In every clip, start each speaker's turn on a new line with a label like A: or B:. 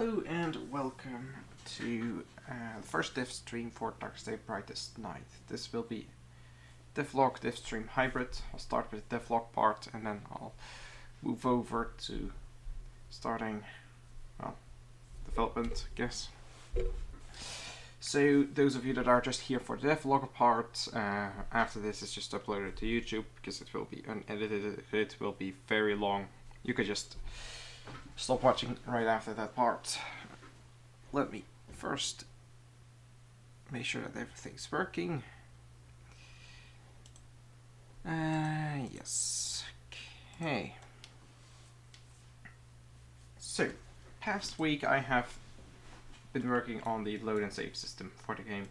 A: Hello and welcome to the first dev stream for Darkest Day Brightest Night. This will be devlog devstream hybrid. I'll start with the devlog part and then I'll move over to starting, well, development, I guess. So those of you that are just here for the devlog part, after this is just uploaded to YouTube because it will be unedited. It will be very long. You could just stop watching right after that part. Let me first make sure that everything's working. Yes. Okay. So, past week I have been working on the load and save system for the game.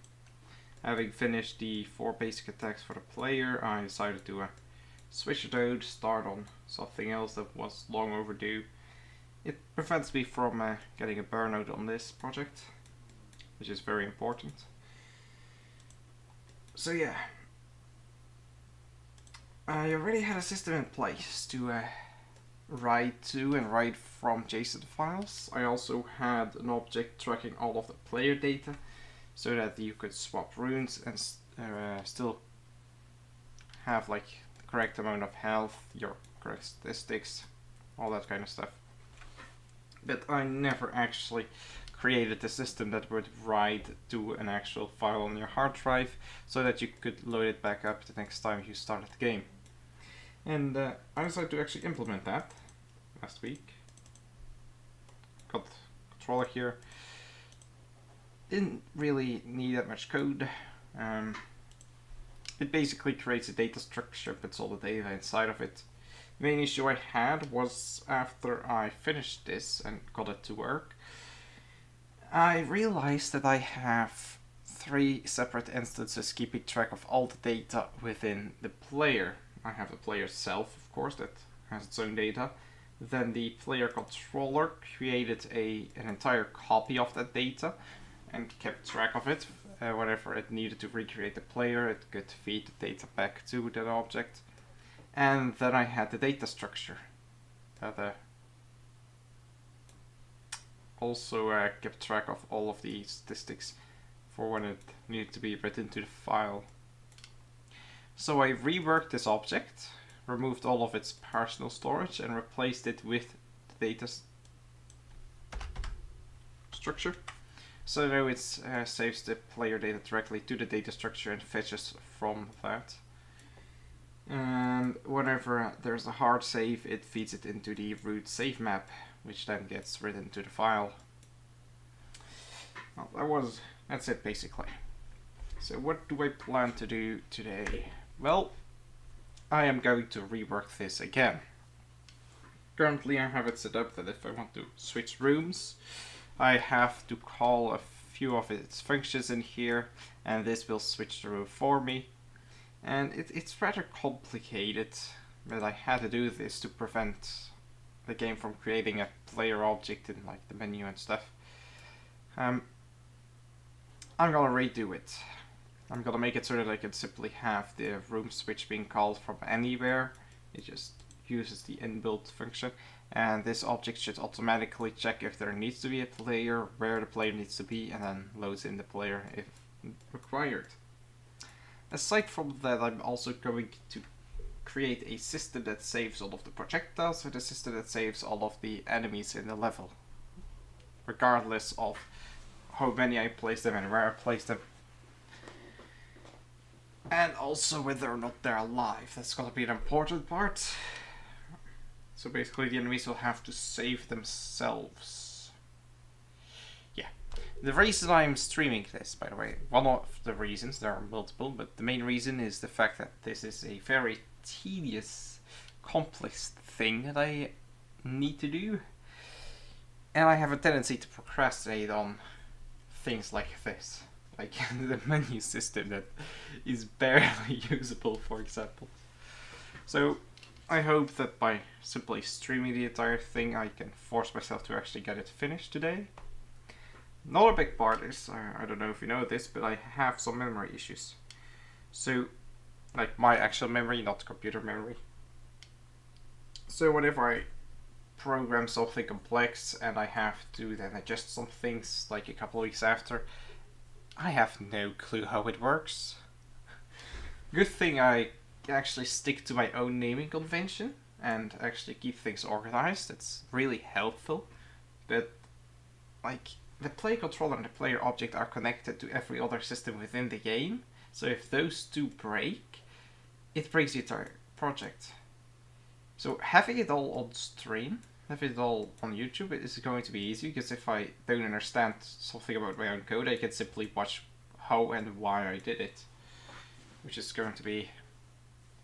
A: Having finished the 4 basic attacks for the player, I decided to switch it out, start on something else that was long overdue. It prevents me from getting a burnout on this project, which is very important. So yeah, I already had a system in place to write to and write from JSON files. I also had an object tracking all of the player data so that you could swap runes and still have like the correct amount of health, your correct statistics, all that kind of stuff. But I never actually created a system that would write to an actual file on your hard drive so that you could load it back up the next time you started the game. And I decided to actually implement that last week. Got the controller here. Didn't really need that much code. It basically creates a data structure, puts all the data inside of it. The main issue I had was after I finished this and got it to work, I realized that I have 3 separate instances keeping track of all the data within the player. I have the player self, of course, that has its own data. Then the player controller created an entire copy of that data and kept track of it. Whenever it needed to recreate the player, it could feed the data back to that object. And then I had the data structure that also kept track of all of the statistics for when it needed to be written to the file. So I reworked this object, removed all of its personal storage and replaced it with the data structure. So now it saves the player data directly to the data structure and fetches from that. And whenever there's a hard save, it feeds it into the root save map, which then gets written to the file. Well, that's it basically. So what do I plan to do today? Well, I am going to rework this again. Currently I have it set up that if I want to switch rooms, I have to call a few of its functions in here, and this will switch the room for me. And it's rather complicated, but I had to do this to prevent the game from creating a player object in like the menu and stuff. I'm gonna redo it. I'm gonna make it so that I can simply have the room switch being called from anywhere. It just uses the inbuilt function, and this object should automatically check if there needs to be a player, where the player needs to be, and then loads in the player if required. Aside from that, I'm also going to create a system that saves all of the projectiles and a system that saves all of the enemies in the level, regardless of how many I place them and where I place them. And also whether or not they're alive. That's gonna be an important part. So basically the enemies will have to save themselves. Yeah. The reason I'm streaming this, by the way, one of the reasons, there are multiple, but the main reason is the fact that this is a very tedious, complex thing that I need to do. And I have a tendency to procrastinate on things like this. Like the menu system that is barely usable, for example. So I hope that by simply streaming the entire thing, I can force myself to actually get it finished today. Another big part is, I don't know if you know this, but I have some memory issues. So, like my actual memory, not computer memory. So whenever I program something complex and I have to then adjust some things like a couple of weeks after, I have no clue how it works. Good thing I actually stick to my own naming convention and actually keep things organized. It's really helpful. But like, the player controller and the player object are connected to every other system within the game, so if those two break, it breaks the entire project. So having it all on stream, having it all on YouTube is going to be easy, because if I don't understand something about my own code, I can simply watch how and why I did it, which is going to be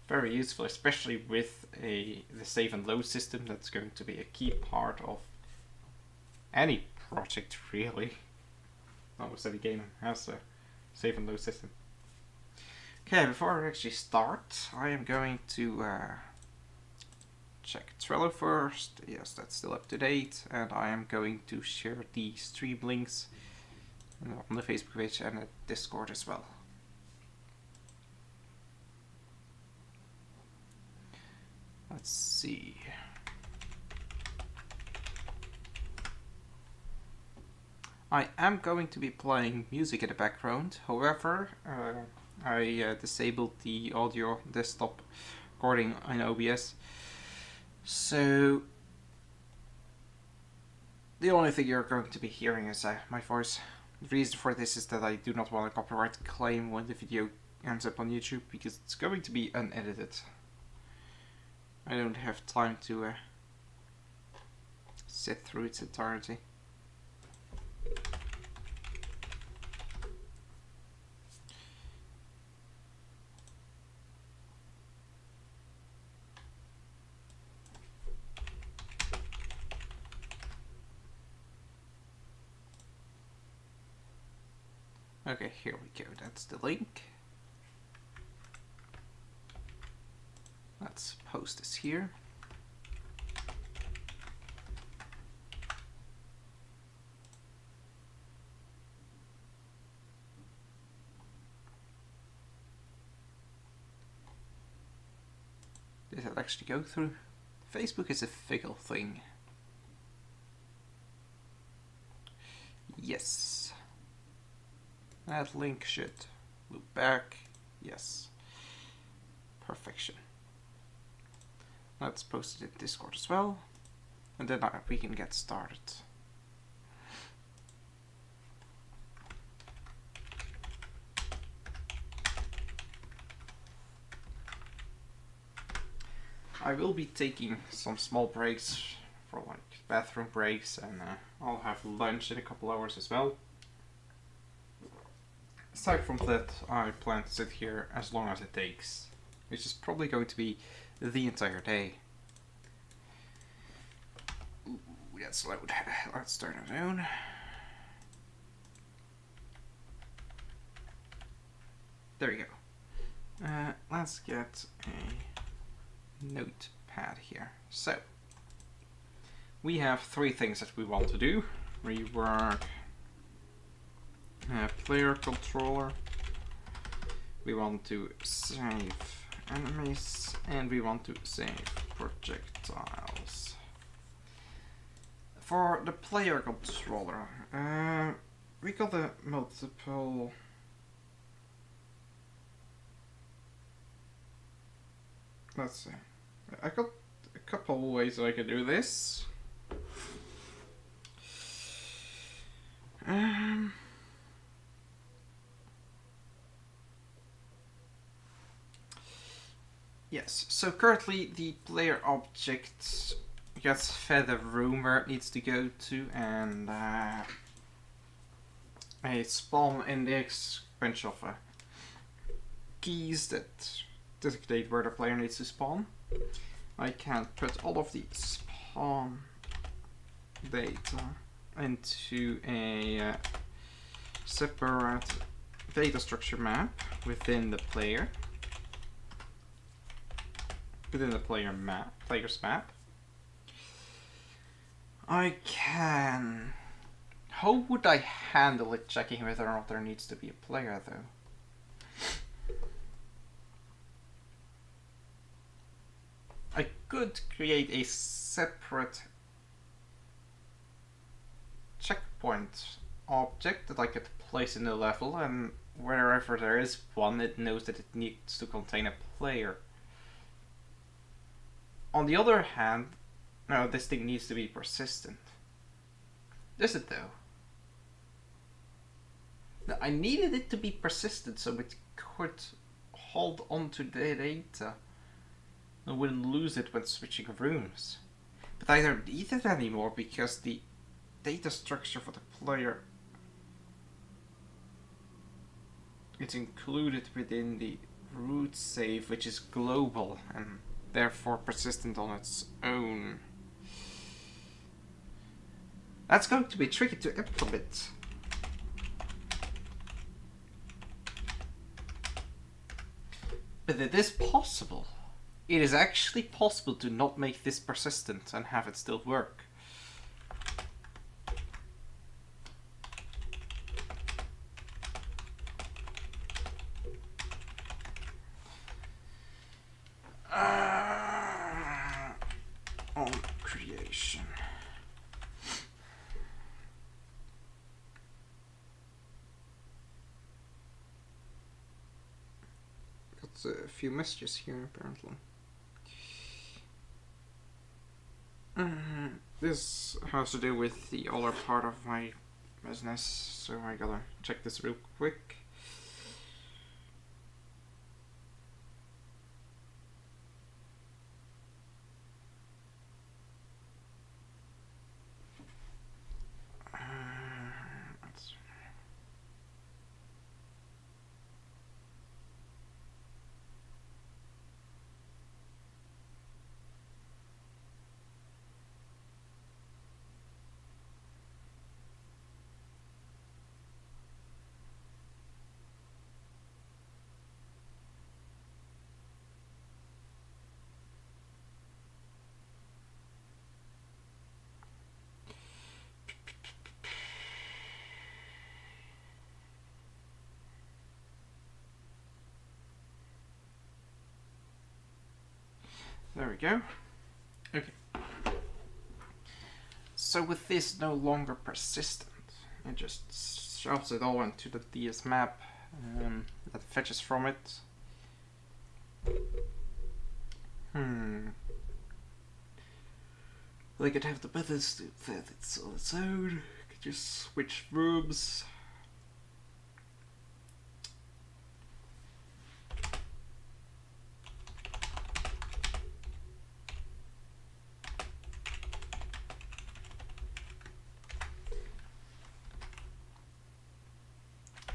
A: very useful, especially with the save and load system. That's going to be a key part of any project, really. Almost any game has a save and load system. Okay, before I actually start, I am going to check Trello first. Yes, that's still up to date, and I am going to share the stream links on the Facebook page and the Discord as well. Let's see. I am going to be playing music in the background. However, I disabled the audio desktop recording in OBS. So the only thing you're going to be hearing is my voice. The reason for this is that I do not want a copyright claim when the video ends up on YouTube, because it's going to be unedited. I don't have time to sit through its entirety. Okay, here we go. That's the link. Let's post this here. Did it actually go through? Facebook is a fickle thing. Yes. That link should loop back. Yes. Perfection. Let's post it in Discord as well, and then we can get started. I will be taking some small breaks for like bathroom breaks, and I'll have lunch in a couple hours as well. Aside from that, I plan to sit here as long as it takes, which is probably going to be the entire day. Ooh, that's loud. Let's turn it down. There we go. Let's get a notepad here. So, we have three things that we want to do. Rework, player controller, we want to save enemies, and we want to save projectiles. For the player controller, we got a multiple. Let's see. I got a couple ways I can do this. Yes, so currently the player object gets fed a room where it needs to go to, and a spawn index, bunch of keys that designate where the player needs to spawn. I can put all of the spawn data into a separate data structure map within the player. Within the player's map. I can. How would I handle it checking whether or not there needs to be a player though? I could create a separate point object that I could place in the level, and wherever there is one, it knows that it needs to contain a player. On the other hand, no, this thing needs to be persistent. Does it though? Now, I needed it to be persistent so it could hold on to the data and wouldn't lose it when switching rooms. But I don't need it anymore because the data structure for the player is included within the root save, which is global and therefore persistent on its own. That's going to be tricky to implement. But it is possible. It is actually possible to not make this persistent and have it still work. On creation. Got a few messages here apparently. This has to do with the other part of my business, so I gotta check this real quick. There we go. Okay. So with this no longer persistent, it just shoves it all into the DS map that fetches from it. They could have the methods that it's on its own. Could just switch rooms.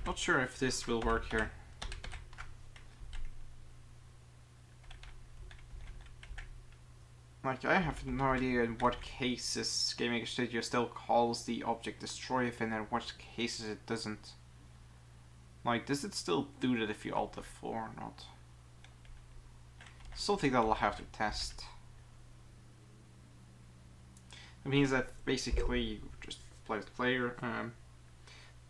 A: Not sure if this will work here. Like, I have no idea in what cases Gaming Studio still calls the object destroy event and what cases it doesn't. Like, does it still do that if you Alt F4 or not? Something that I'll have to test. It means that basically you just play with the player.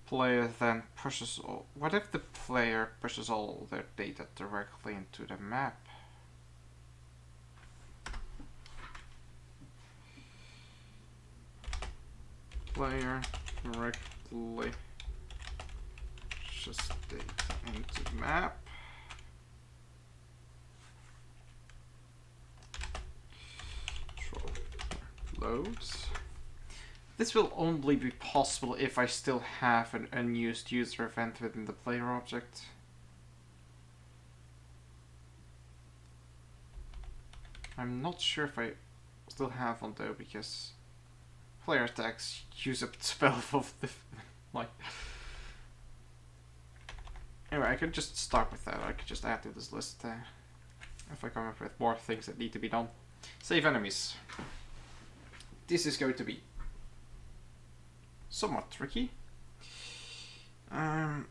A: Player then pushes all. What if the player pushes all their data directly into the map? Player directly pushes data into the map. Control loads. This will only be possible if I still have an unused user event within the player object. I'm not sure if I still have one though, because player tags use up 12 of the like. Anyway, I could just start with that. I could just add to this list if I come up with more things that need to be done. Save enemies. This is going to be somewhat tricky. How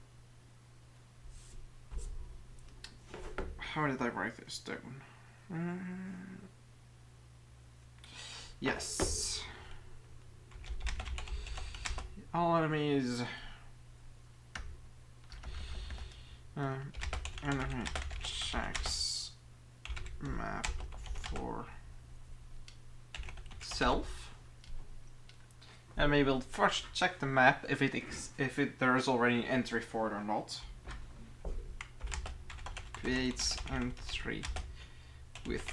A: did I write this down? Yes. All enemies. Enemy checks map for self. And maybe we'll first check the map if there is already an entry for it or not. Creates entry with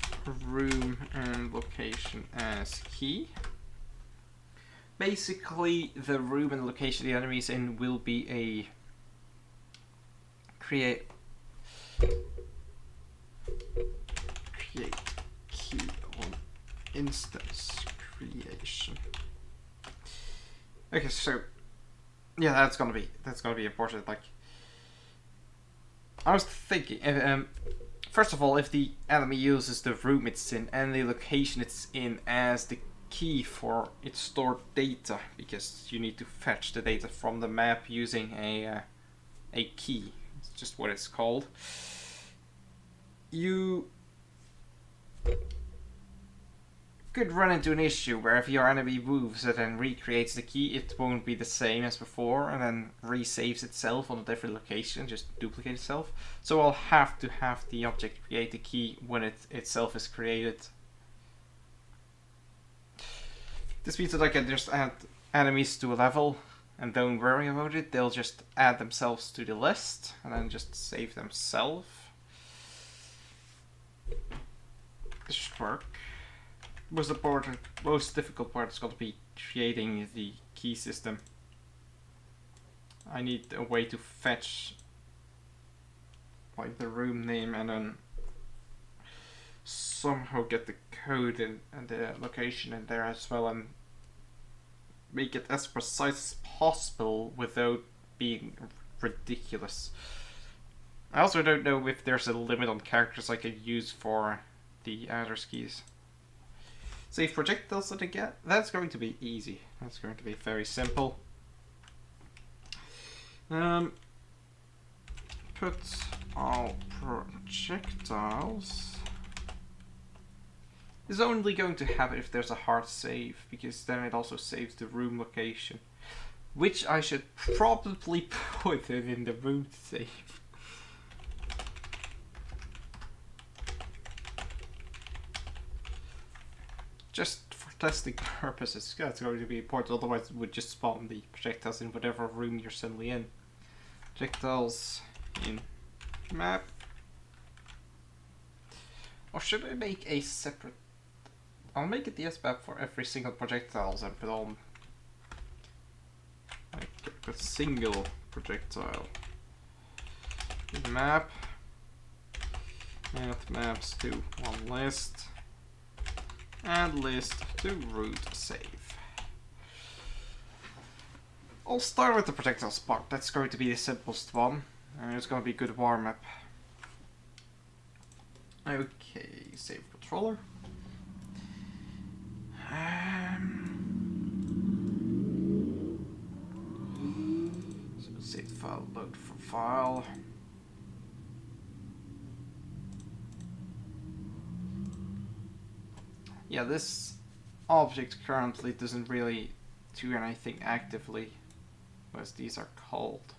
A: room and location as key. Basically, the room and location the enemy is in will be a create key on instance creation. Okay, so yeah, that's gonna be important. Like, I was thinking, first of all, if the enemy uses the room it's in and the location it's in as the key for its stored data, because you need to fetch the data from the map using a key. It's just what it's called. You could run into an issue where if your enemy moves it and recreates the key, it won't be the same as before and then resaves itself on a different location, just duplicate itself. So I'll have to have the object create the key when it itself is created. This means that I can just add enemies to a level and don't worry about it. They'll just add themselves to the list and then just save themselves. This should work. Most difficult part is going to be creating the key system. I need a way to fetch like the room name and then somehow get the code and the location in there as well and make it as precise as possible without being ridiculous. I also don't know if there's a limit on characters I can use for the address keys. Save projectiles that I get. That's going to be easy. That's going to be very simple. Put all projectiles is only going to happen if there's a hard save, because then it also saves the room location, which I should probably put it in the room save. Just for testing purposes, that's going to be important, otherwise it would just spawn the projectiles in whatever room you're suddenly in. Projectiles in map. Or should I make a separate... I'll make a DS map for every single projectiles and put on like a single projectile. Map. Add maps to one list. And list to root save. I'll start with the projectiles part. That's going to be the simplest one. And it's going to be a good warm-up. Okay, save controller. So save file, load for file. Yeah, this object currently doesn't really do anything actively, as these are called,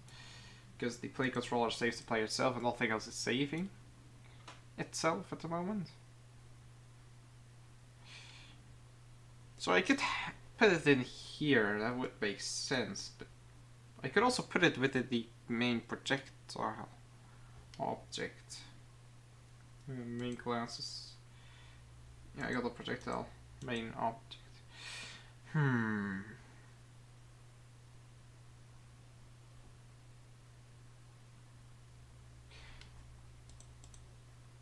A: because the play controller saves the player itself and nothing else is saving itself at the moment. So I could put it in here, that would make sense, but I could also put it within the main projectile object. Main classes. Yeah, I got the projectile main object.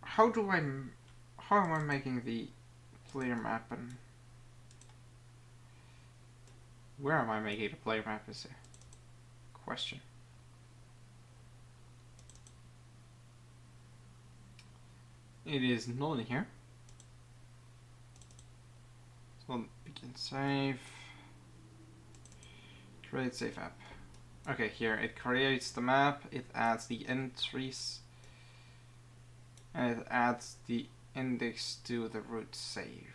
A: How am I making the player map, and where am I making the player map is a question. It is not in here. So begin save. Create save app. Okay, here it creates the map, it adds the entries, and it adds the index to the root save.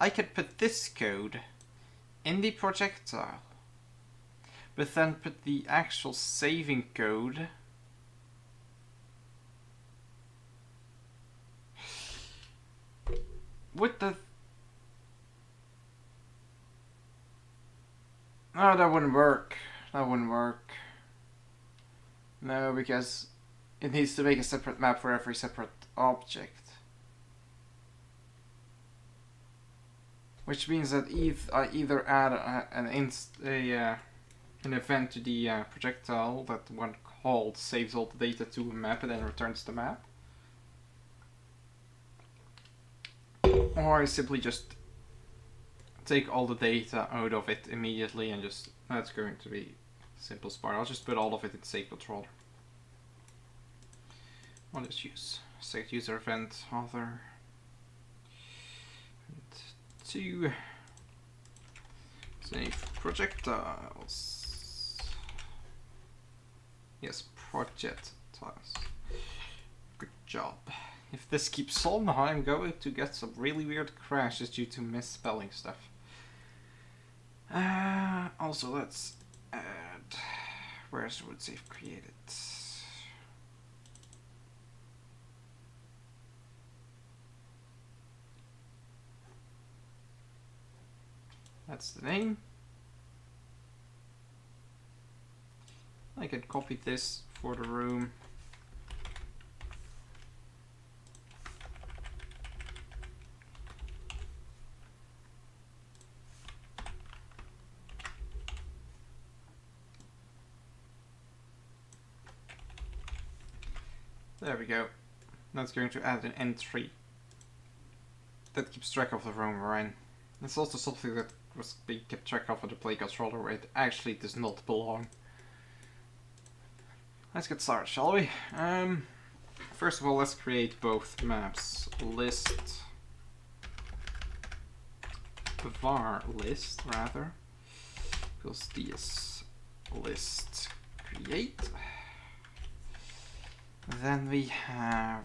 A: I could put this code in the projectile, but then put the actual saving code with the Oh, that wouldn't work. That wouldn't work. No, because it needs to make a separate map for every separate object. Which means that I either add an event to the projectile that one called saves all the data to a map and then returns the map, or I simply just take all the data out of it immediately and just, that's going to be simplest part. I'll just put all of it in save controller. I'll just use set user event author to save projectiles. Yes, projectiles. Good job. If this keeps on, I'm going to get some really weird crashes due to misspelling stuff. Also, let's add. Where's would save created? That's the name. I can copy this for the room. There we go. That's going to add an entry that keeps track of the room we're in. It's also something that was being kept track of on the play controller where it actually does not belong. Let's get started, shall we? First of all, let's create both maps. List var list rather equals ds list create. Then we have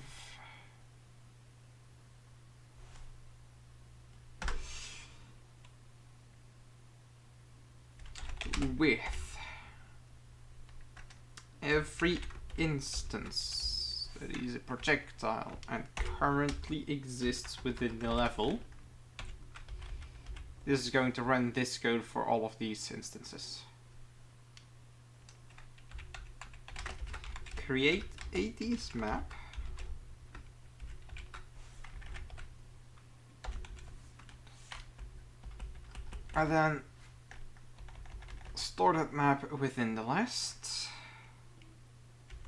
A: with every instance that is a projectile and currently exists within the level. This is going to run this code for all of these instances. Create a ds map. And then store that map within the list.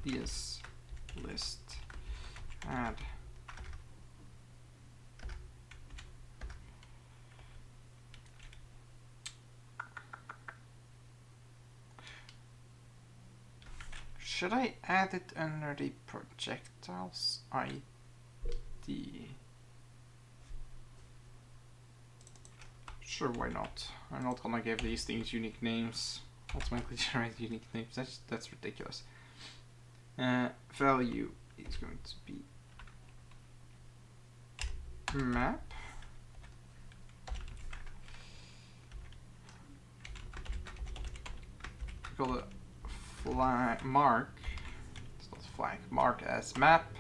A: Ds list add should I add it under the projectiles ID? Sure, why not? I'm not gonna give these things unique names. Automatically generate unique names. That's ridiculous. Value is going to be map. We call it flag mark. It's not flag. Mark as map.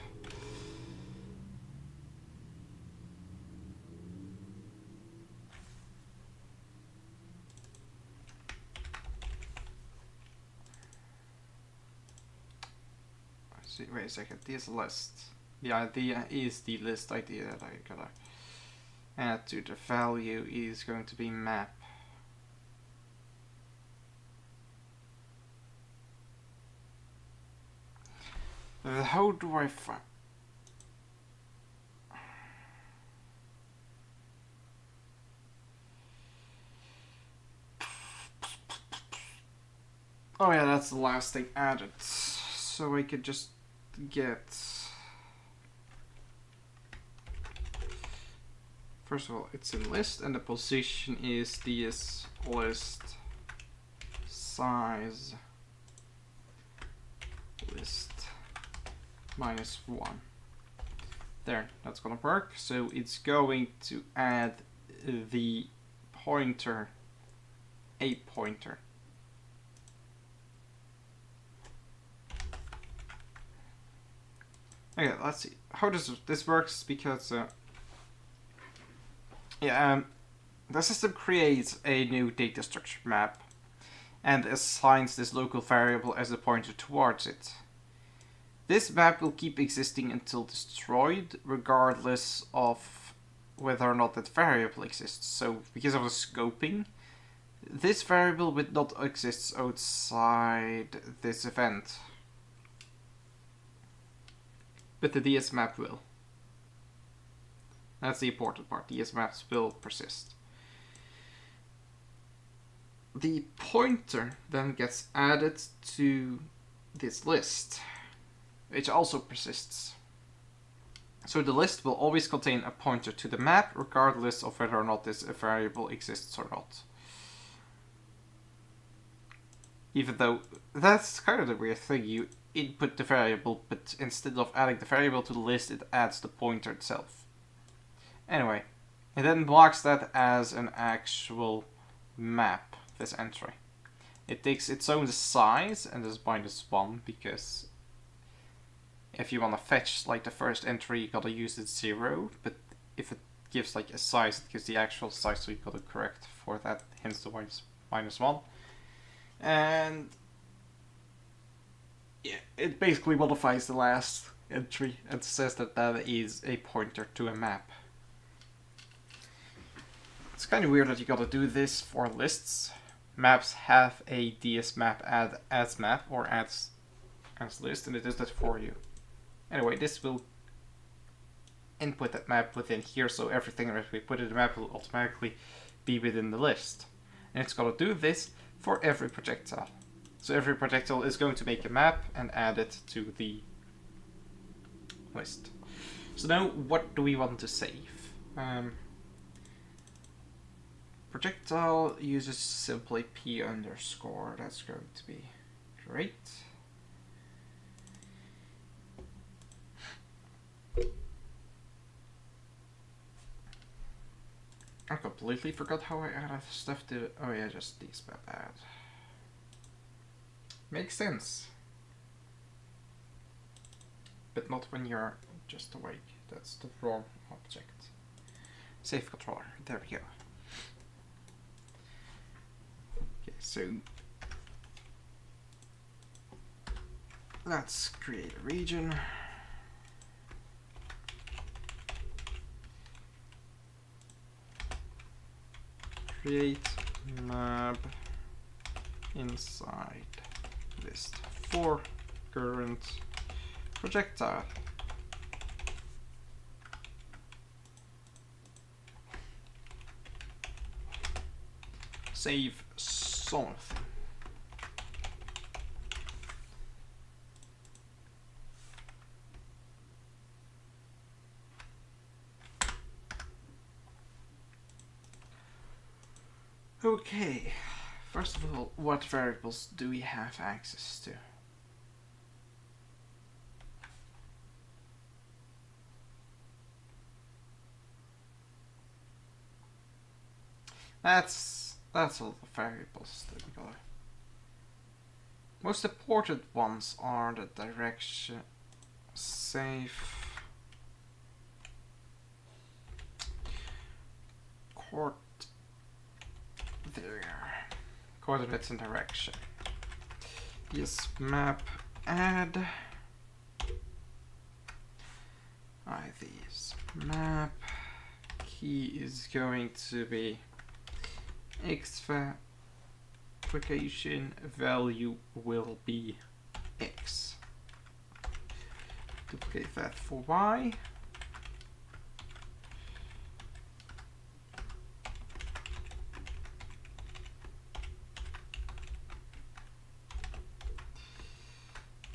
A: Wait a second, this list. The idea is the list idea that I gotta add to the value is going to be map. How do I find? Oh yeah, that's the last thing added. So I could just get, first of all, it's in list and the position is ds list size list -1. There, that's gonna work. So it's going to add the pointer, a pointer. Okay, let's see. How does this works? Because the system creates a new data structure map, and assigns this local variable as a pointer towards it. This map will keep existing until destroyed, regardless of whether or not that variable exists. So, because of the scoping, this variable will not exist outside this event. But the DS map will. That's the important part. DS maps will persist. The pointer then gets added to this list, which also persists. So the list will always contain a pointer to the map, regardless of whether or not this variable exists or not. Even though that's kind of the weird thing, you input the variable, but instead of adding the variable to the list, it adds the pointer itself. Anyway, it then blocks that as an actual map, this entry. It takes its own size and is -1 because if you want to fetch like the first entry, you gotta use it 0, but if it gives like a size, it gives the actual size, so you gotta correct for that, hence the -1. And yeah, it basically modifies the last entry and says that that is a pointer to a map. It's kind of weird that you gotta do this for lists. Maps have a DS map add as map or as list, and it does that for you. Anyway, this will input that map within here, so everything that we put in the map will automatically be within the list. And it's gonna do this for every projectile. So every projectile is going to make a map and add it to the list. So now, what do we want to save? Projectile uses simply p underscore. That's going to be great. I completely forgot how I added stuff to. Oh yeah, just these map add. Makes sense. But not when you're just awake. That's the wrong object. Save controller. There we go. Okay, so let's create a region. Create map inside list for current projectile. Save something. Okay, first of all, what variables do we have access to? That's all the variables that we got. Most important ones are the direction, safe, coordinates and direction. Yes, map add IDs map key is going to be X application value will be X. Duplicate that for Y.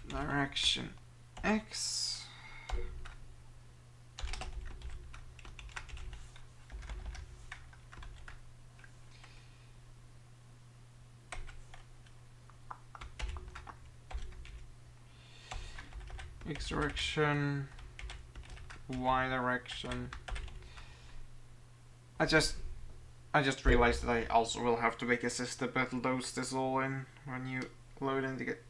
A: Direction X. X direction, Y direction. I just realized that I also will have to make a system that loads this all in when you load in to get.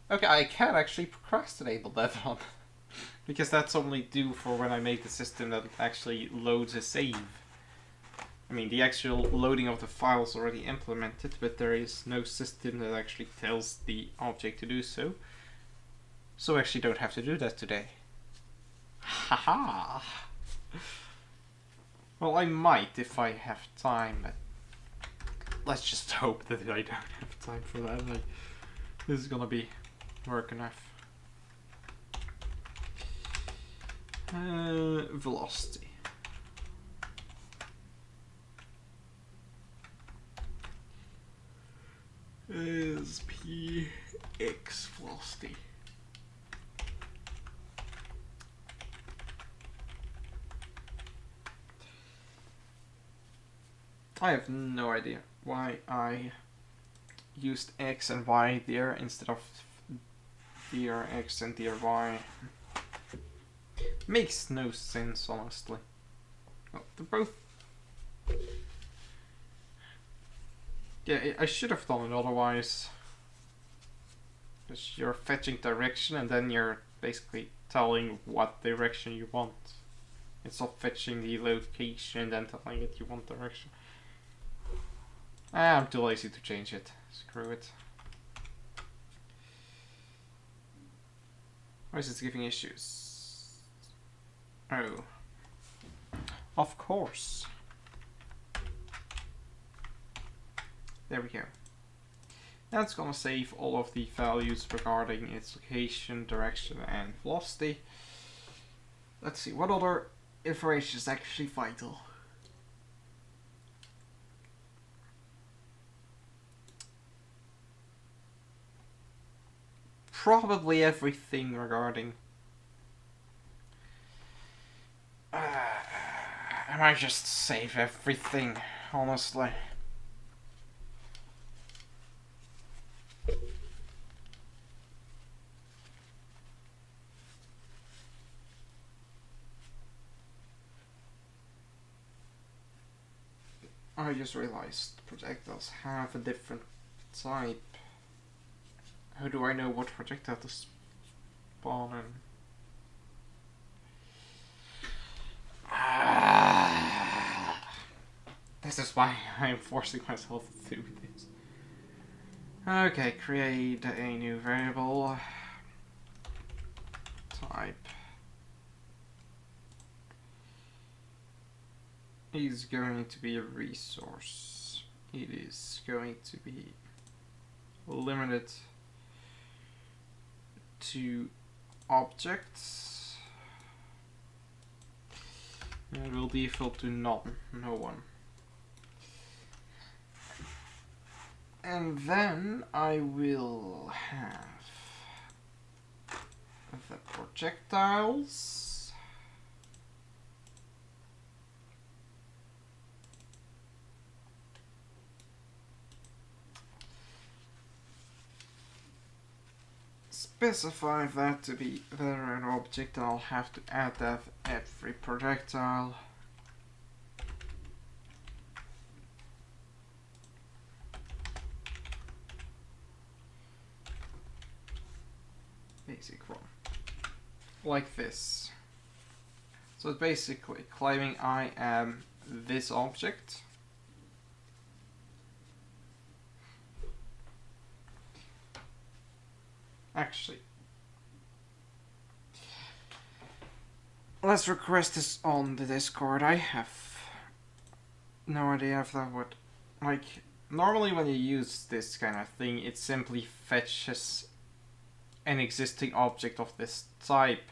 A: Okay, I can actually procrastinate on that one. Because that's only due for when I make the system that actually loads a save. I mean, the actual loading of the file is already implemented, but there is no system that actually tells the object to do so. So I actually don't have to do that today. Haha! Well, I might if I have time, but let's just hope that I don't have time for that. Like, this is gonna be work enough. Velocity. Is px velocity. I have no idea why I used x and y there instead of drx and dry. Makes no sense, honestly. Well, they're both... Yeah, I should have done it otherwise. Because you're fetching direction and then you're basically telling what direction you want. Instead of fetching the location and then telling it you want direction. I'm too lazy to change it. Screw it. Why is it giving issues? Oh. Of course. There we go. That's gonna save all of the values regarding its location, direction, and velocity. Let's see, what other information is actually vital? Probably everything regarding... I might just save everything, honestly. I just realized projectiles have a different type. How do I know what projectile to spawn in? This is why I'm forcing myself to do this. Okay, create a new variable. Type is going to be a resource. It is going to be limited to objects. And it will default to none, no one. And then I will have the projectiles. Specify that to be an object. I'll have to add that every projectile. Basic one. Like this. So it's basically claiming I am this object. Actually, let's request this on the Discord. I have no idea if that would... Like, normally when you use this kind of thing, it simply fetches an existing object of this type.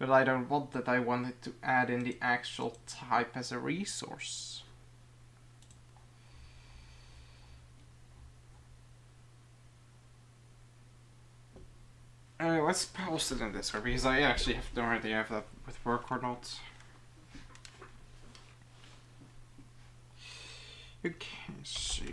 A: But I don't want that. I wanted to add in the actual type as a resource. Let's post it in Discord because I actually have no idea if that would work or not. Okay, so...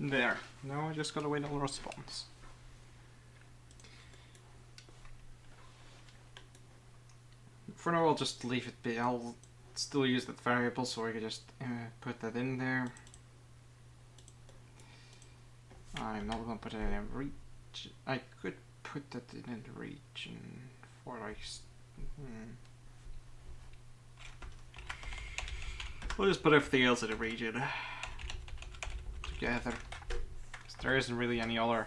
A: There. Now I just gotta wait on the response. For now I'll just leave it be. I'll still use that variable so I can just put that in there. I'm not gonna put it in region. I could put that in the region for like. We'll just put everything else in the region together. Because there isn't really any other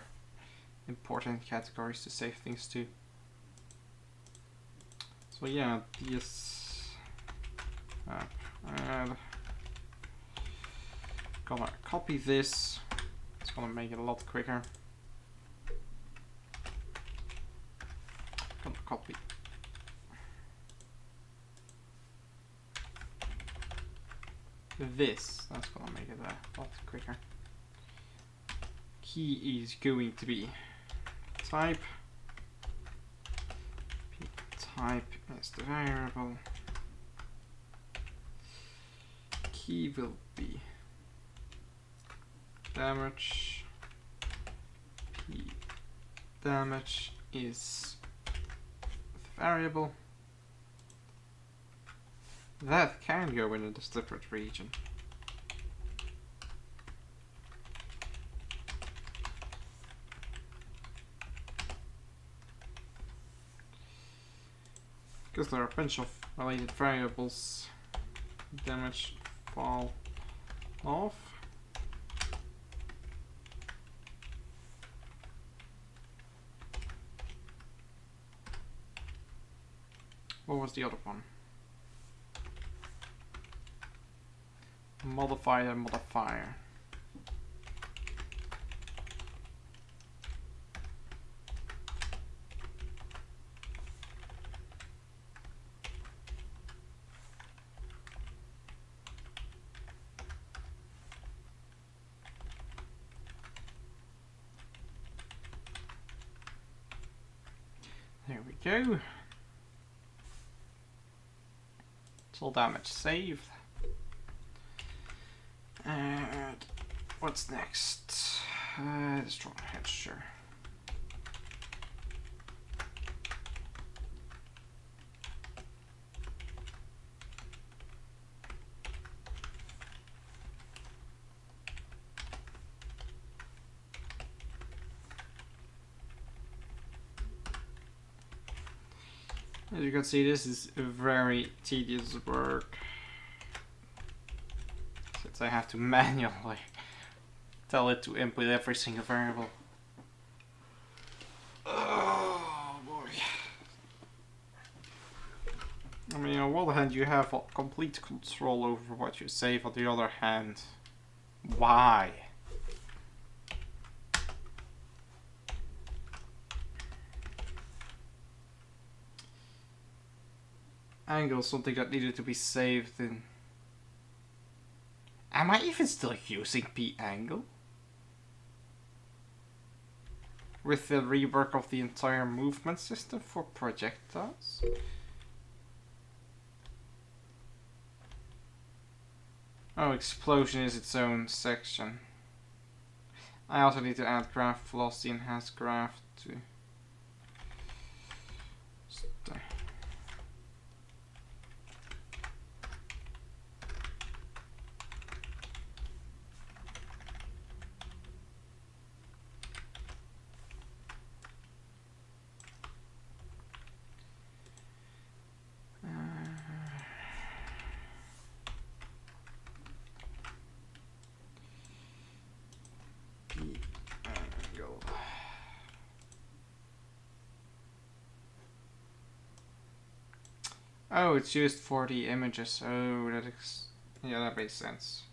A: important categories to save things to. So yeah, this. Gonna copy this. It's gonna make it a lot quicker. Gonna copy. This. That's gonna make it a lot quicker. Key is going to be type. Type is the variable. Key will be damage. P damage is the variable. That can go in a separate region. Because there are a bunch of related variables. Damage fall off. What was the other one? Modifier, modifier. There we go. It's all damage saved. And what's next? Destroy head, sure. As you can see, this is a very tedious work, since I have to manually tell it to input every single variable. Oh boy. I mean, on one hand you have complete control over what you save, on the other hand, why? Angle, something that needed to be saved in. Am I even still using P angle? With the rework of the entire movement system for projectiles? Oh, explosion is its own section. I also need to add graph velocity enhanced graph to. Oh, it's used for the images. Oh, yeah, that makes sense.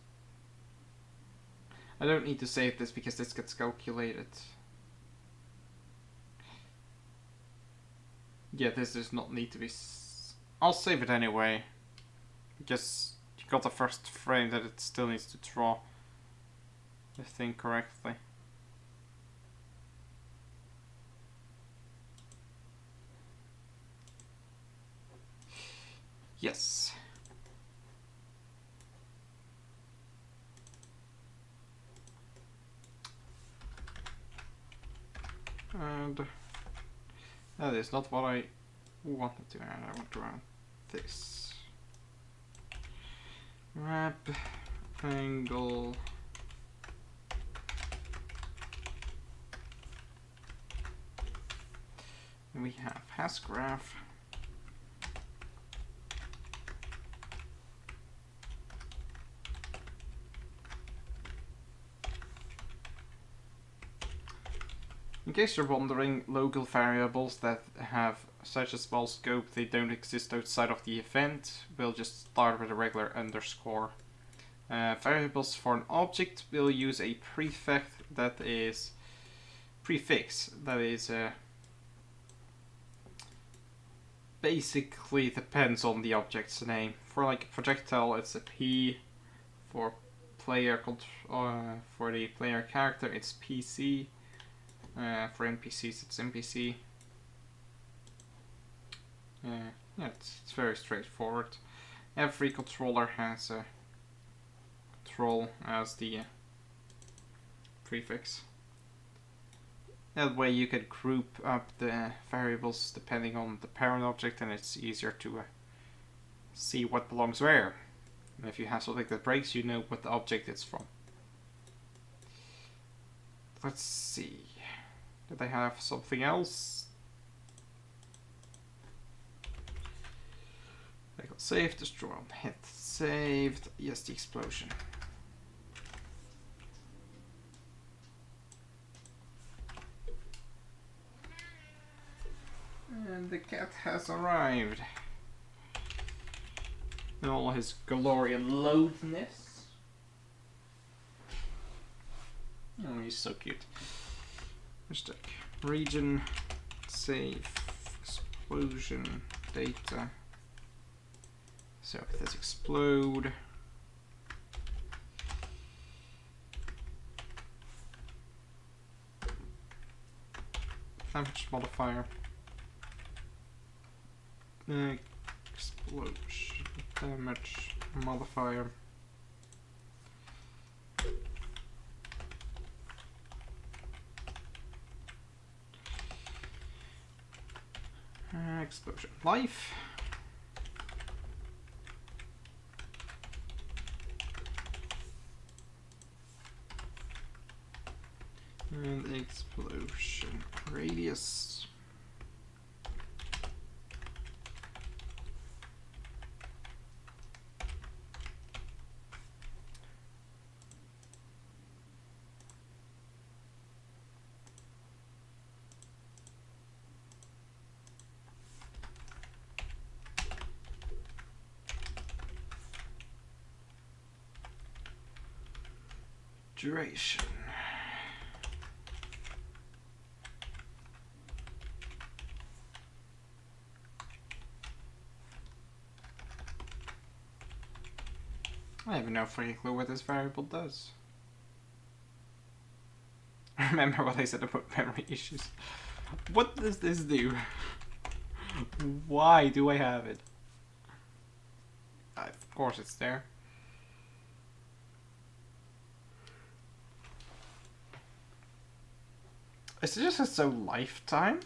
A: I don't need to save this because this gets calculated. Yeah, this does not need to be. I'll save it anyway, because you got the first frame that it still needs to draw the thing correctly. Yes. And that is not what I wanted to add. I want to add this. Wrap angle. And we have has graph. In case you're wondering, local variables that have such a small scope they don't exist outside of the event will just start with a regular underscore. Variables for an object will use a prefix that is basically depends on the object's name. For like a projectile, it's a P. For for the player character, it's PC. For NPCs, it's NPC. Yeah, it's very straightforward. Every controller has a control as the prefix. That way you can group up the variables depending on the parent object, and it's easier to see what belongs where. And if you have something that breaks, you know what the object it's from. Let's see. Did I have something else? I got save, destroy, hit saved. Yes, the explosion. And the cat has arrived. In all his glory and loathness. Oh, he's so cute. Hashtag region save explosion data. So if this explode. Damage modifier. Explosion damage modifier. Explosion life. And explosion radius. Duration. I have no freaking clue what this variable does. Remember what I said about memory issues. What does this do? Why do I have it? Of course it's there. Is it just so lifetime?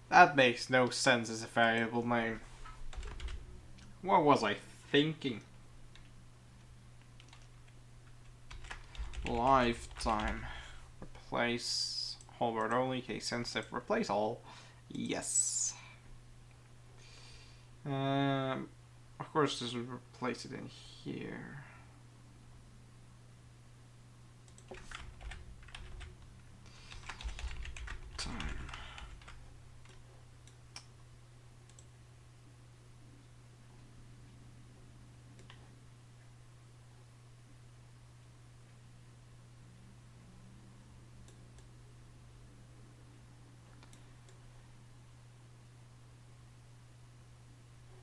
A: That makes no sense as a variable name. What was I thinking? Lifetime. Replace whole word only, case sensitive, replace all. Yes. Of course, just replace it in here. Time.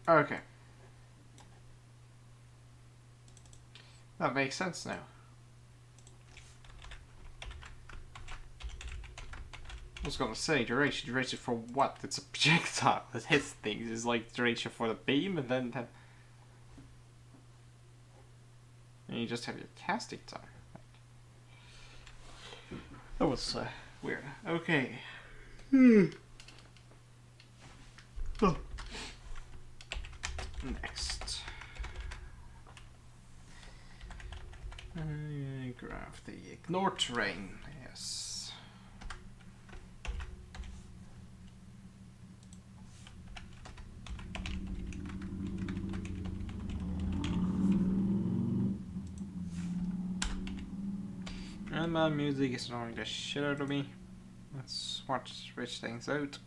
A: Okay. That makes sense now. was gonna say, duration for what? It's a projectile that hits things. It's like duration for the beam, and then and you just have your casting time. That was weird. Okay. Oh. Next. Graph the ignore terrain. Yes. And my music is annoying the shit out of me. Let's watch switch things out.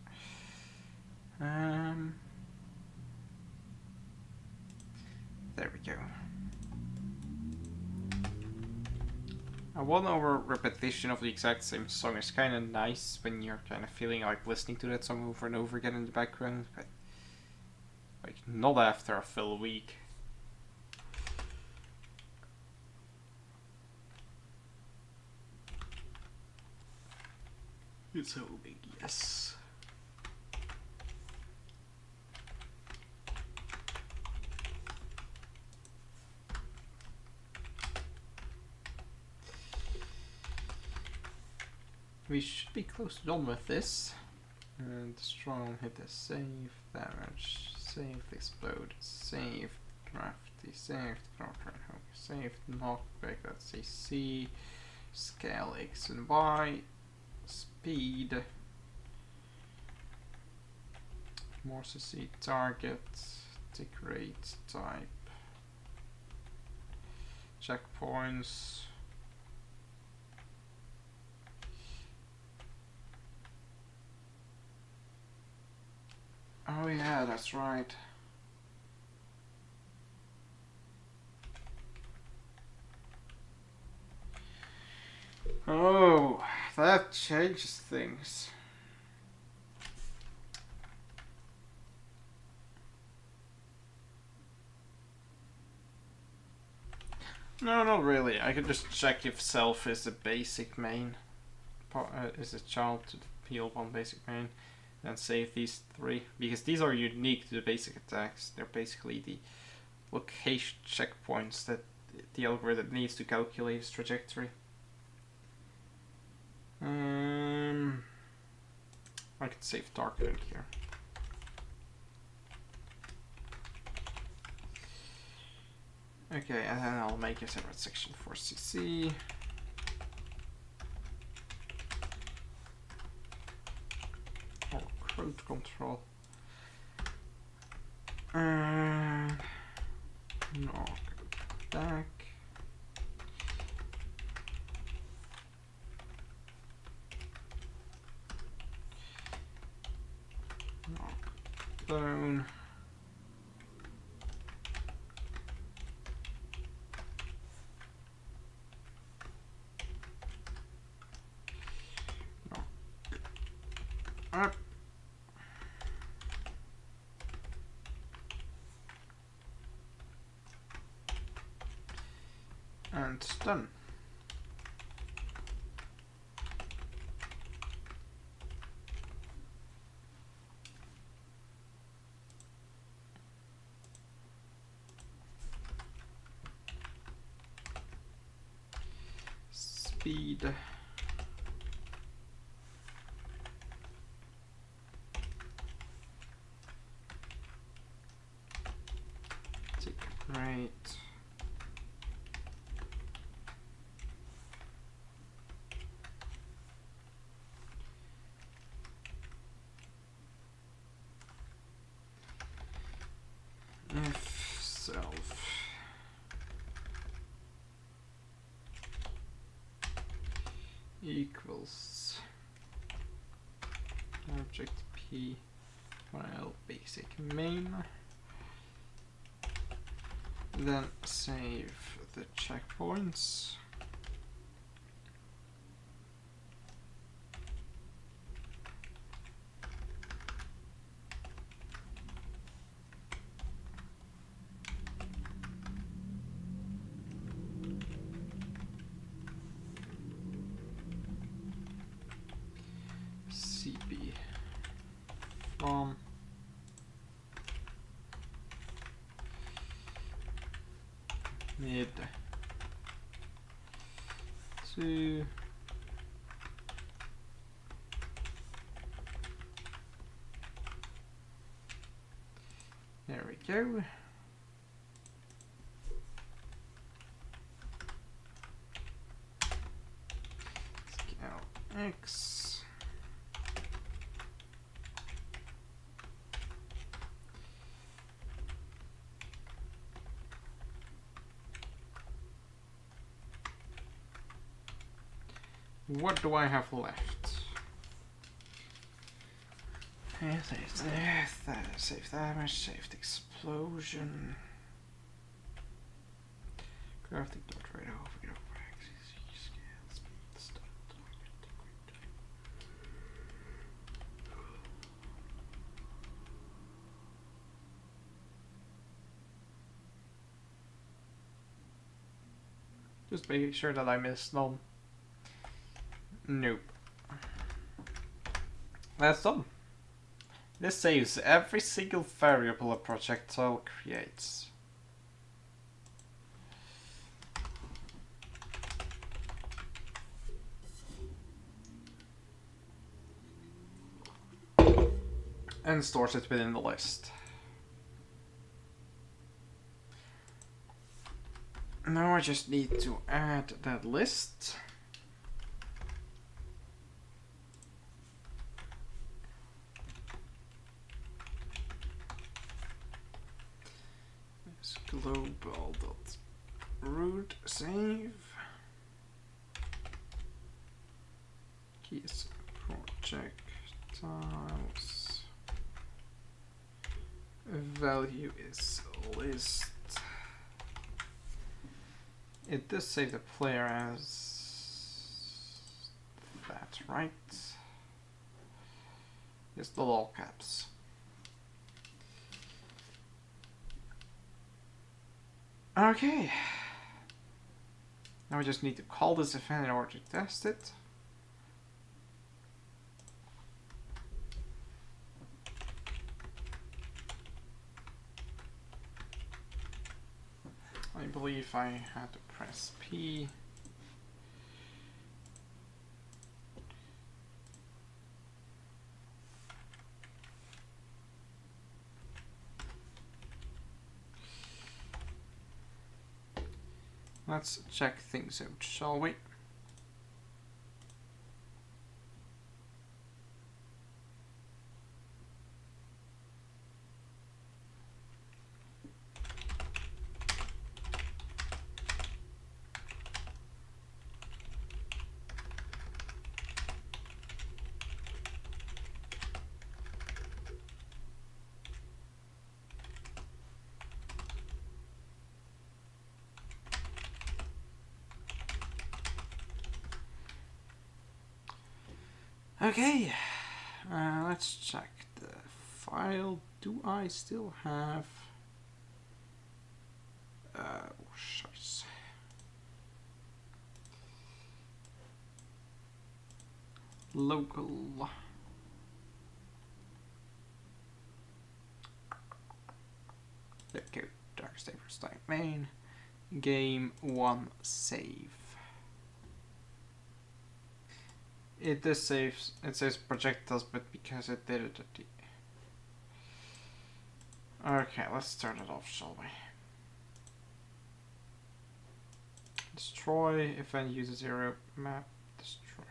A: There we go. A 1 hour repetition of the exact same song is kind of nice when you're kind of feeling like listening to that song over and over again in the background, but like not after a full week. It's so big, yes. We should be close to done with this. And strong, hit the save, damage, save, explode, save, crafty, save, save, knockback, let's say C, scale X and Y, speed, more CC target, decorate type, checkpoints. Oh yeah, that's right. Oh, that changes things. No, not really. I can just check if self is a basic main, is a child to the PL1 basic main. And save these 3 because these are unique to the basic attacks. They're basically the location checkpoints that the algorithm needs to calculate its trajectory. I can save target in here. Okay, and then I'll make a separate section for CC. Road control. Knock back. Knock down. Knock up. And done. Speed. Take right. If self equals object P file basic main, then save the checkpoints. 2. There we go. Scale X. What do I have left? Save death, save damage, saved explosion. Crafting dot right over, get over axis, scale, speed, start, target, just making sure that I missed none. Nope. That's done. This saves every single variable a projectile creates. And stores it within the list. Now I just need to add that list. Global.root save keys projectiles value is list. It does save the player as that, right? Yes, the all caps. Okay. Now we just need to call this event in order to test it. I believe I had to press P. Let's check things out, shall we? Okay, let's check the file. Do I still have shucks. Local there we go. Dark State for Style main game 1 save. It does saves. It says projectiles, but because it did it at the. Okay, let's start it off, shall we? Destroy. Event user 0 map. Destroy.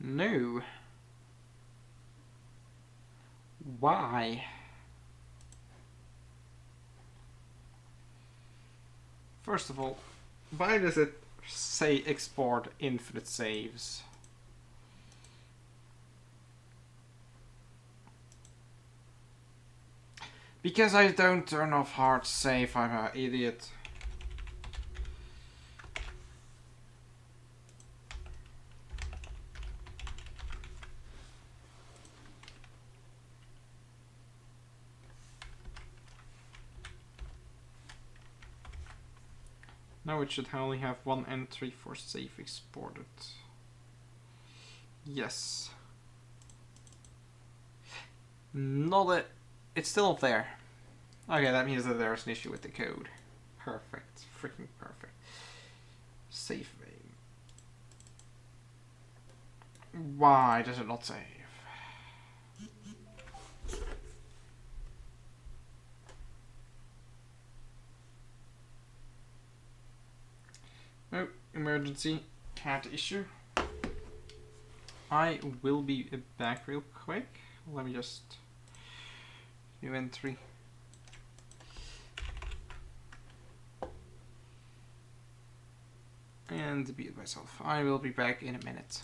A: No. Why? First of all, why does it say export infinite saves? Because I don't turn off hard save, I'm an idiot. Now it should only have one entry for save exported. Yes. Not it. It's still up there. Okay, that means that there's an issue with the code. Perfect. Freaking perfect. Save name. Why does it not save? Oh, emergency cat issue. I will be back real quick. Let me just new entry. And be it myself. I will be back in a minute.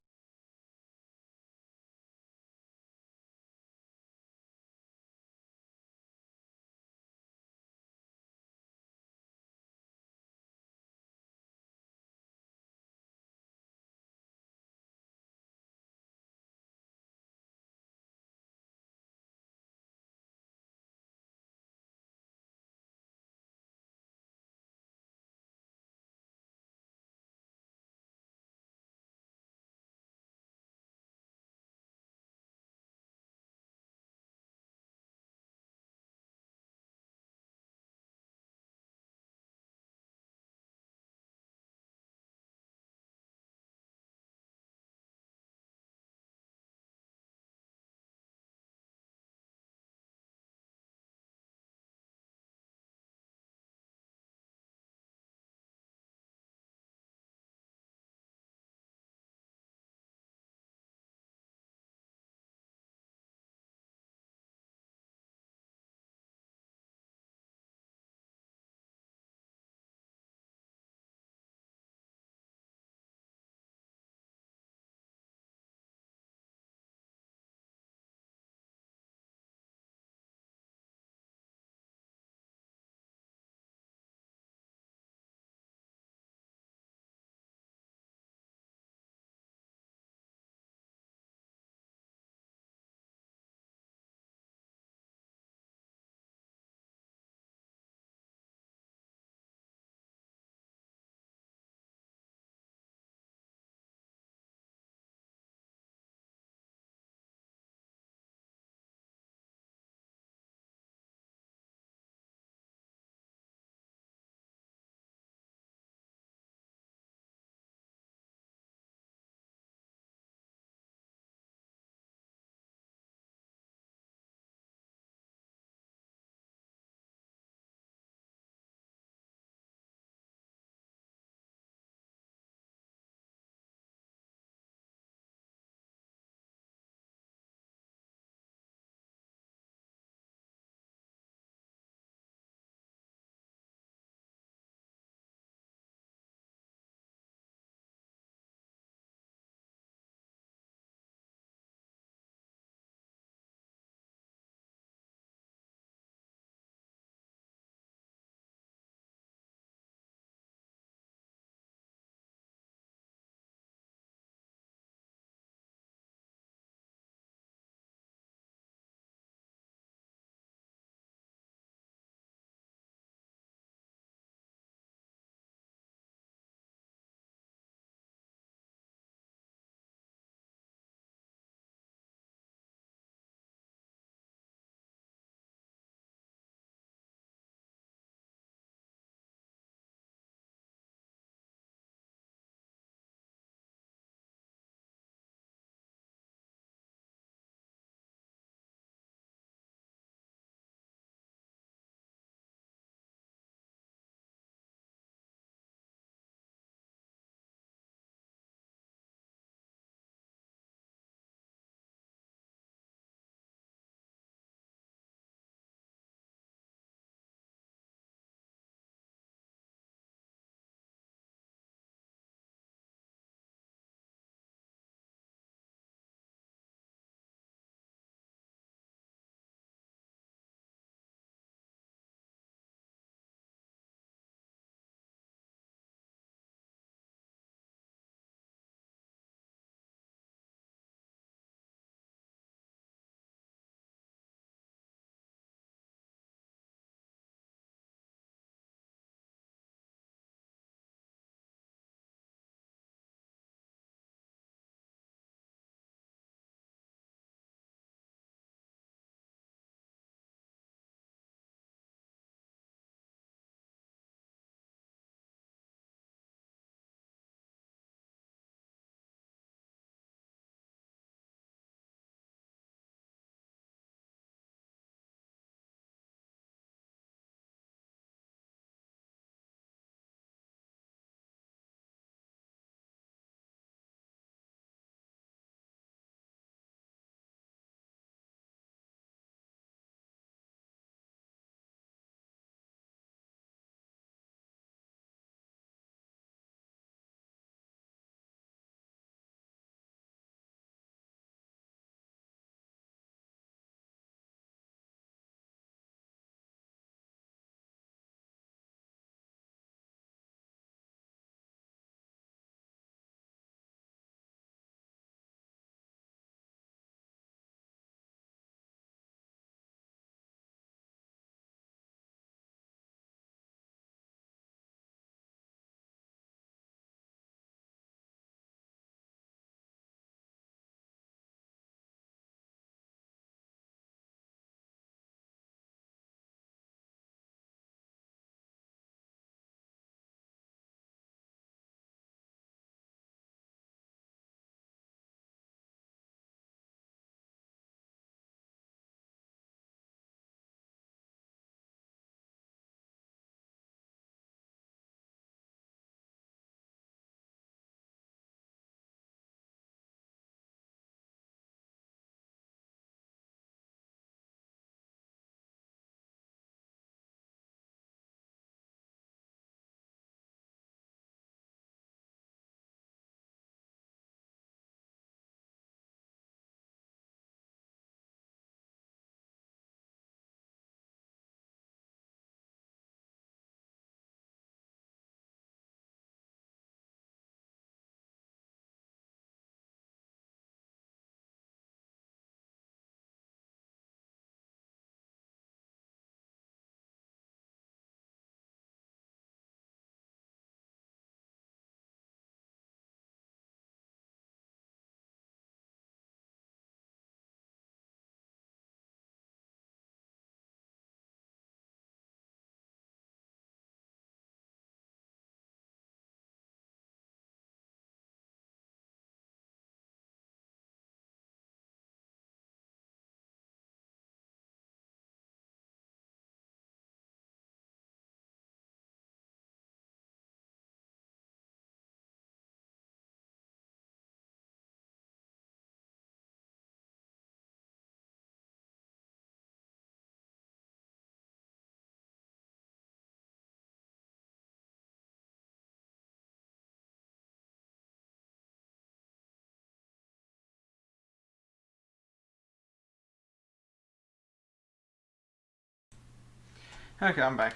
A: Okay, I'm back.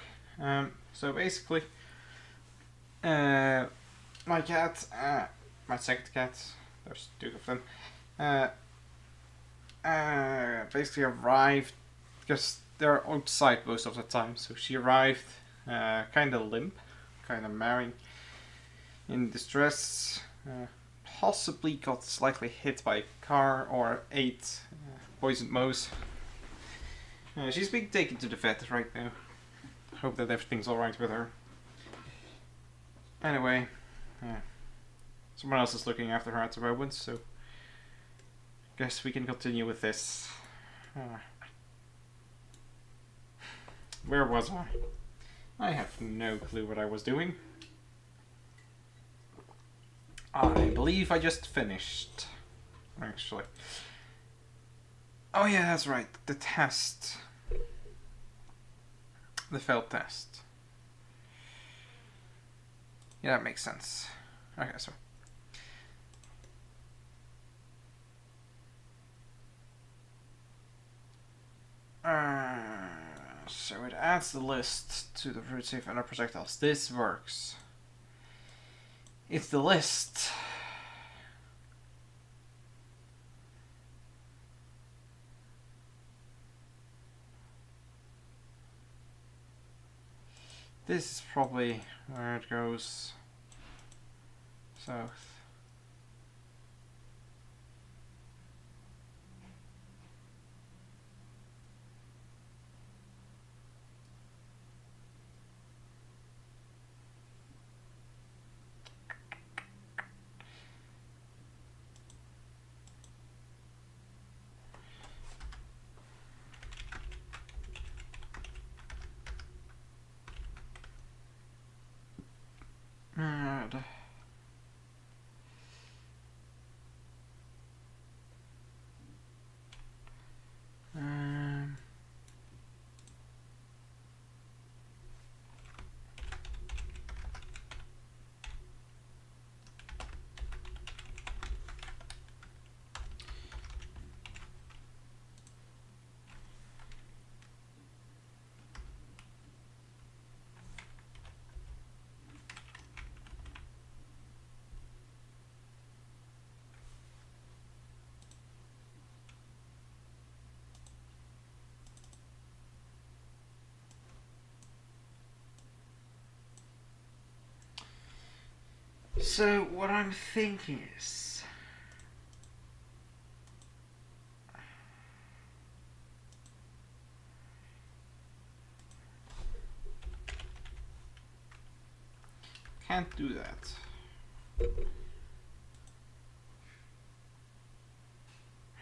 A: So basically, my cat, my second cat, there's two of them, basically arrived because they're outside most of the time. So she arrived, kind of limp, kind of marring, in distress. Possibly got slightly hit by a car or ate poisoned mouse. She's being taken to the vet right now. Hope that everything's alright with her. Anyway, someone else is looking after her at the moment, so guess we can continue with this. Where was I? I have no clue what I was doing. I believe I just finished, actually. Oh yeah, that's right, the test. The failed test. Yeah, that makes sense. Okay, so. So it adds the list to the root safe under projectiles. This works. It's the list. This is probably where it goes south. Mad. So what I'm thinking is, can't do that.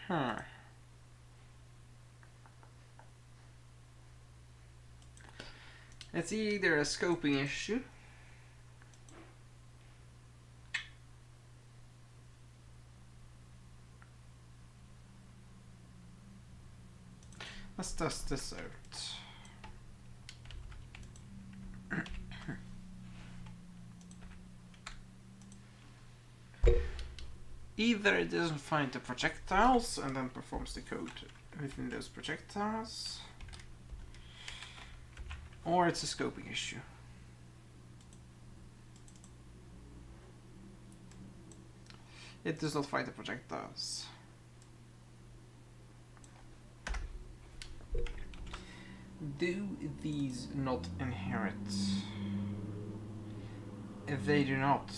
A: Huh. It's either a scoping issue let's test this out. Either it doesn't find the projectiles and then performs the code within those projectiles, or it's a scoping issue. It does not find the projectiles. Do these not inherit? If they do not,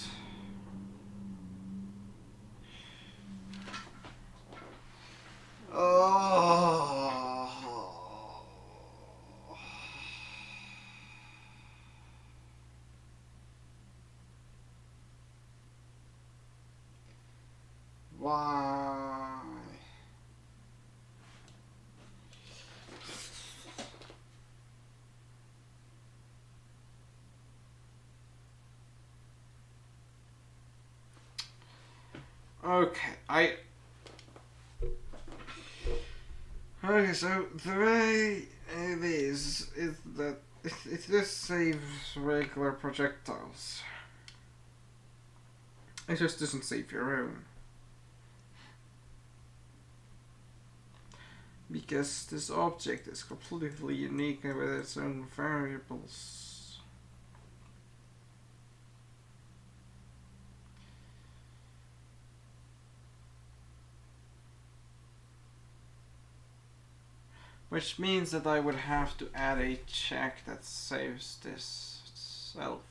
A: why? Okay, okay, so the way it is that it just saves regular projectiles. It just doesn't save your own. because this object is completely unique with its own variables. Which means that I would have to add a check that saves this itself.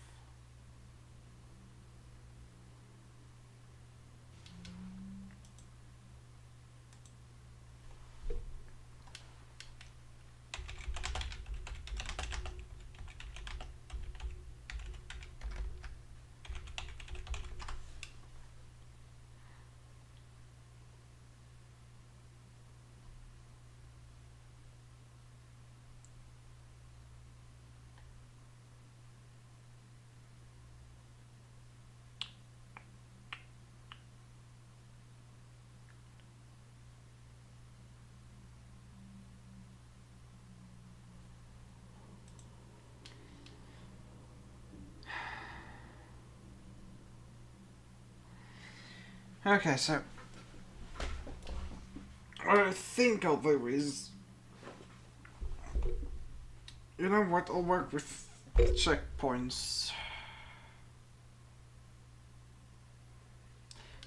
A: Okay, so what I think I'll do is, you know what, I'll work with checkpoints.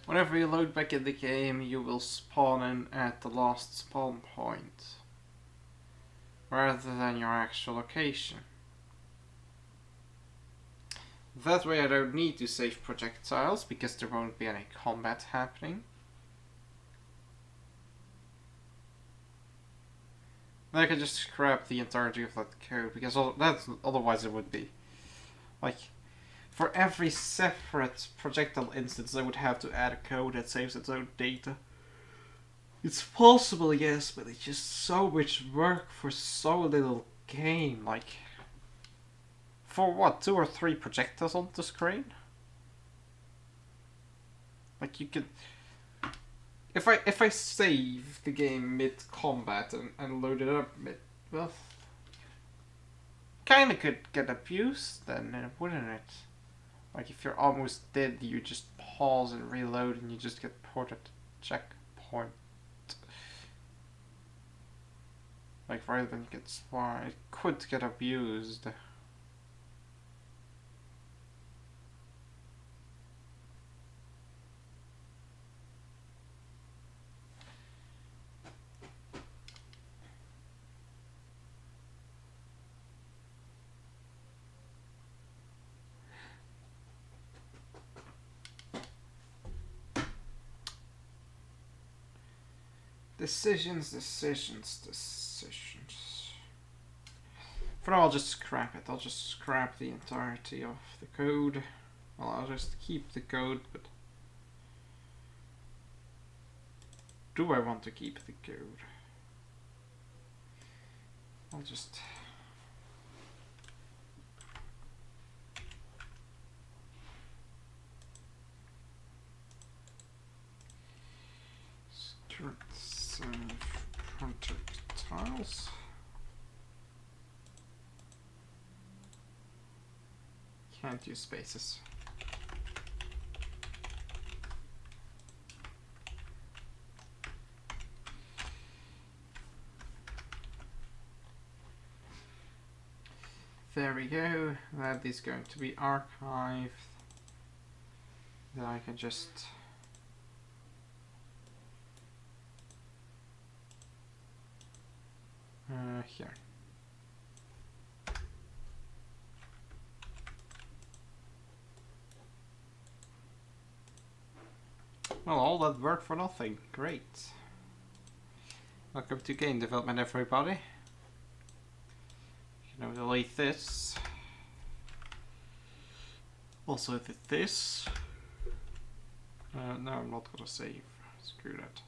A: Whenever you load back in the game, you will spawn in at the last spawn point, rather than your actual location. That way I don't need to save projectiles, because there won't be any combat happening. Then I can just scrap the entirety of that code, because otherwise it would be like, for every separate projectile instance I would have to add a code that saves its own data. It's possible, yes, but it's just so much work for so little gain. Like, for what, 2 or 3 projectiles on the screen? Like, you could, if I save the game mid-combat and load it up well, kinda could get abused then, wouldn't it? Like, if you're almost dead, you just pause and reload and you just get ported checkpoint. Like, rather than get spawned, it could get abused. Decisions. For now, I'll just scrap it. I'll just scrap the entirety of the code. Well, I'll just keep the code, but do I want to keep the code? I'll just save projectiles. Can't use spaces. There we go. That is going to be archived. Then I can just here. Well, all that work for nothing. Great. Welcome to game development, everybody. You know, delete this. Also this. No, I'm not gonna save. Screw that.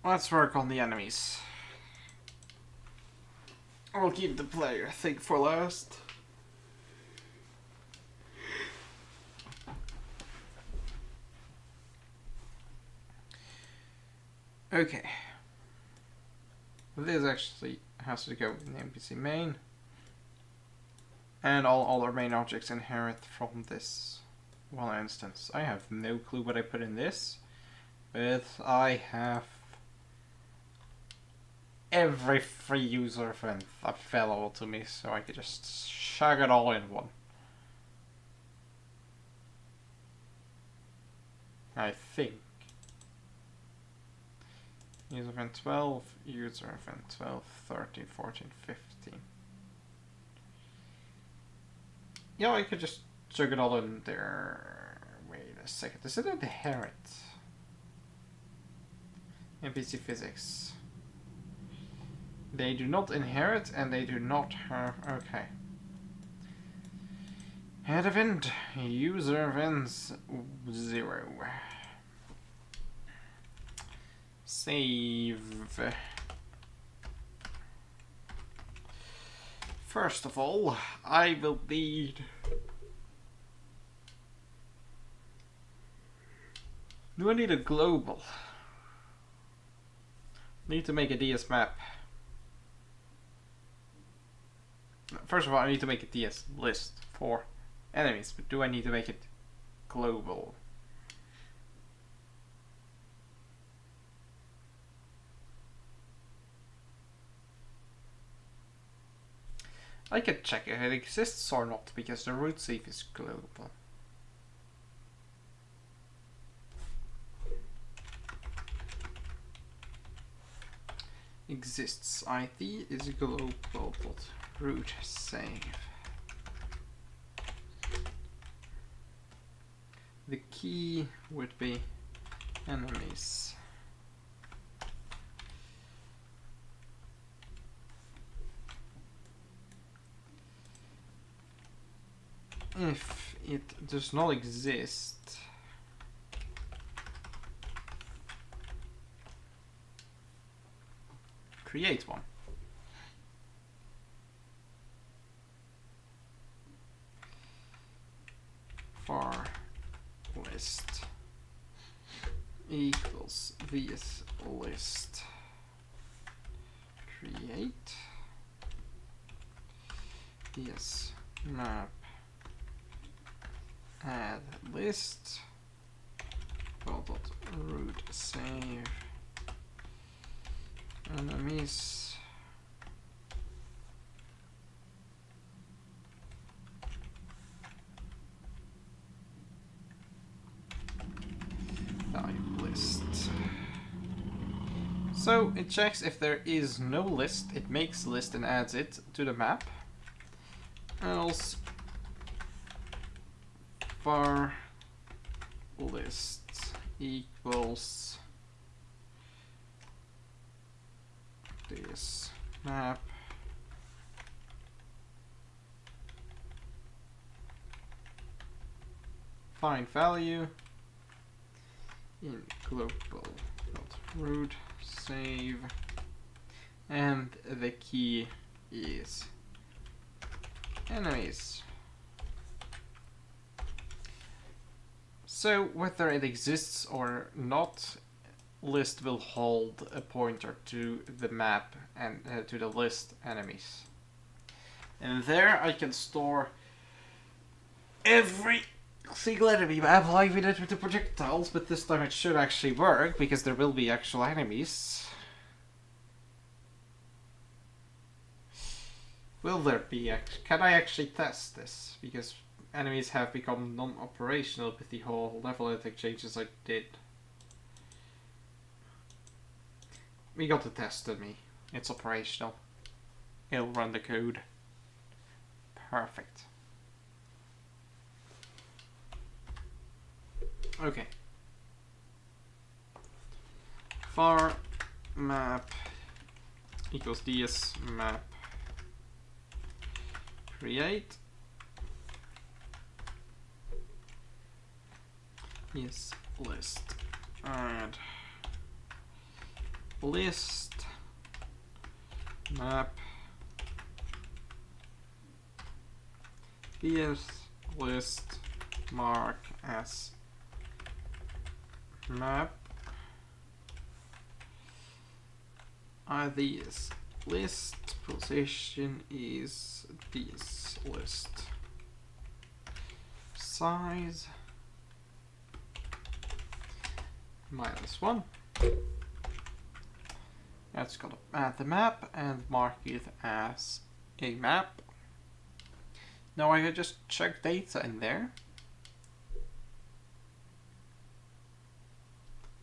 A: Let's work on the enemies. I'll keep the player thing for last. Okay. This actually has to go in the NPC main. And all other main objects inherit from this one instance. I have no clue what I put in this, but I have every free user event available to me, so I could just shag it all in one. I think. User event 12, user event 12, 13, 14, 15. Yeah, I could just chug it all in there. Wait a second, does it inherit? NPC physics. They do not inherit and they do not have... Okay. Head event, user events 0. Save. First of all, I will need... Do I need a global? Need to make a DS map. First of all, I need to make a DS list for enemies, but do I need to make it global? I can check if it exists or not, because the root safe is global. Exists ID is global.root save. The key would be enemies. If it does not exist, create one. For list equals this list. Create this map. Add list. Root save enemies. Type list. So it checks if there is no list, it makes a list and adds it to the map. Else var list equals this map find value in global.root save, and the key is enemies. So whether it exists or not, list will hold a pointer to the map and to the list enemies. And there I can store every single enemy map like we did with the projectiles, but this time it should actually work because there will be actual enemies. Will there be? Can I actually test this? Because enemies have become non-operational with the whole level editing changes I did. We got the test on me. It's operational. It'll run the code. Perfect. Okay. Var map equals ds map create is list add list map is list mark as map ID is list position is this list. Size -1. That's gonna add the map and mark it as a map. Now I can just check data in there.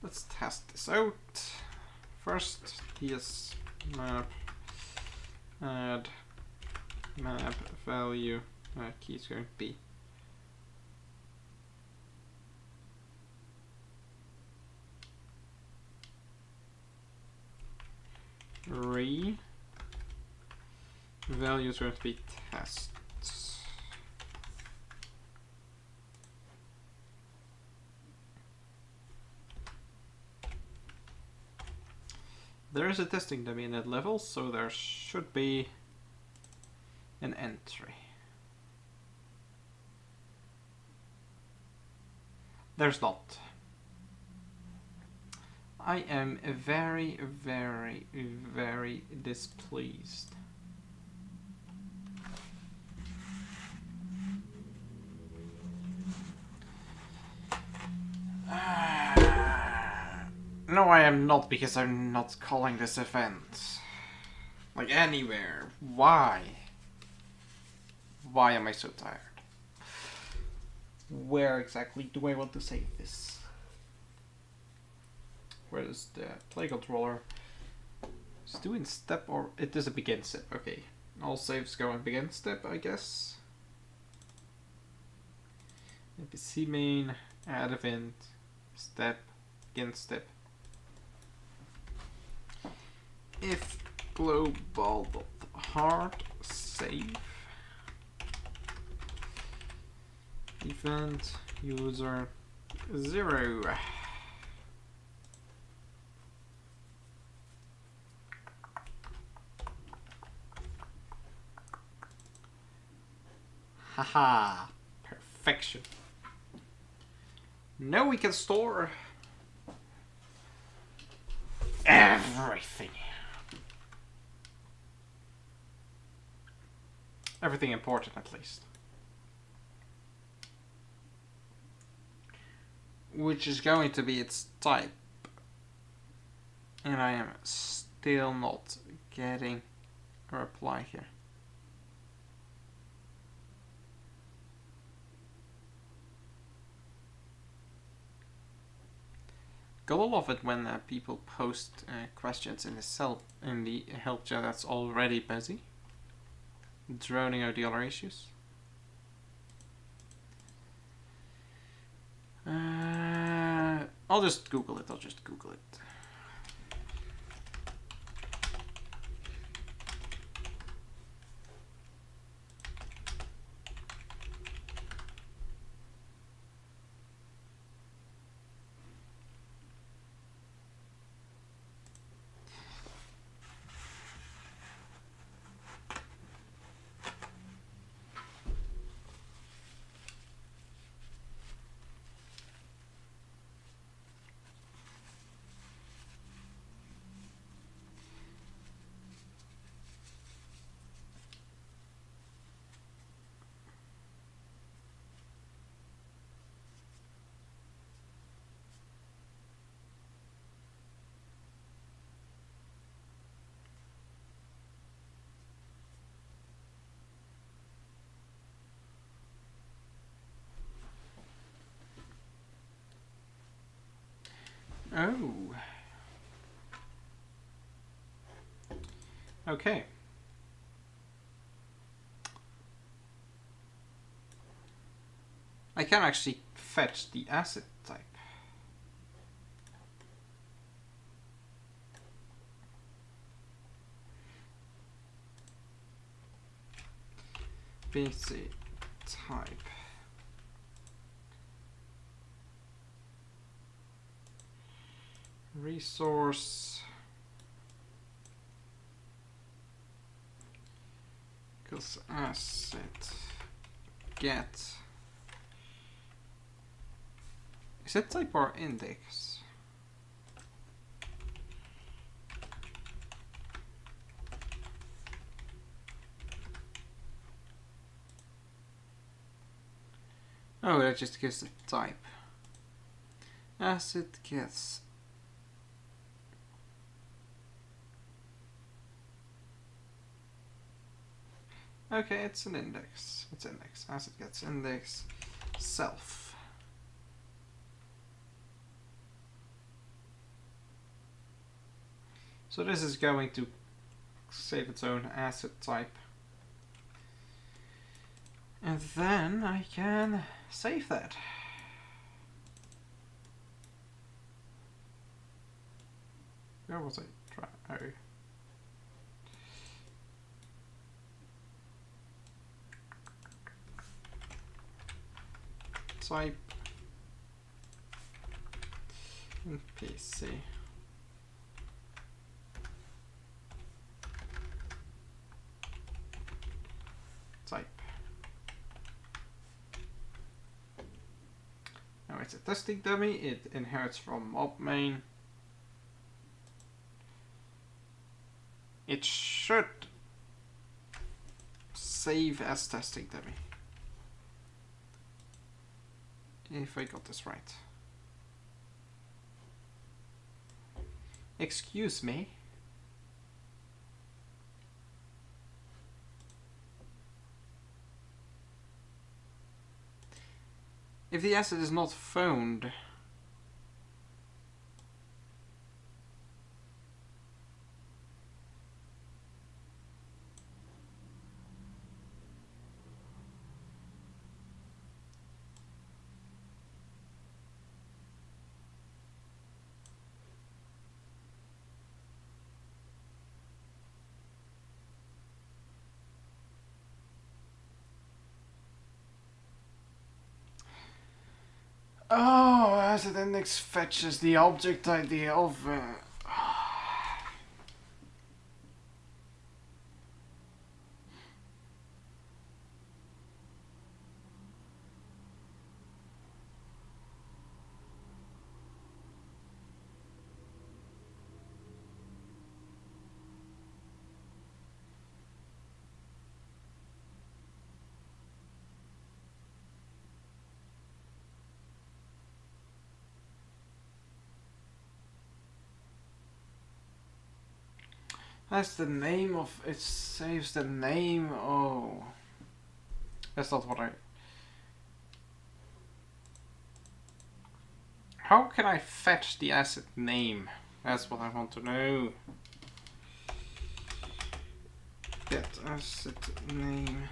A: Let's test this out. First, ds map add map value key is going to be value is going to be test. There is a testing domain at level, so there should be an entry. There's not. I am very, very, very displeased. No, I am not, because I'm not calling this event. Like, anywhere. Why? Why am I so tired? Where exactly do I want to save this? Where is the play controller? Is it doing step or it is a begin step? Okay. All saves go in begin step, I guess. NPC main, add event, step, begin step. If global.hard save event user 0. Haha, perfection. Now we can store everything. Everything important, at least. Which is going to be its type. And I am still not getting a reply here. Gotta love it when people post questions in the help chat that's already busy. Droning out the other issues. I'll just Google it. Oh. Okay. I can actually fetch the asset type. Basic type. Resource equals asset get. Is it type or index? Oh, that just gives the type. Asset gets. Okay, it's an index. It's index. Asset gets index. Self. So this is going to save its own asset type. And then I can save that. Where was I trying? Oh. Type in PC. Type. Now it's a testing dummy. It inherits from mob main. It should save as testing dummy. If I got this right. Excuse me. If the asset is not found, oh, asset index fetches the object ID of. That's the name of it. Saves the name. Oh, that's not what I. How can I fetch the asset name? That's what I want to know. Get asset name.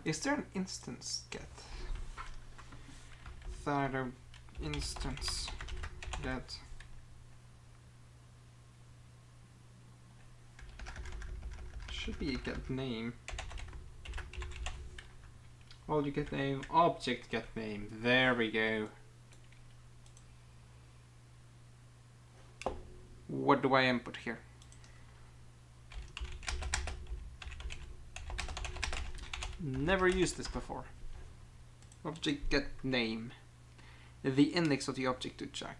A: Is there an instance get? Third instance get. Should be a get name. Well, you get name, object get name. There we go. What do I input here? Never used this before. Object get name. The index of the object to check.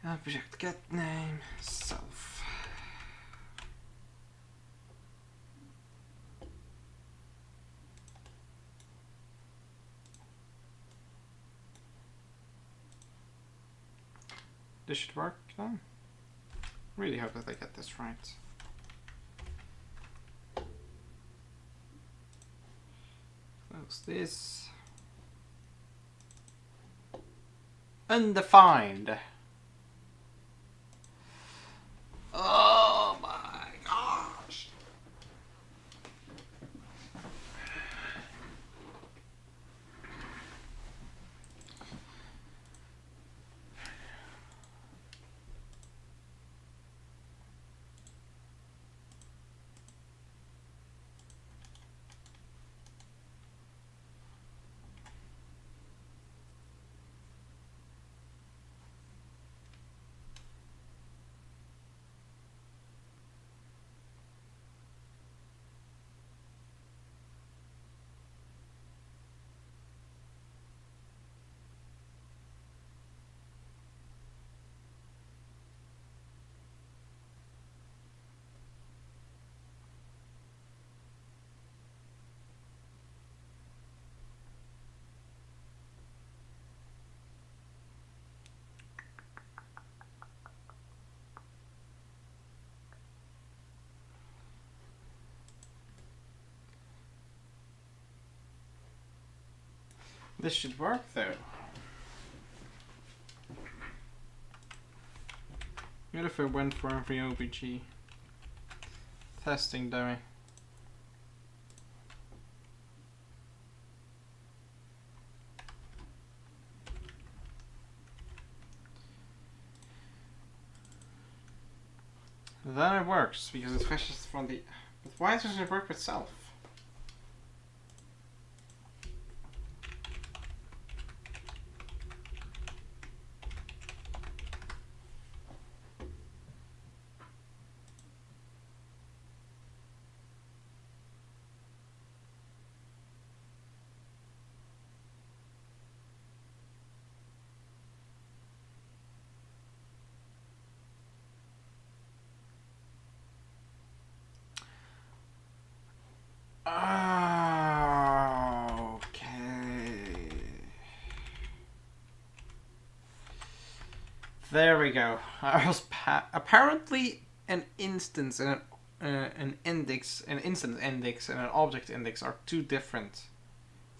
A: Object get name self. This should work then. Really hope that I get this right. Close this. Undefined. This should work though. What if I went for every OBG? Testing dummy. Then it works because it fetches from the. But why doesn't it work itself? There we go. I was apparently an instance and an index, an instance index and an object index are two different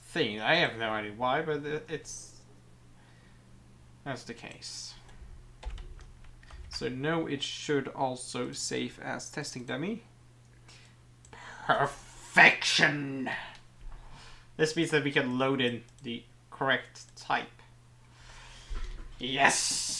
A: things. I have no idea why, but that's the case. So no, it should also save as testing dummy. Perfection! This means that we can load in the correct type. Yes!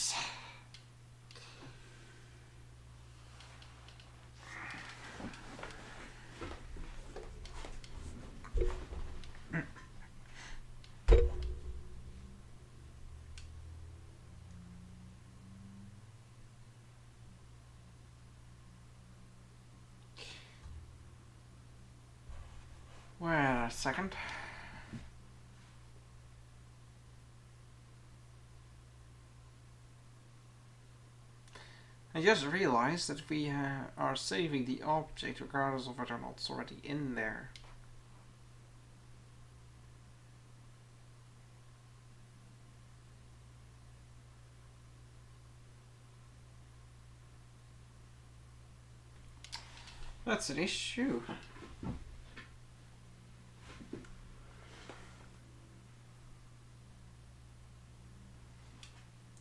A: Wait a second. I just realized that we are saving the object regardless of whether or not it's already in there. That's an issue.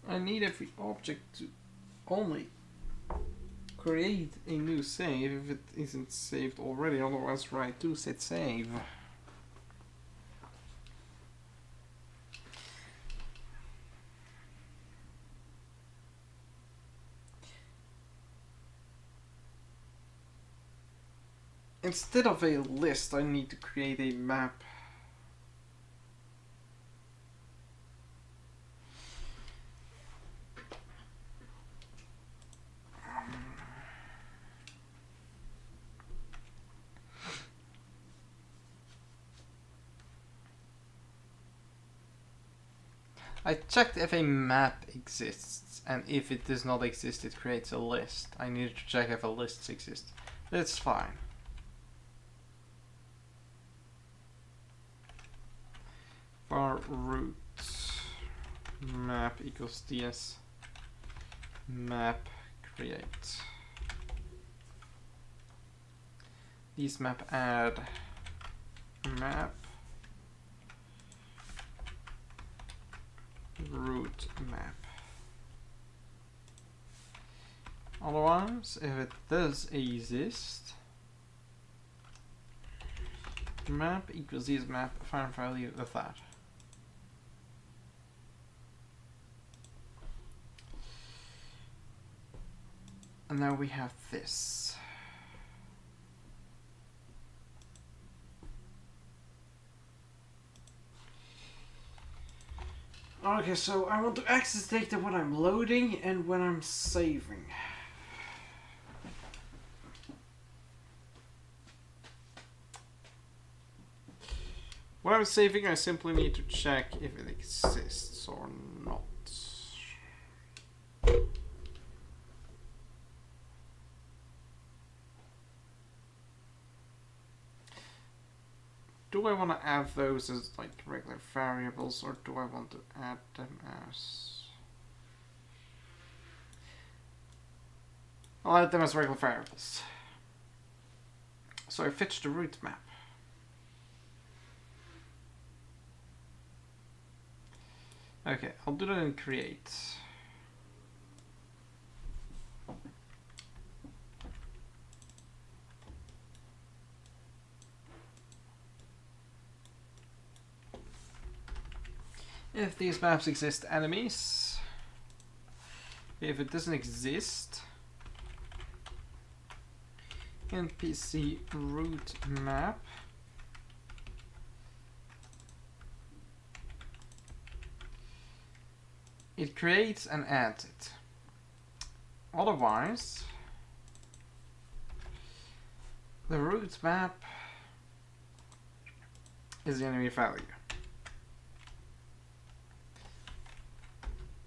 A: I need every object to only create a new save if it isn't saved already, otherwise write to set save. Instead of a list, I need to create a map. I checked if a map exists, and if it does not exist, it creates a list. I need to check if a list exists. That's fine. Var root map equals ds map create. These map add map root map. Otherwise, if it does exist, map equals this map, find value of that. And now we have this. Okay, so I want to access data when I'm loading and when I'm saving. When I'm saving, I simply need to check if it exists or not. Do I want to add those as like regular variables, or do I want to add them as... I'll add them as regular variables. So I fetch the root map. Okay, I'll do that in create. If these maps exist, enemies. If it doesn't exist, NPC route map. It creates and adds it. Otherwise, the route map is the enemy value.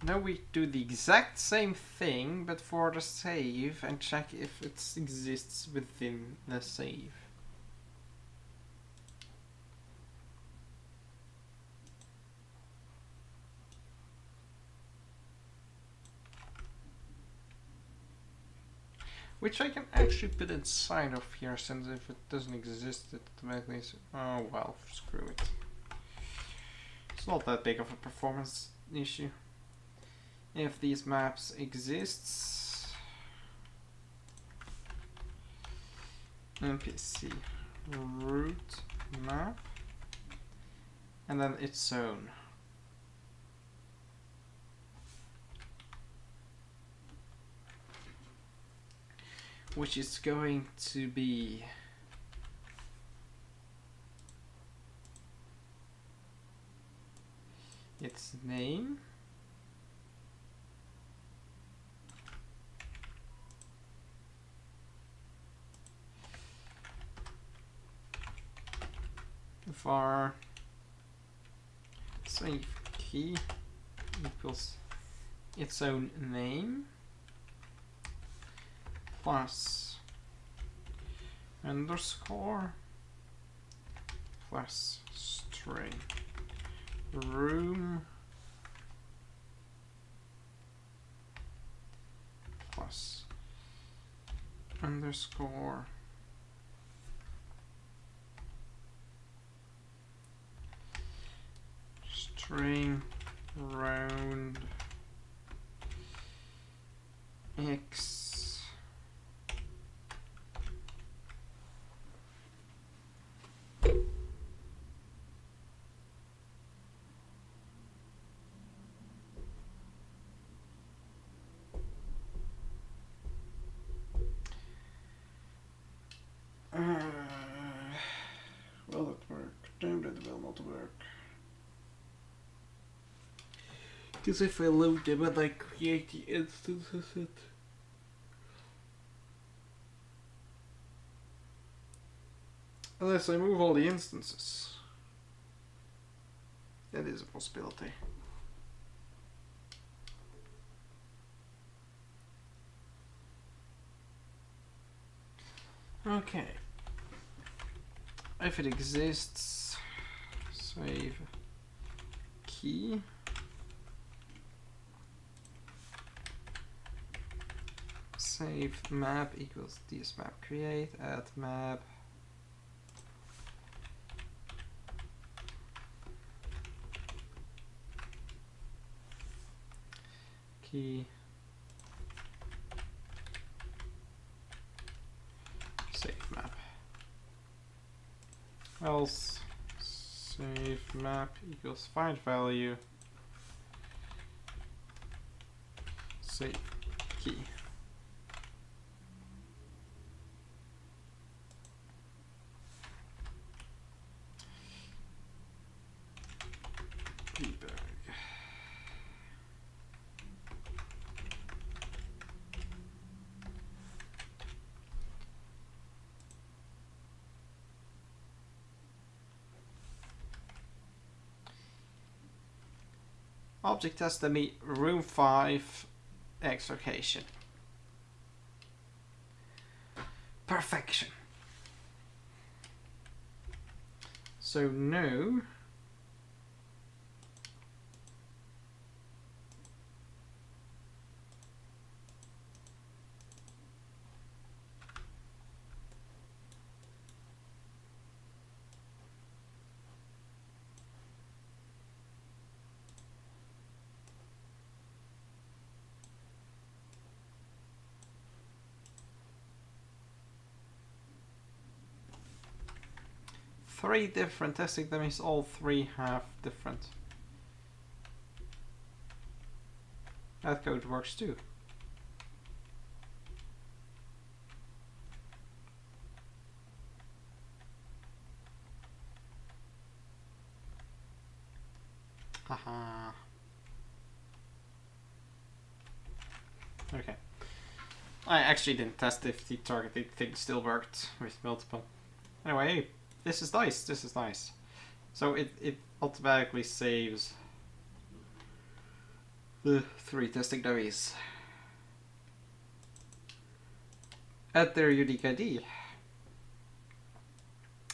A: Now we do the exact same thing, but for the save, and check if it exists within the save. Which I can actually put inside of here, since if it doesn't exist, it automatically is. Oh well, screw it. It's not that big of a performance issue. If these maps exists, NPC route map, and then its zone. Which is going to be its name, var save key equals its own name plus underscore plus string room plus underscore string round x will it work? Damn, it will not work. Because if I load them and I create the instances, it unless I move all the instances. That is a possibility. Okay. If it exists, save key. Save map equals ds map create, add map. Key. Save map. Else save map equals find value. Save key. Object has to meet room 5 X location. Perfection. So no. 3 different testing dummies, all 3 have different. That code works too. Haha. Okay. I actually didn't test if the targeted thing still worked with multiple. Anyway, this is nice. This is nice. So it automatically saves the 3 testing dummies at their unique ID,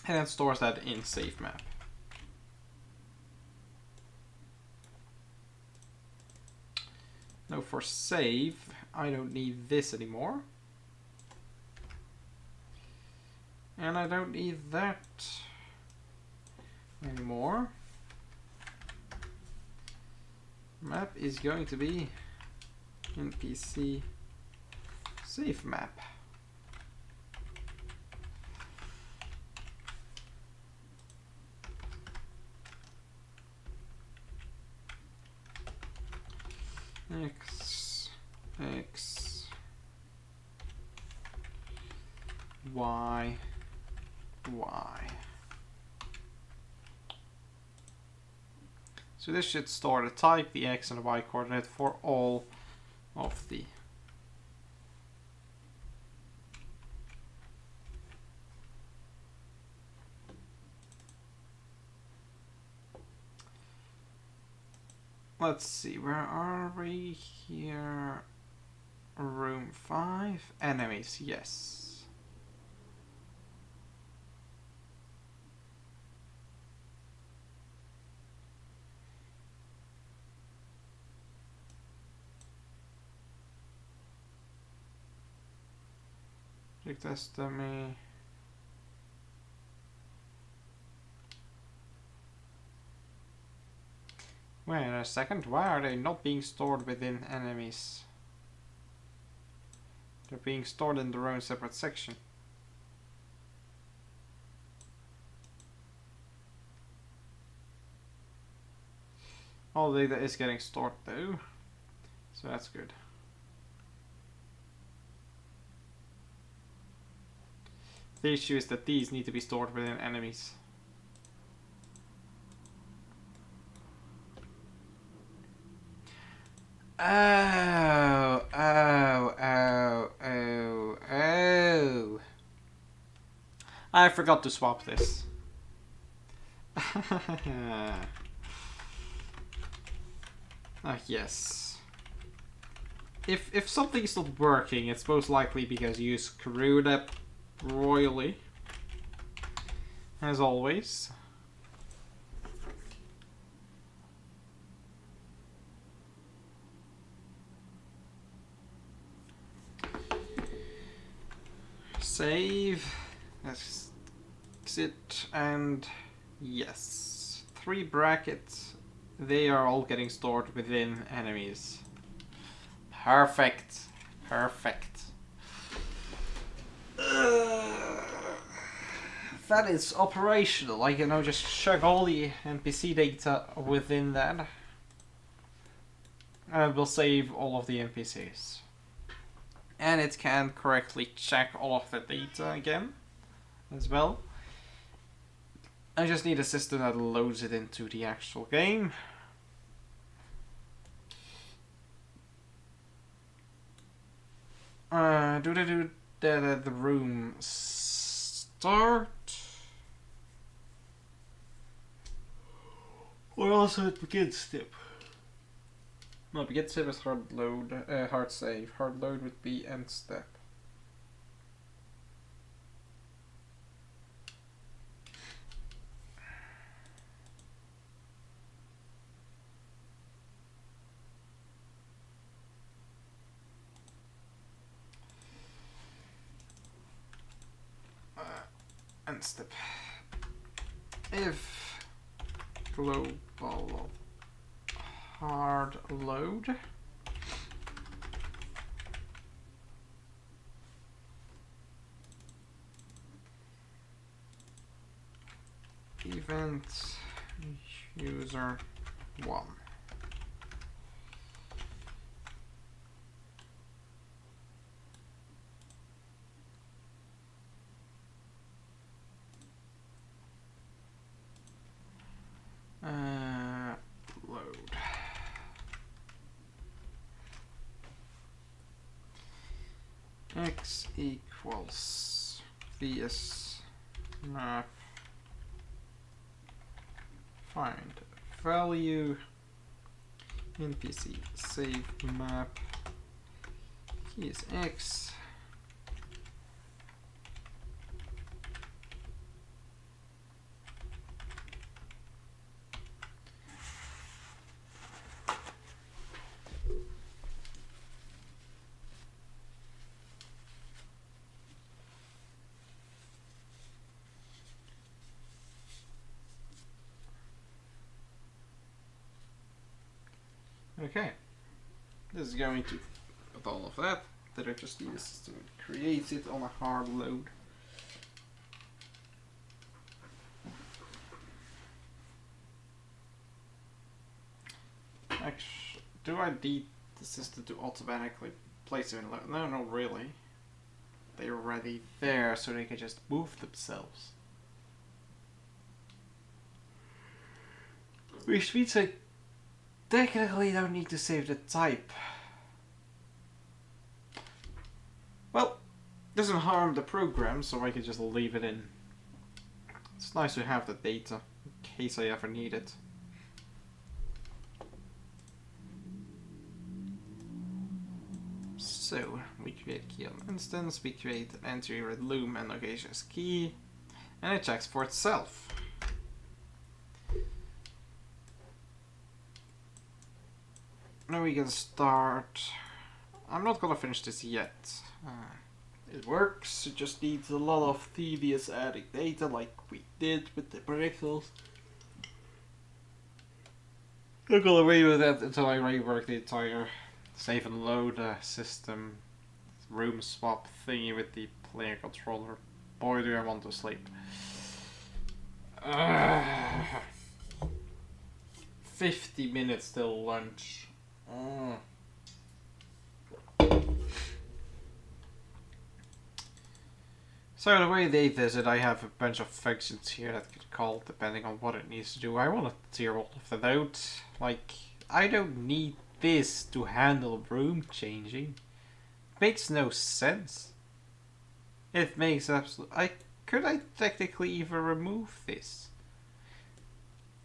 A: and then stores that in safe map. Now for save, I don't need this anymore. And I don't need that anymore. Map is going to be NPC safe map. X Y Y. So this should store the type, the X and the Y coordinate for all of the let's see, where are we here? Room 5, enemies, yes. Check test dummy. Wait a second, why are they not being stored within enemies? They're being stored in their own separate section. All the data is getting stored though, so that's good. The issue is that these need to be stored within enemies. Oh. I forgot to swap this. Yes. If something's not working, it's most likely because you screwed up royally. As always. Save, exit, and yes. 3 brackets, they are all getting stored within enemies. Perfect, perfect. That is operational. I can now just chuck all the NPC data within that. And it will save all of the NPCs. And it can correctly check all of the data again as well. I just need a system that loads it into the actual game. Do the room start? Or also it begins step. No, begin step is hard load, hard save. Hard load would be end step. End step. If global hard load event user 1. Load. X equals vs map find value npc save map key is X. Okay, this is going to, with all of that I just need the system to create it on a hard load. Actually, do I need the system to automatically place them in load? No, not really. They're already there, so they can just move themselves. Which means I technically don't need to save the type. Well, doesn't harm the program, so I can just leave it in. It's nice to have the data in case I ever need it. So we create key on instance, we create entry with loom and location as key, and it checks for itself. Now we can start. I'm not gonna finish this yet. It works, it just needs a lot of tedious adding data like we did with the predictals. I'll go away with that until I rework the entire save and load system room swap thingy with the player controller. Boy, do I want to sleep. 50 minutes till lunch. So the way they visit, I have a bunch of functions here that can call depending on what it needs to do. I want to clear all of that out. Like, I don't need this to handle room changing. Makes no sense. It makes absolute. Could I technically even remove this?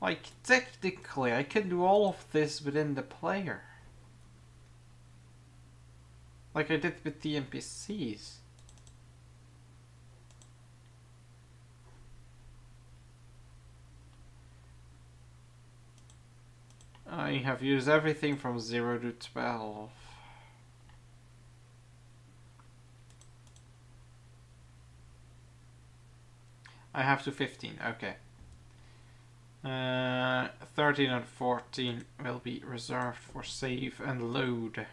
A: Like, technically, I can do all of this within the player. Like I did with the NPCs. I have used everything from 0 to 12. I have to 15, okay. 13 and 14 will be reserved for save and load.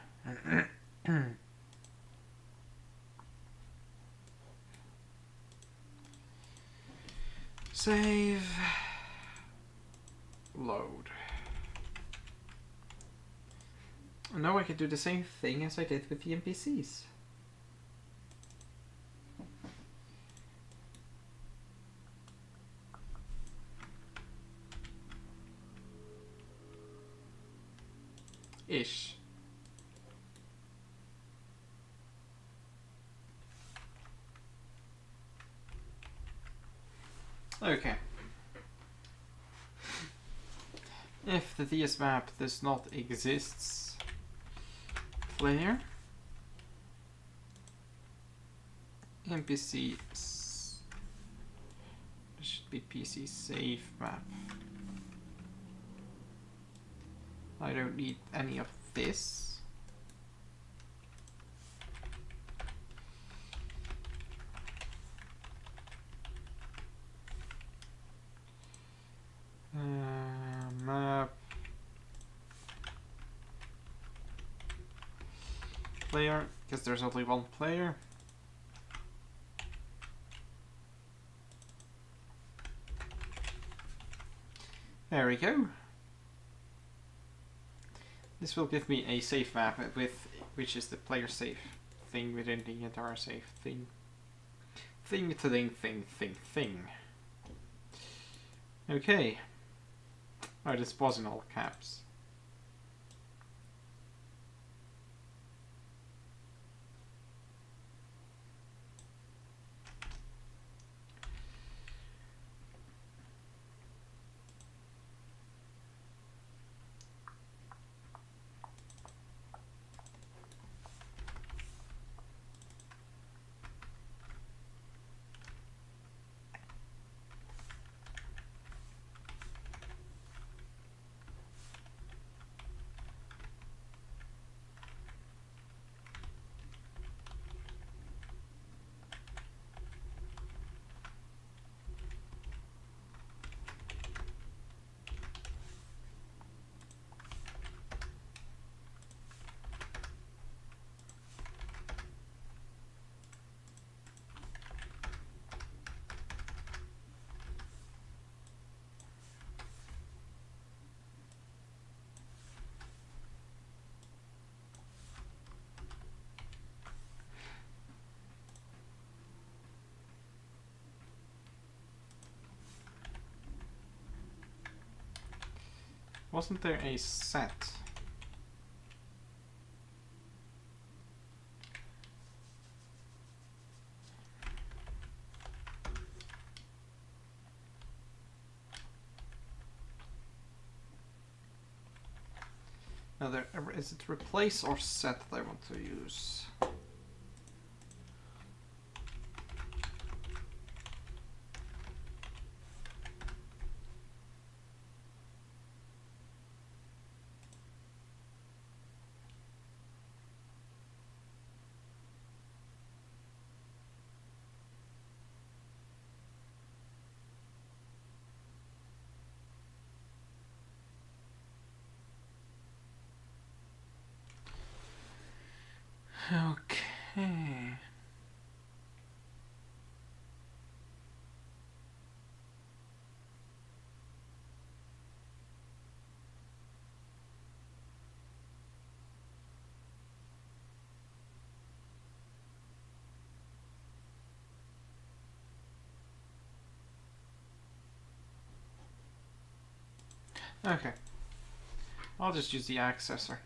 A: Save, load. And now I can do the same thing as I did with the NPCs. Ish. Okay. If the DS map does not exist, player NPC should be PC save map. I don't need any of this. Map player, because there's only one player. There we go. This will give me a save map with which is the player save thing within the entire save thing. Thing. Okay. Oh, this was in all caps. Wasn't there a set? No, is it replace or set that I want to use? Okay. Okay. I'll just use the accessor.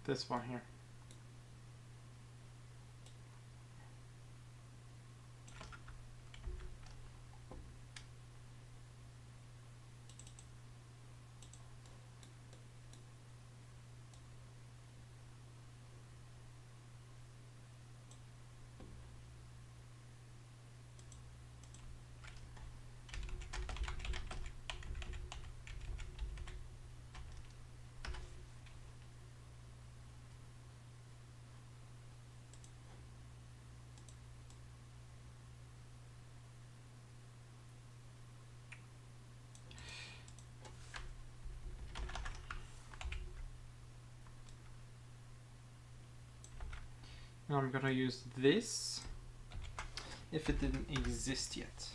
A: This one here. Now I'm gonna use this if it didn't exist yet.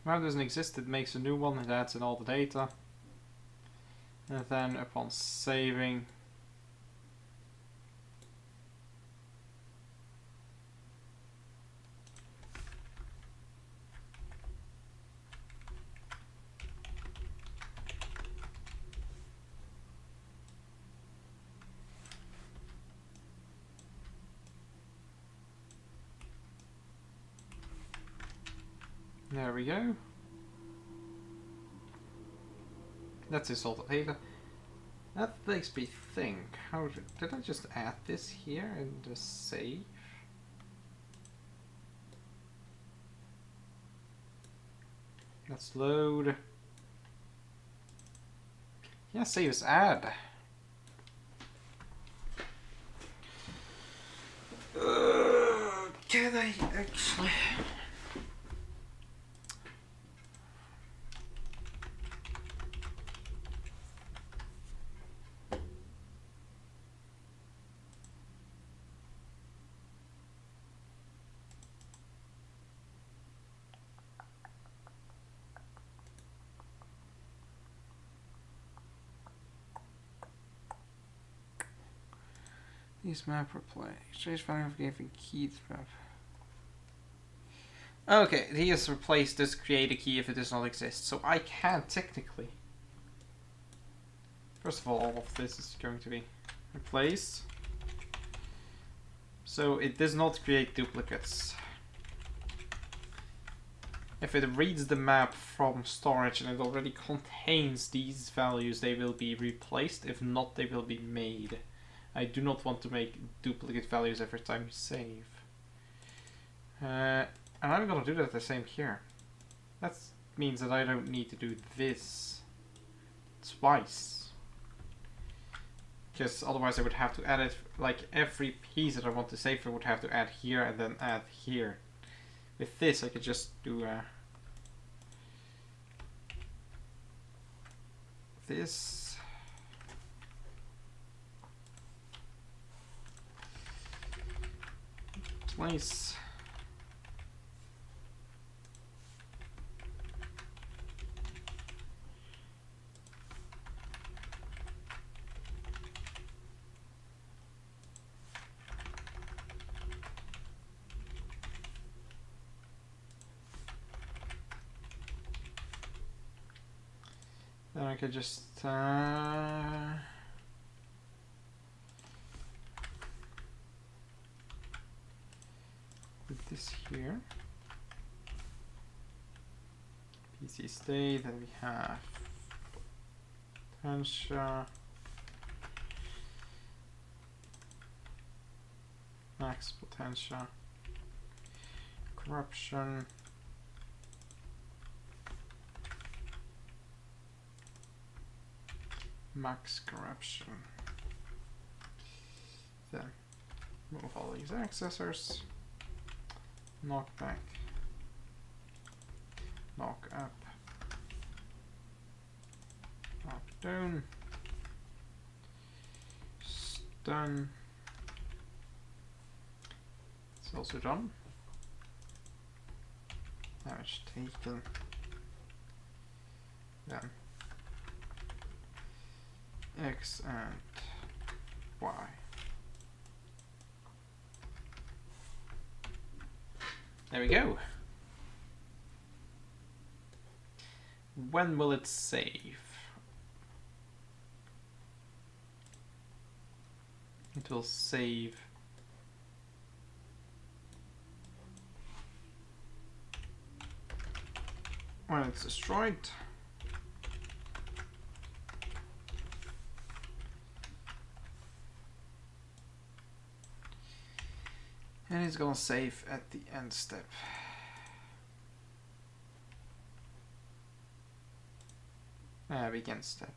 A: Now it doesn't exist, it makes a new one, it adds in all the data. And then upon saving, there we go. That's his all the data. That makes me think. How did I just add this here and just save? Let's load. Yeah, save as add. Can I actually? These map replay. Exchange value of giving key map. Okay, he has replaced this create a key if it does not exist. So I can technically. First of all of this is going to be replaced. So it does not create duplicates. If it reads the map from storage and it already contains these values, they will be replaced. If not, they will be made. I do not want to make duplicate values every time you save. And I'm gonna do that the same here. That means that I don't need to do this twice. Because otherwise I would have to add it, like every piece that I want to save I would have to add here and then add here. With this I could just do this. Place. Then I could just put this here. PC state, then we have potential, max potential, corruption, max corruption. Then move all these accessors, knock back, knock up, knock down, stun. It's also done. Damage taken. Then X and Y. There we go. When will it save? It will save when it's destroyed. And it's gonna save at the end step. Begin step.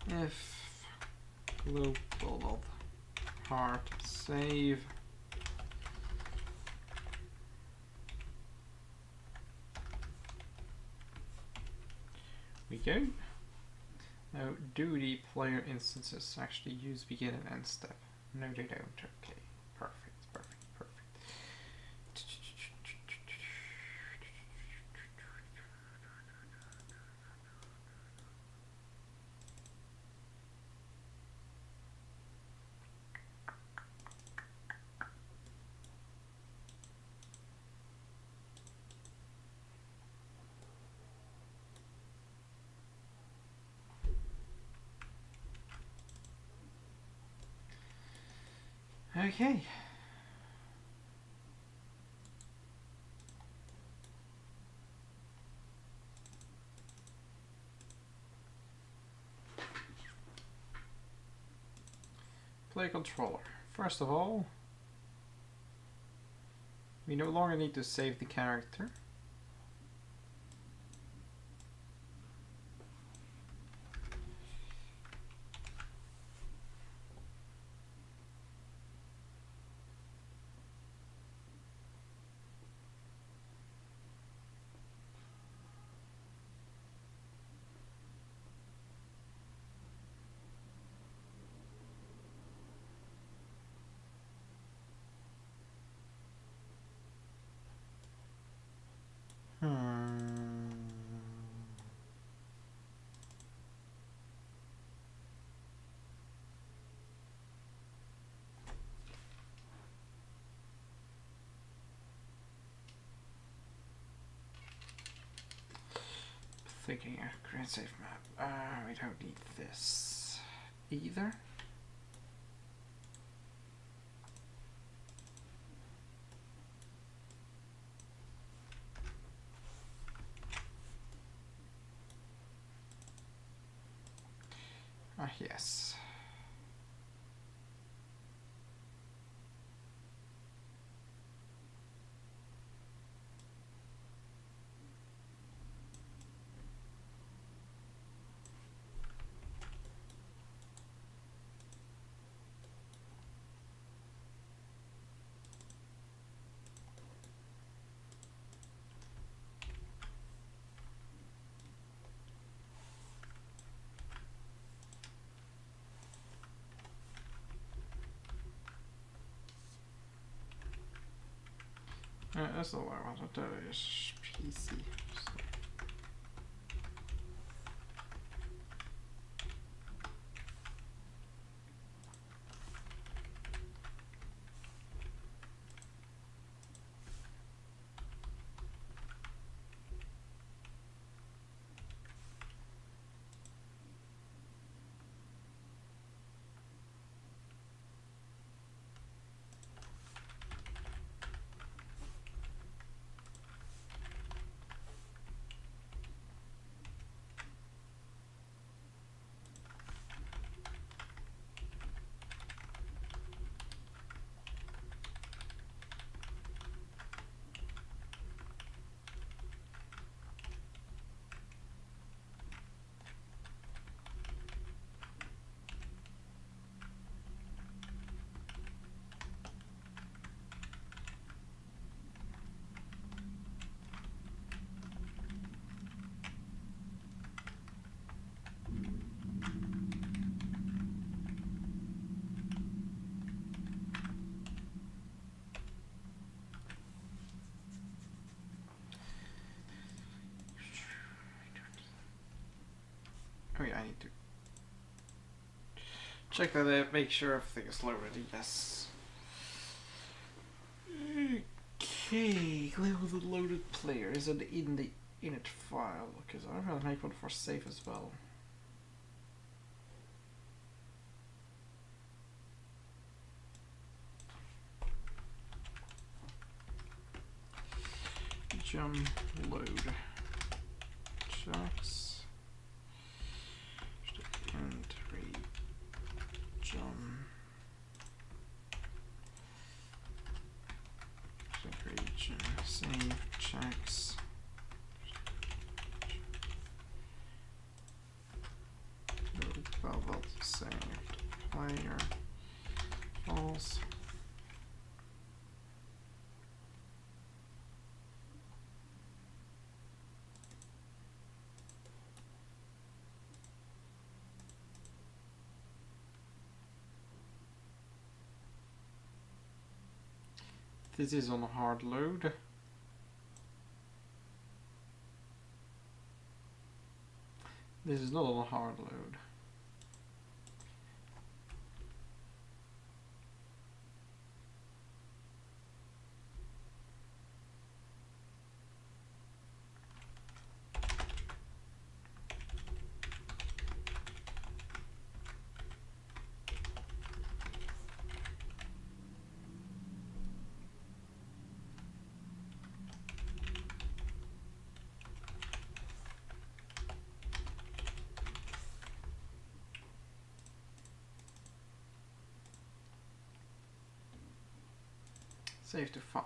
A: If global hard save we go. Now, do the player instances actually use begin and end step? No, they don't. Okay, perfect, perfect, perfect. Okay. play controller. First of all, we no longer need to save the character. Thinking a create save map. We don't need this either. Yes. That's all I want to do is PC. Oh yeah, I need to check that out, make sure everything is loaded, yes. Okay, label the loaded player. Is it in the init file? Because I don't make one for save as well. Jump load checks. Entry jump region save checks. Bubble saved player false. This is on a hard load. This is not on a hard load. Save the file.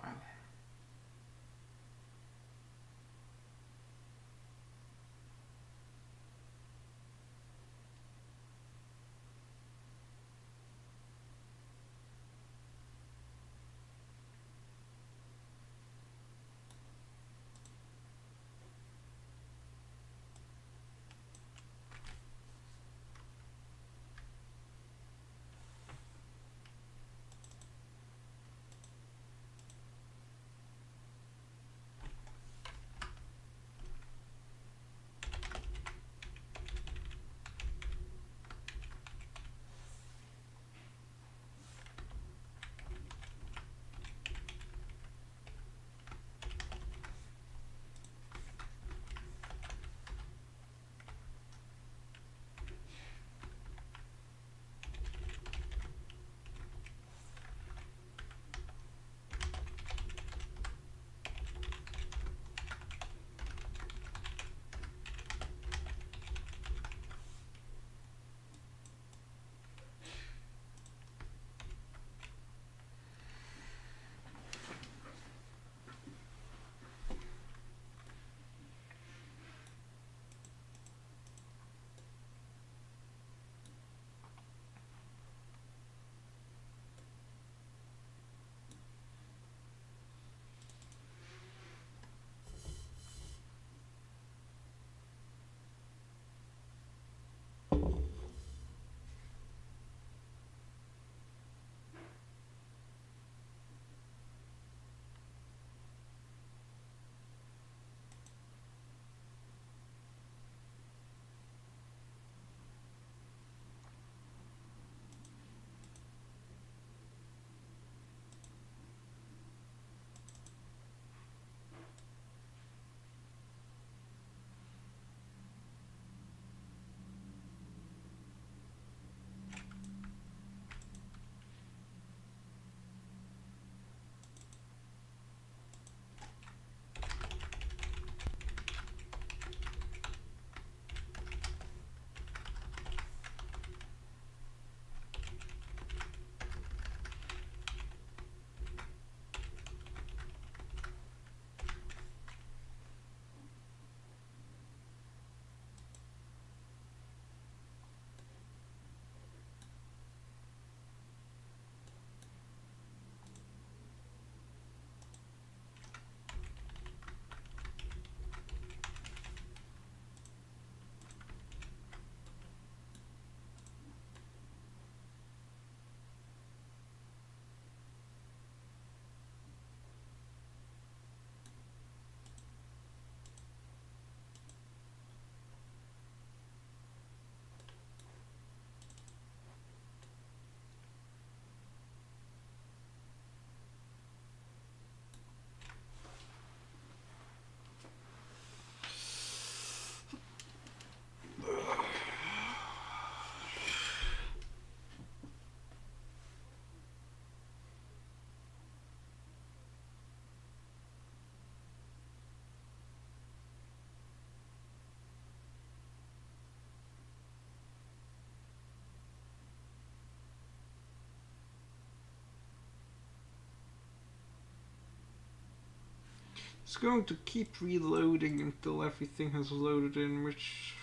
A: It's going to keep reloading until everything has loaded in, which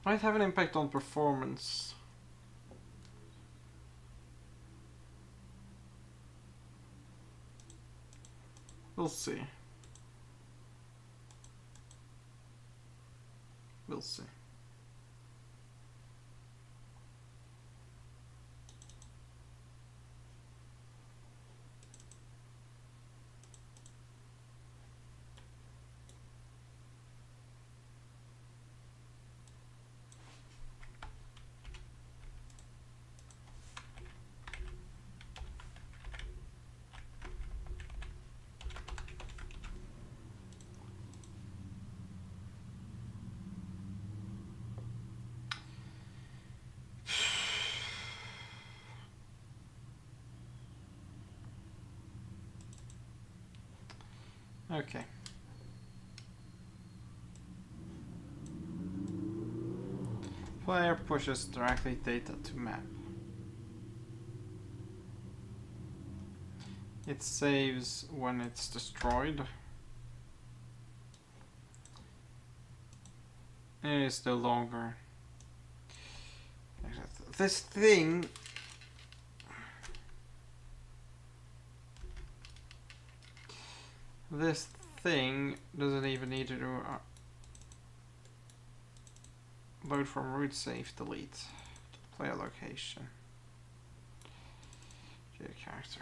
A: might have an impact on performance. We'll see. We'll see. Okay. Player pushes directly data to map. It saves when it's destroyed. It is no longer. This thing. This thing doesn't even need to do load from root save delete to the player location. Get a character.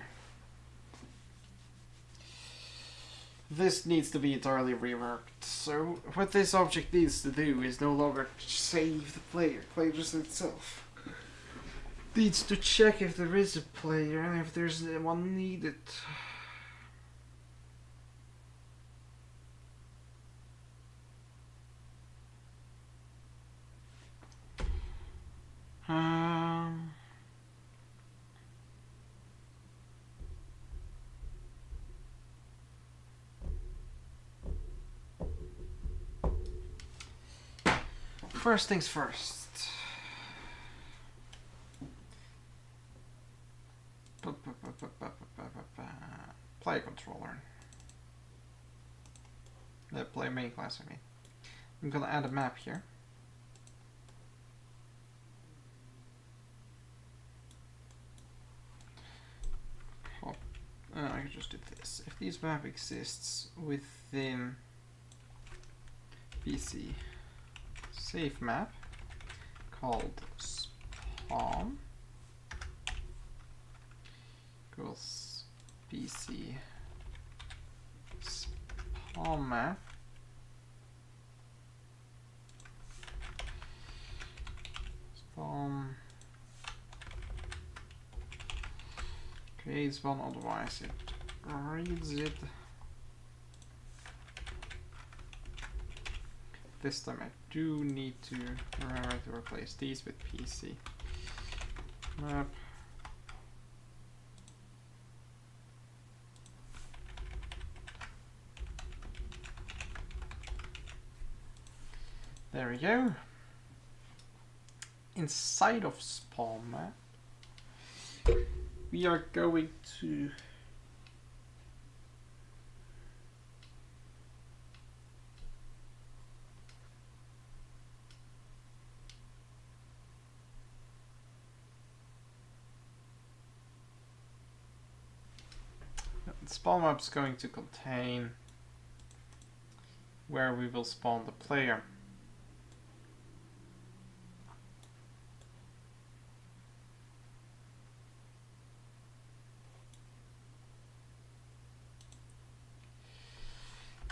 A: This needs to be entirely reworked. So what this object needs to do is no longer save the player. Player just itself needs to check if there is a player and if there's one needed. First things first. Play controller. The play main class, I mean. I'm gonna add a map here. I can just do this. If this map exists within PC, save map called spawn equals PC spawn map spawn creates one, otherwise it reads it. This time I do need to remember to replace these with PC map. There we go. Inside of spawn map, we are going to the spawn map is going to contain where we will spawn the player.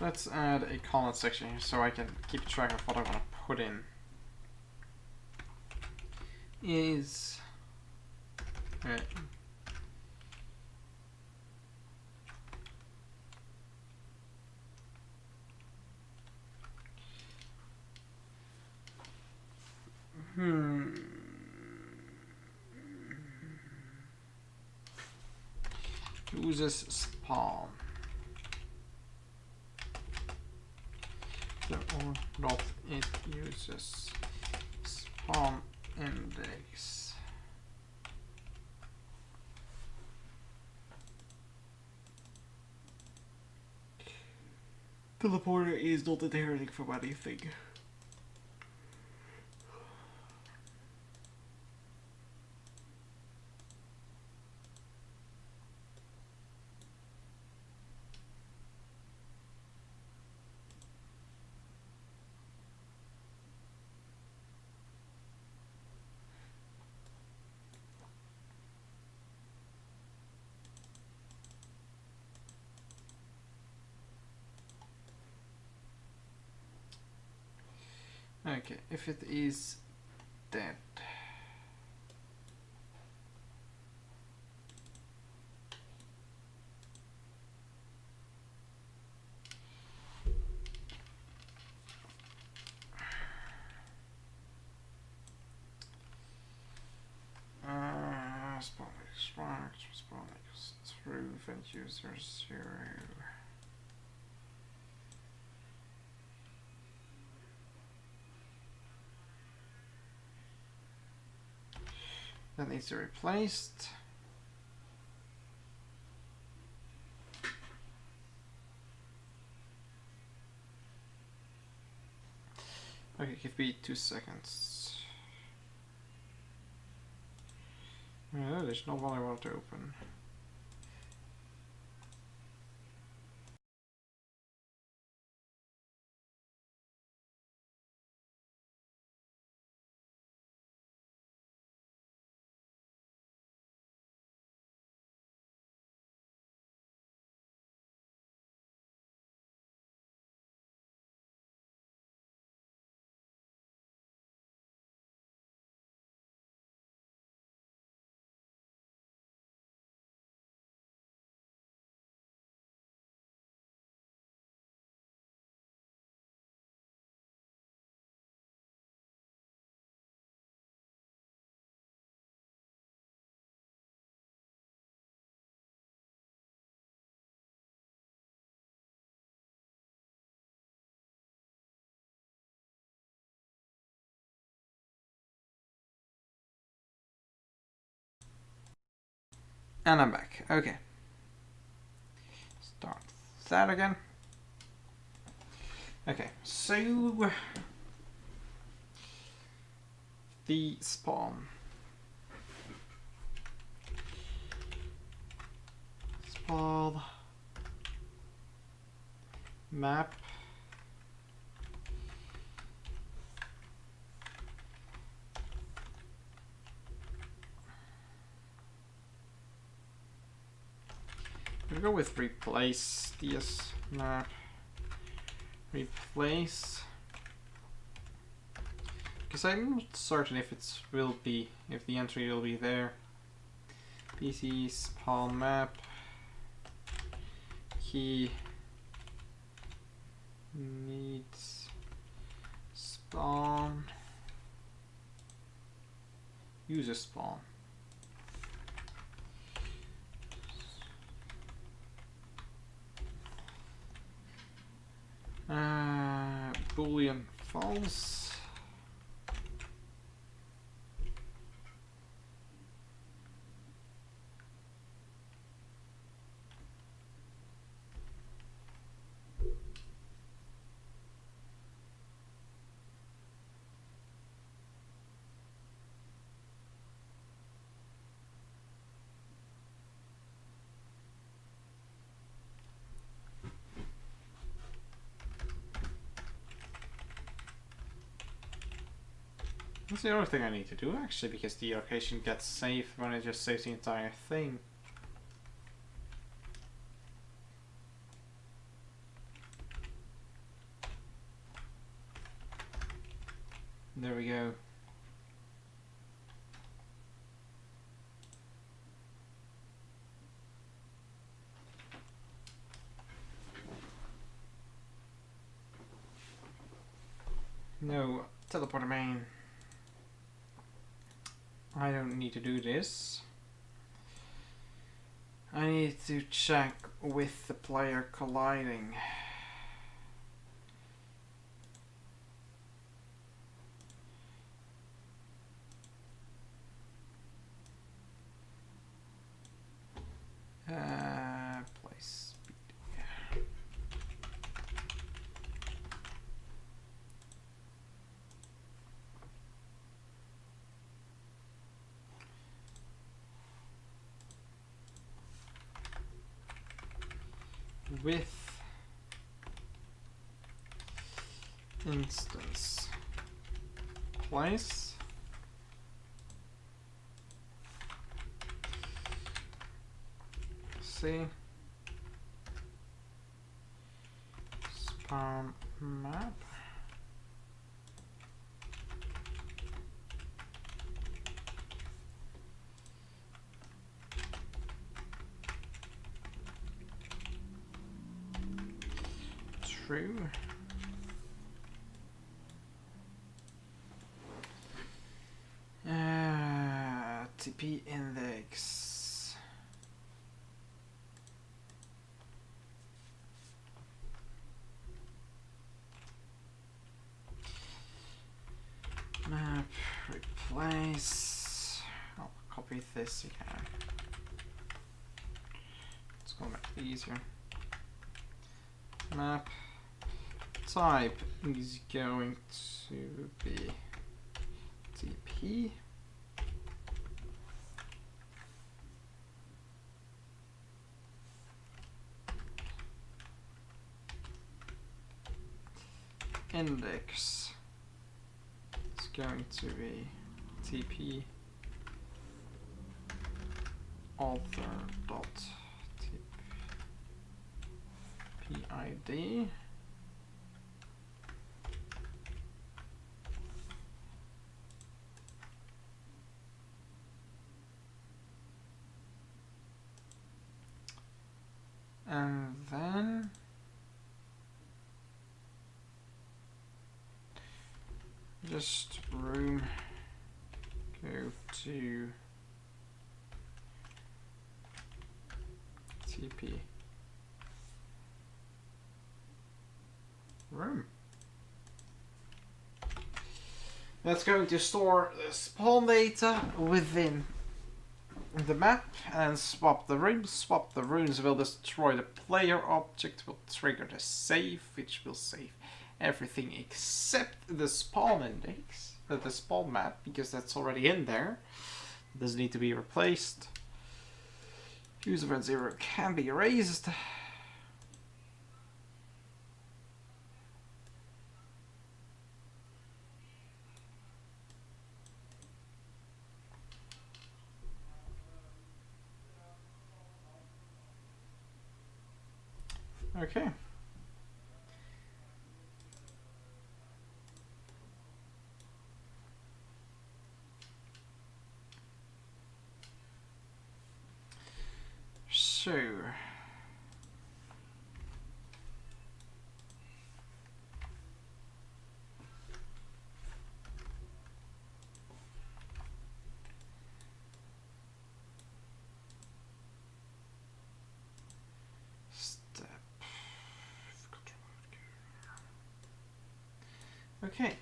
A: Let's add a comment section here so I can keep track of what I want to put in. Is uses spawn. Or not, it uses spawn index. Teleporter is not inheriting from anything. Okay, if it is dead. Spawn through event user 0. That needs to be replaced. Okay, give me 2 seconds. No, there's no one I want to open. And I'm back. Okay. Start that again. Okay, so the spawn. Spawn map. We'll go with replace DS map. Replace. Because I'm not certain if it will be, if the entry will be there. PC spawn map. Key needs spawn. User spawn. Boolean false. That's the other thing I need to do actually, because the location gets saved when it just saves the entire thing. There we go. No, teleporter main. I don't need to do this. I need to check with the player colliding. Place speed. Yeah. With instance place C spawn map true. TP index. Map replace. I'll copy this again. It's gonna make it easier. Map type is going to be TP. Index is going to be TP author dot PID. And then just room, go to TP room. That's going to store the spawn data within the map and swap the rooms. Swap the rooms will destroy the player object, will trigger the save, which will save everything except the spawn index, the spawn map, because that's already in there. It doesn't need to be replaced. User event 0 can be erased. Okay. So step. Okay.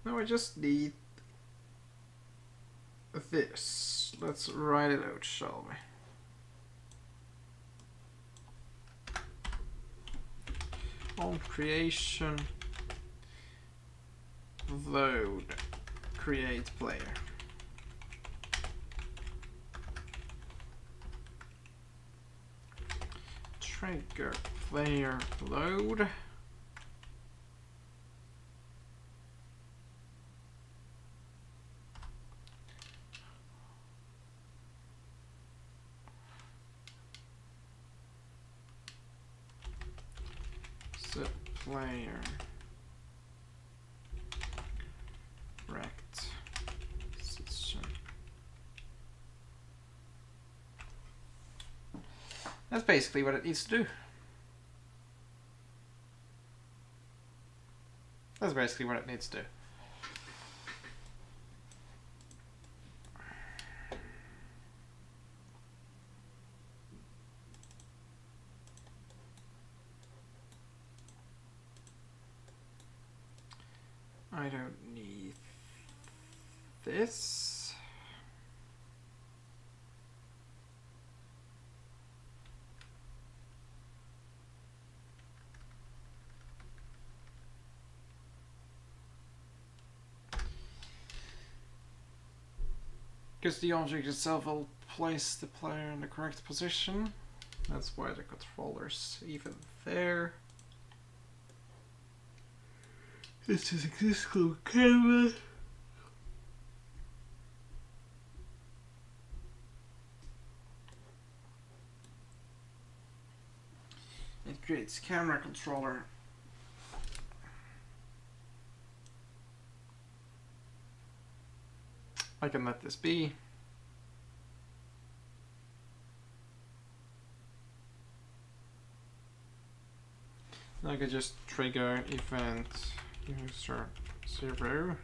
A: Now I just need this. Let's write it out, shall we? On creation, load, create player. Trigger player load. Set player rect position. That's basically what it needs to do. That's basically what it needs to do. I don't need this. Because the object itself will place the player in the correct position. That's why the controller's even there. This is existing camera. It creates camera controller. I can let this be. I could just trigger event user 0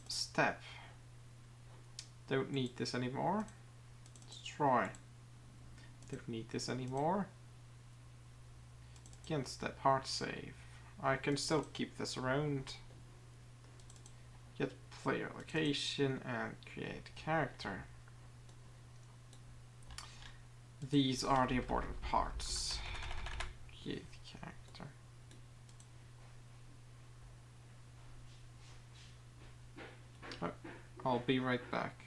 A: step. Don't need this anymore. Destroy. Don't need this anymore. Again, step hard save. I can still keep this around. Get player location and create character. These are the important parts. Create character. Oh, I'll be right back.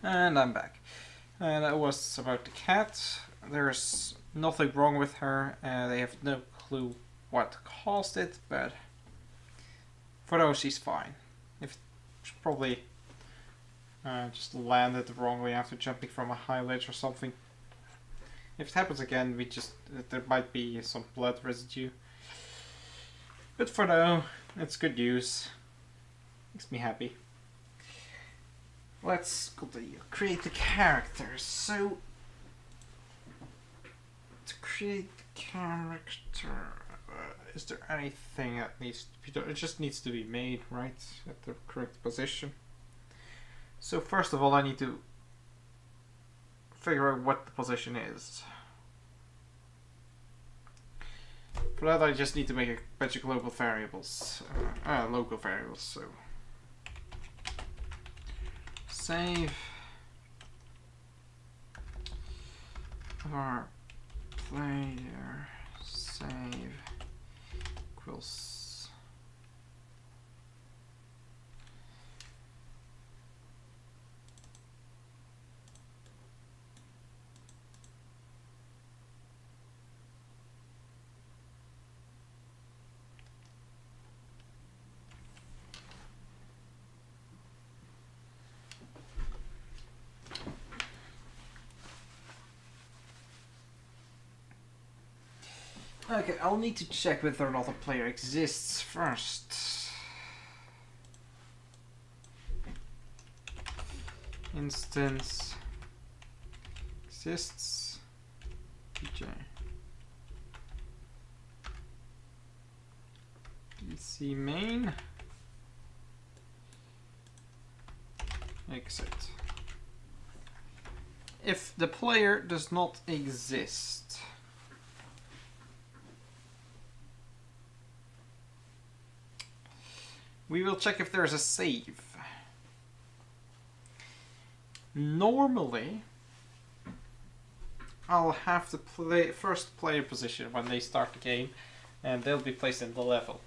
A: And I'm back. That was about the cat. There's nothing wrong with her. They have no clue what caused it, but for now she's fine. If she probably just landed the wrong way after jumping from a high ledge or something. If it happens again, there might be some blood residue. But for now, it's good news. Makes me happy. Let's continue. Create the characters. So, to create the character, is there anything that needs to be done? It just needs to be made, right? At the correct position. So first of all, I need to figure out what the position is. For that, I just need to make a bunch of global variables, local variables. So save our player save equals Okay, I'll need to check whether or not a player exists first. Instance exists. DJ. DC main. Exit. If the player does not exist, we will check if there's a save. Normally, I'll have the first player position when they start the game, and they'll be placed in the level.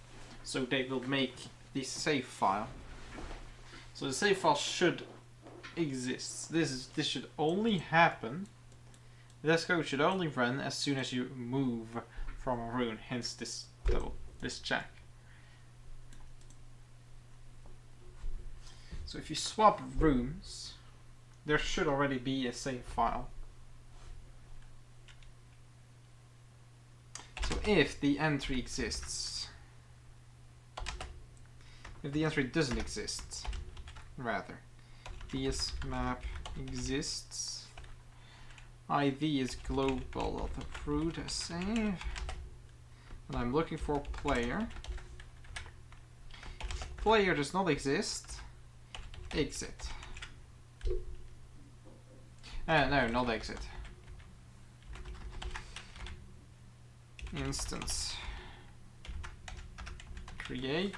A: So they will make the save file. So the save file should exist. This should only happen. This code should only run as soon as you move from a rune. Hence this check. So if you swap rooms, there should already be a save file. So if the entry exists, if the entry doesn't exist, rather, this map exists, ID is global of the root save, and I'm looking for player. If player does not exist, exit. No, not exit. Instance. Create.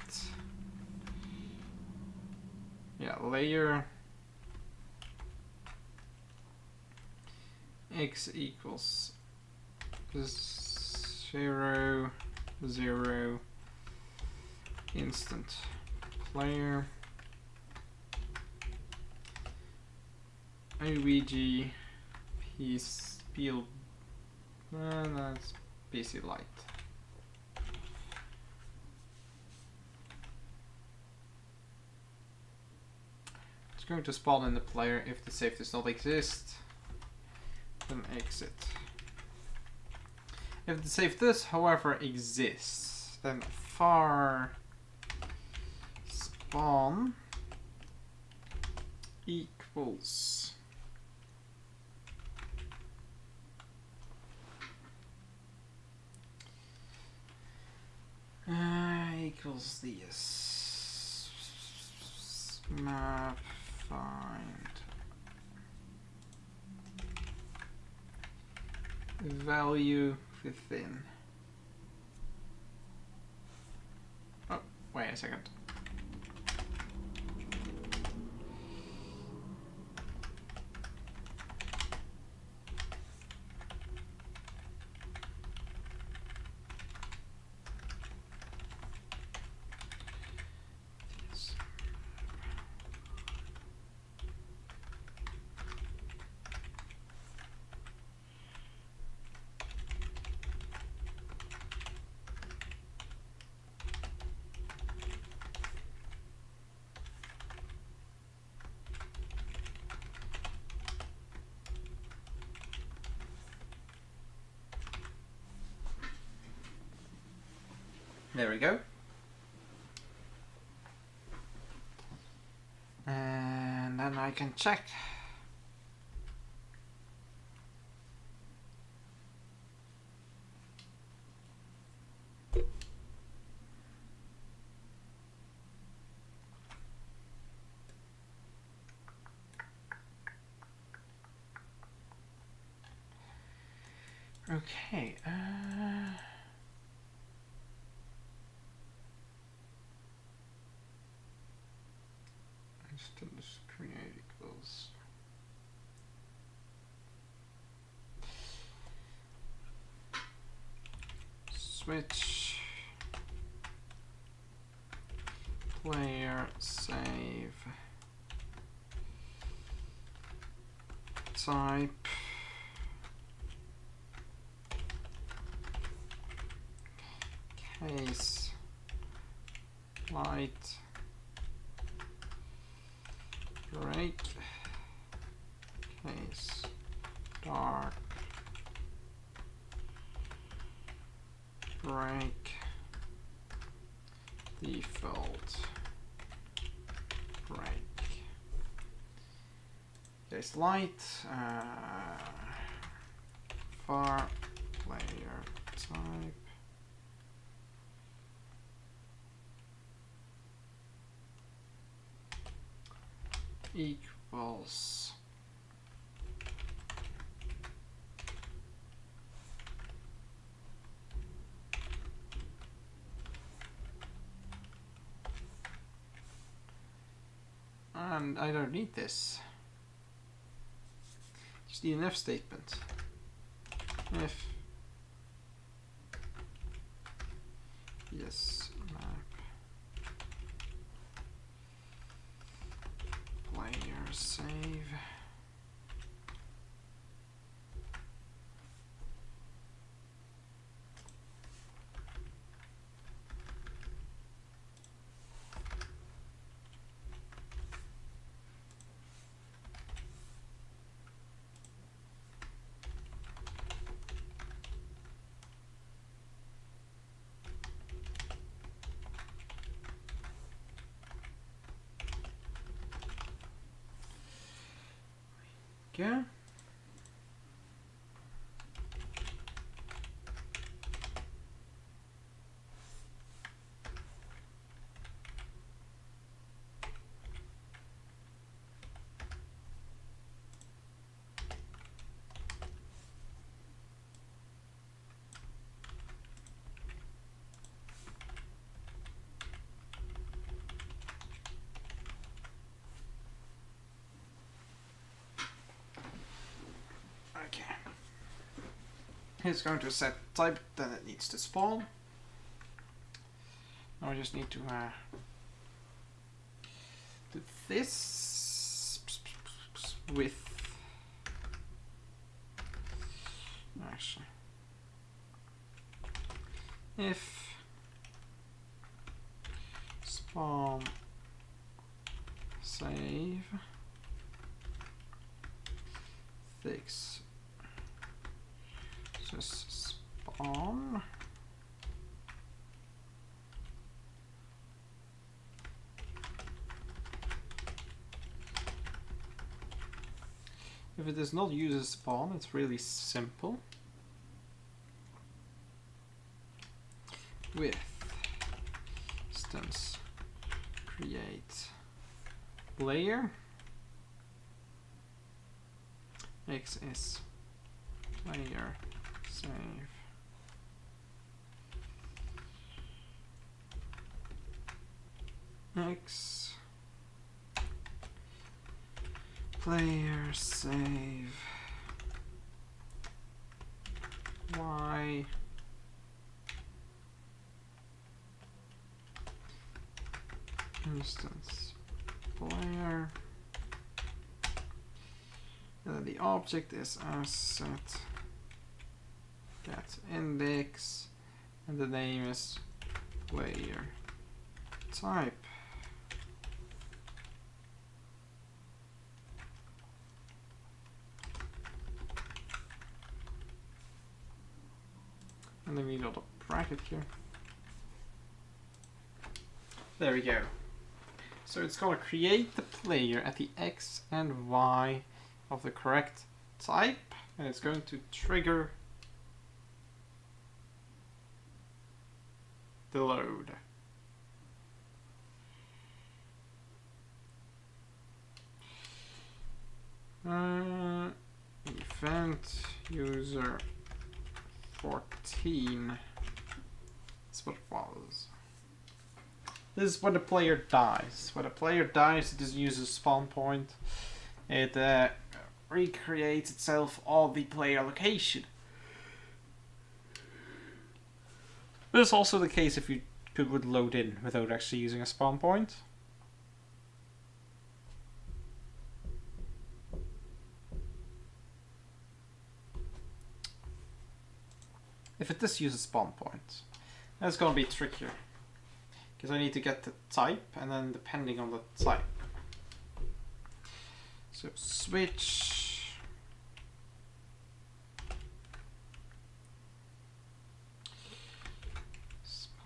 A: Yeah, layer. X equals 0, 0. Instant player. OVG piece peel. That's PC Lite. It's going to spawn in the player if the save does not exist. Then exit. If the save does, however, exists, then var spawn equals equals this map find value within. Oh, wait a second. There we go. And then I can check. Okay. Instance create equals switch player save type case light break case dark break default break. There's light var player type equals and I don't need this. Just need an if statement. If yes map player save yeah. Okay. It's going to set type, then it needs to spawn. Now I just need to do this with actually if spawn save fix just spawn if it does not use a spawn, it's really simple. With instance create player x is player save x player save y instance player, and then the object is asset get index and the name is player type. And then we got a bracket here. There we go. So it's going to create the player at the X and Y of the correct type, and it's going to trigger the load. Event user 14. That's what it was. This is when the player dies. When the player dies, it just uses spawn point. It recreates itself on the player location. This is also the case if you would load in without actually using a spawn point. If it just uses spawn point, that's going to be trickier. Because I need to get the type, and then depending on the type. So switch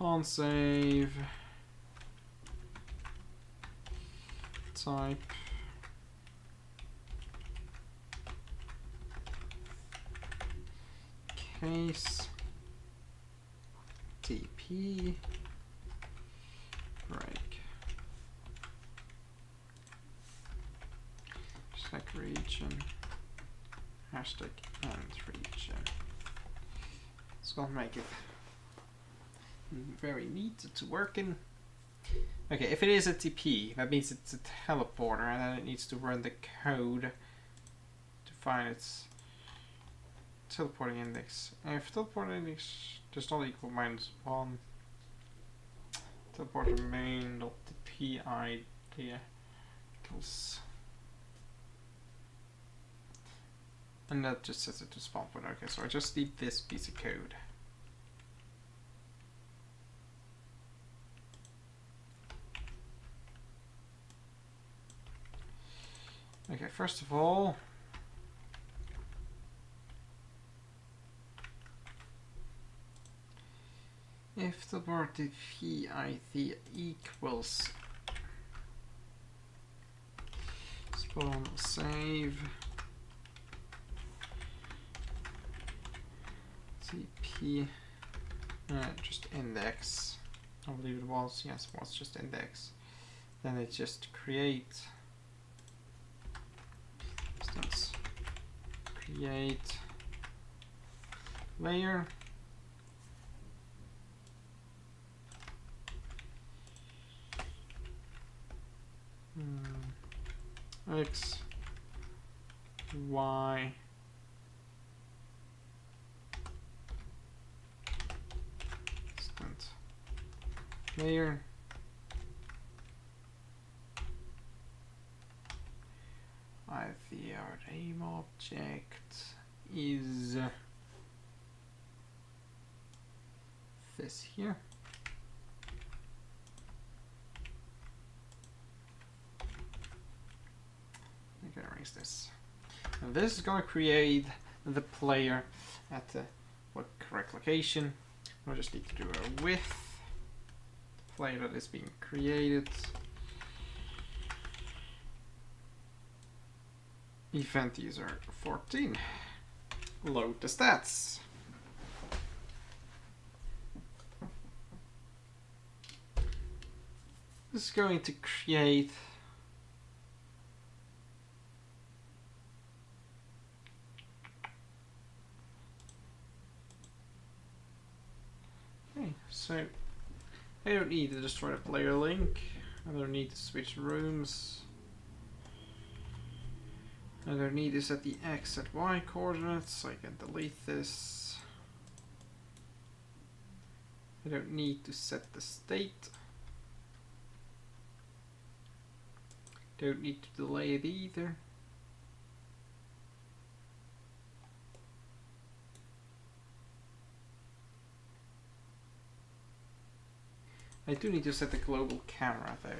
A: pawn save type case TP break check region hashtag end region. It's gonna make it very neat to work in. Okay, if it is a TP, that means it's a teleporter, and then it needs to run the code to find its teleporting index. And if teleporting index does not equal -1, teleporter main.tp idea equals, and that just sets it to spawn point. Okay, so I just need this piece of code. Okay, first of all, if the word PID equals spawn save TP just index, I believe it was, yes, it was just index, then it just create instance create layer X Y instant layer the name object is this here. I'm gonna erase this. And this is going to create the player at the correct location. I just need to do a with the player that is being created. Event user 14. Load the stats. This is going to create so I don't need to destroy the player link. I don't need to switch rooms. I don't need to set the X and Y coordinates, so I can delete this. I don't need to set the state. Don't need to delay it either. I do need to set the global camera though.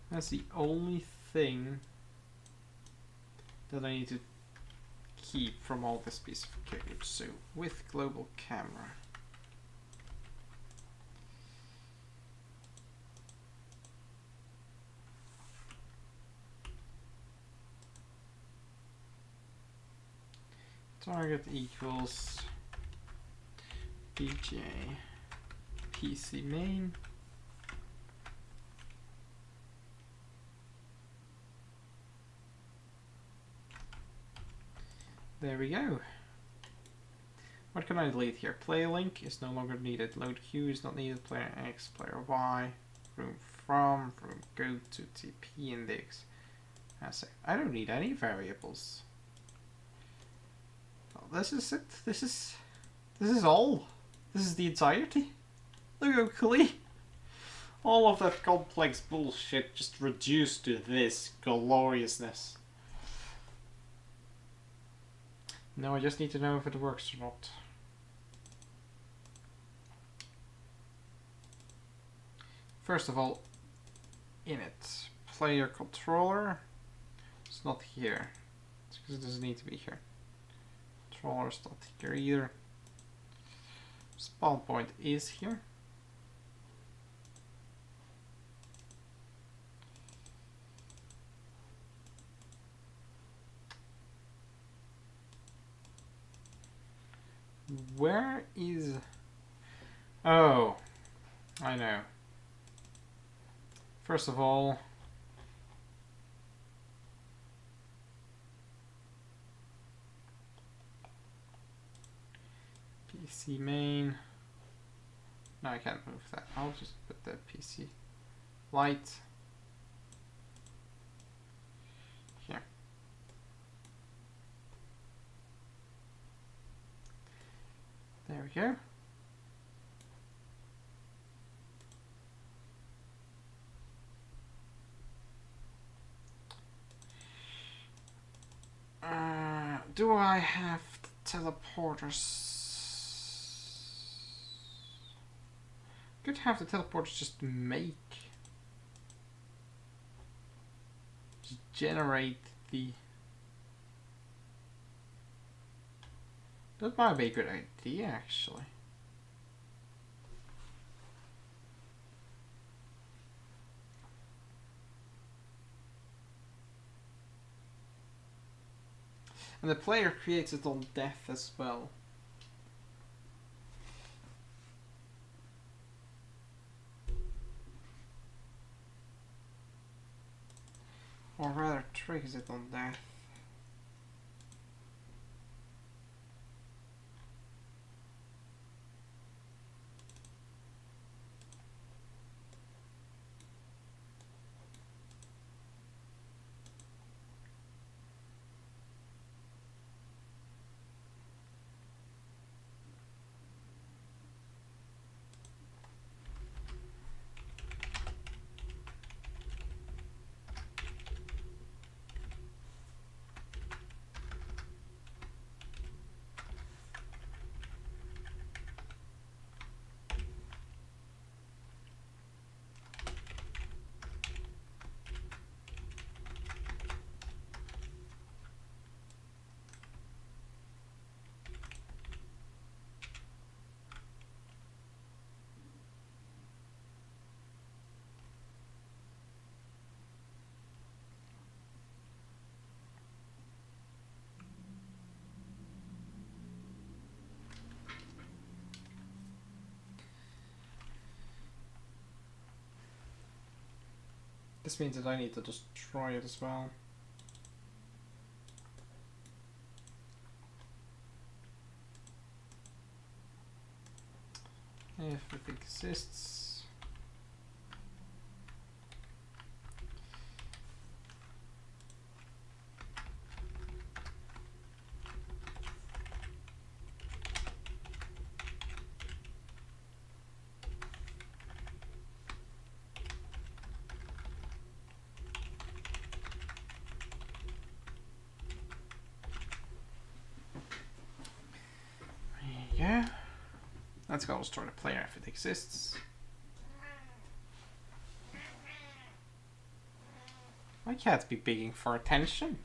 A: That's the only thing that I need to keep from all this piece of code. So with global camera. Target equals bj PC main. There we go. What can I delete here? Player link is no longer needed. Load Q is not needed. Player X, player Y, room from, room go to TP index. I don't need any variables. Well, this is it. This is all. This is the entirety. Look how clean. All of that complex bullshit just reduced to this gloriousness. No, I just need to know if it works or not. First of all, init player controller is not here. It's because it doesn't need to be here. Controller's not here either. Spawn point is here. Where is... Oh, I know. First of all, PC main. No, I can't move that. I'll just put the PC light here. There we go. Do I have the teleporters? Could have the teleporters just generate the... That might be a good idea, actually. And the player creates it on death as well. Or rather, triggers it on death. This means that I need to destroy it as well. If it exists. Yeah. Let's go destroy the player if it exists. Why can't it be begging for attention?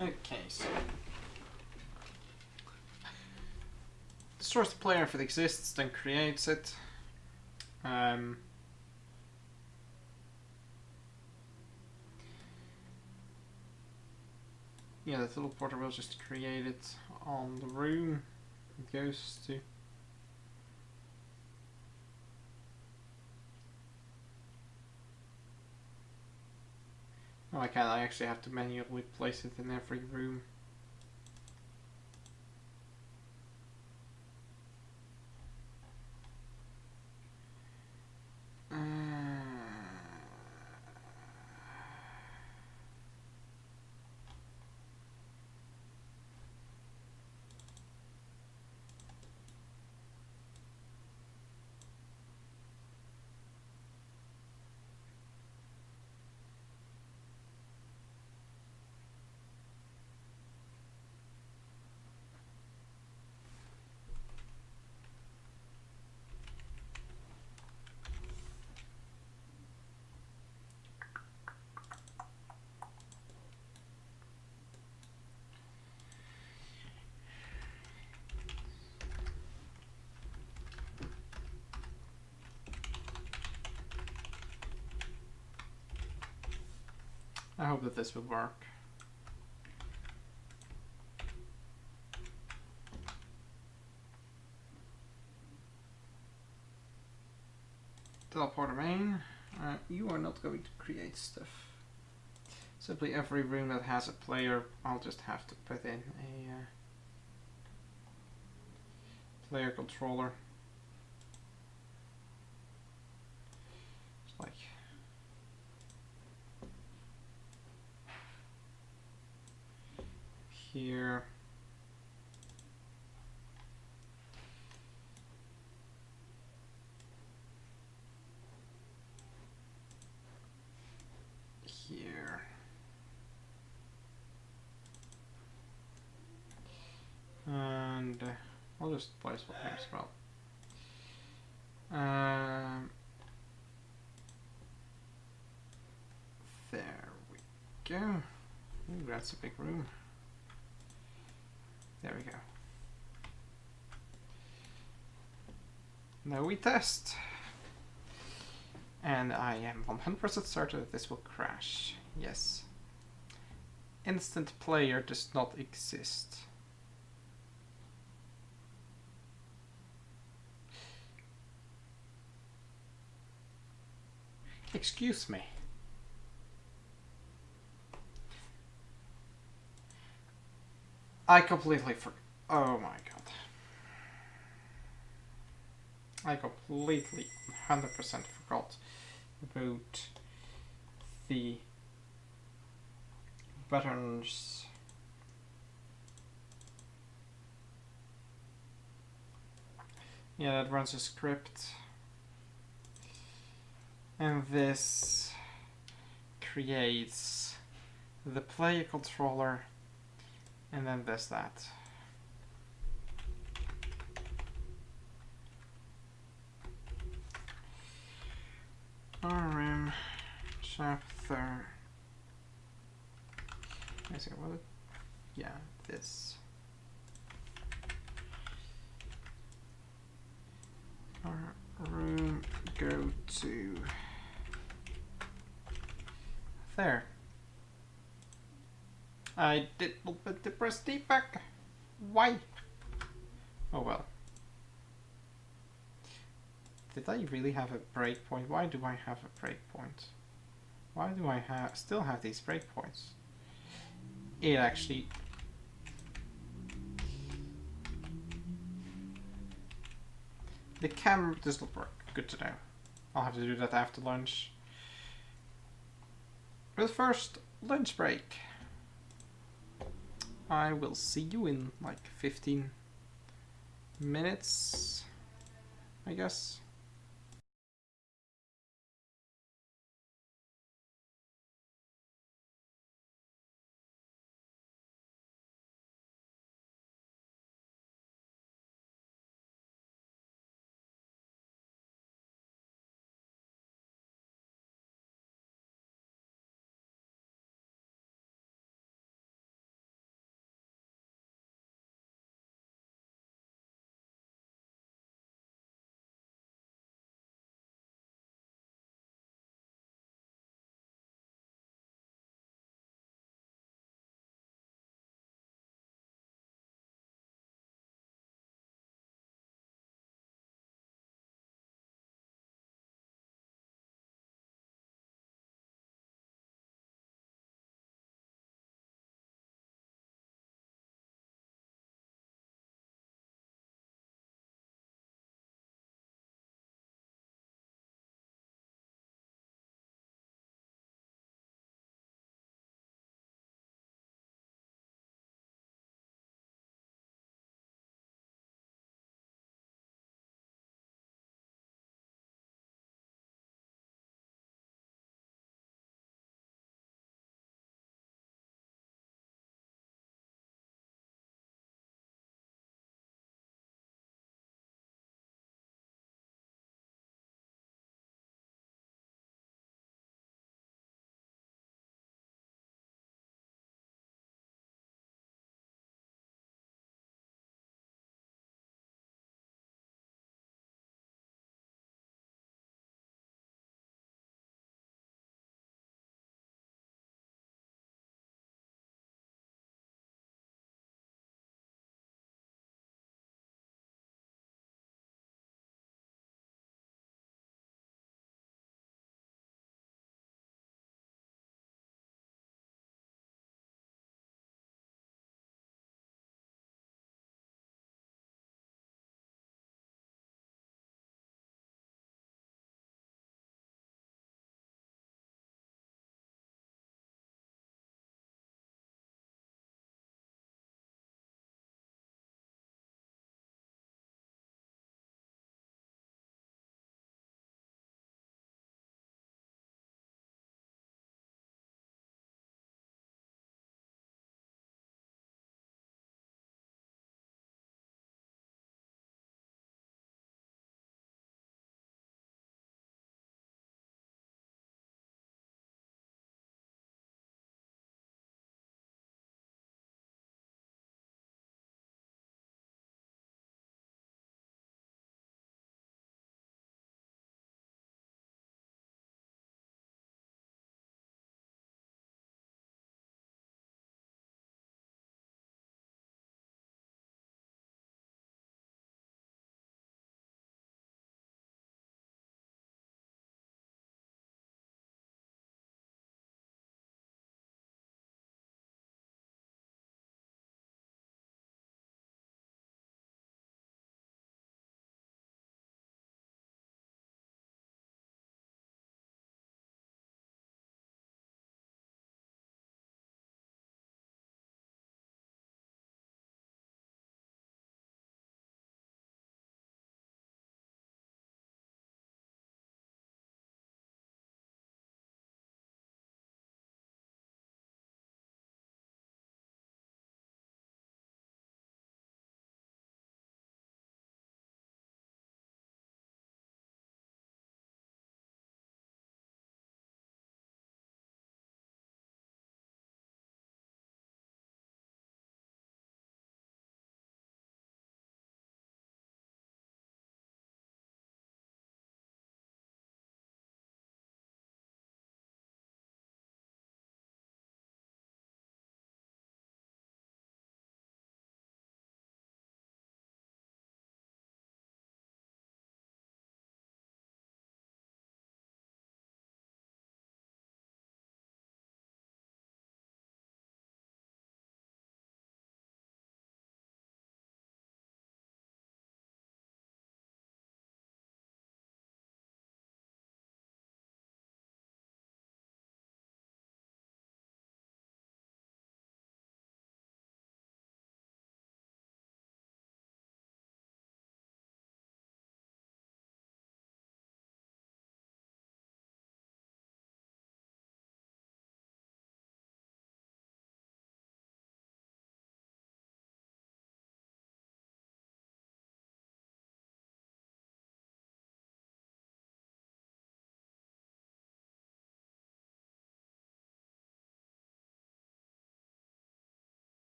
A: Okay, so destroys the player if it exists, then creates it. Yeah, the teleporter will just create it on the room it goes to. No, I can't. I actually have to manually place it in every room. I hope that this will work. Teleporter main. You are not going to create stuff. Simply every room that has a player, I'll just have to put in a player controller. It's like here. Here. And I'll just place one here as well. There we go. Ooh, that's a big room. There we go. Now we test. And I am 100% certain that this will crash. Yes. Instant player does not exist. Excuse me. I completely forgot. Oh my god. I completely 100% forgot about the buttons. Yeah, that runs a script. And this creates the player controller, and then does that. RM chapter. I see what? Yeah, this. Room go to there. I did not put the press D back. Why? Oh well. Did I really have a breakpoint? Why do I have a breakpoint? Why do I still have these breakpoints? It actually... The camera does not work. Good to know. I'll have to do that after lunch. But first, lunch break. I will see you in like 15 minutes, I guess.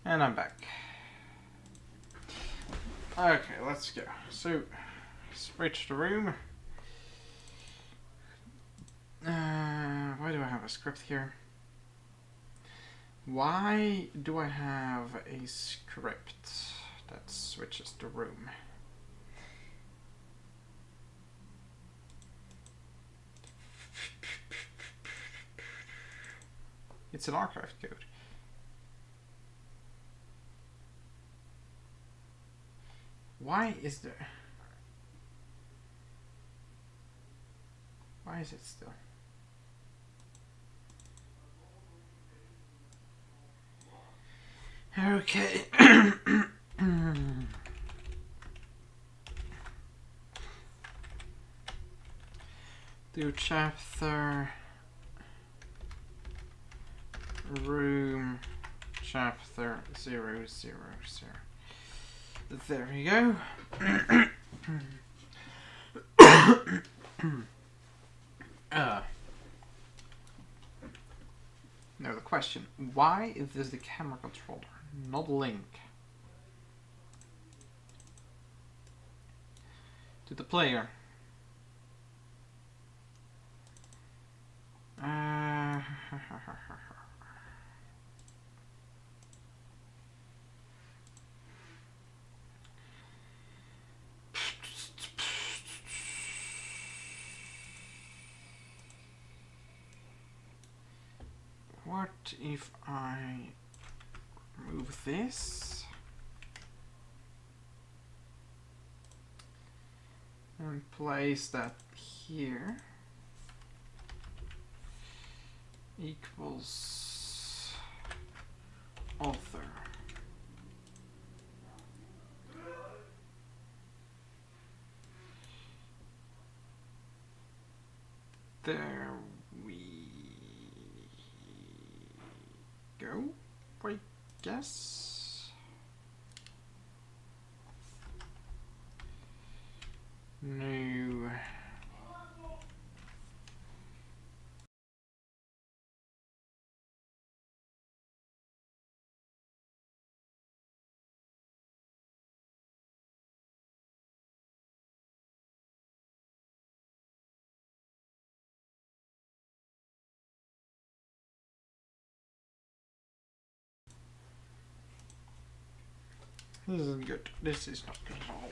A: And I'm back. Okay, let's go. So, switch the room. Why do I have a script here? Why do I have a script that switches the room? It's an archive code. Why is there... Why is it still? Okay. Do chapter... room chapter 000. There we go. Now the question, why does the camera controller not link to the player? What if I remove this and place that here equals author. There we go, I guess. No. This isn't good. This is not good at all.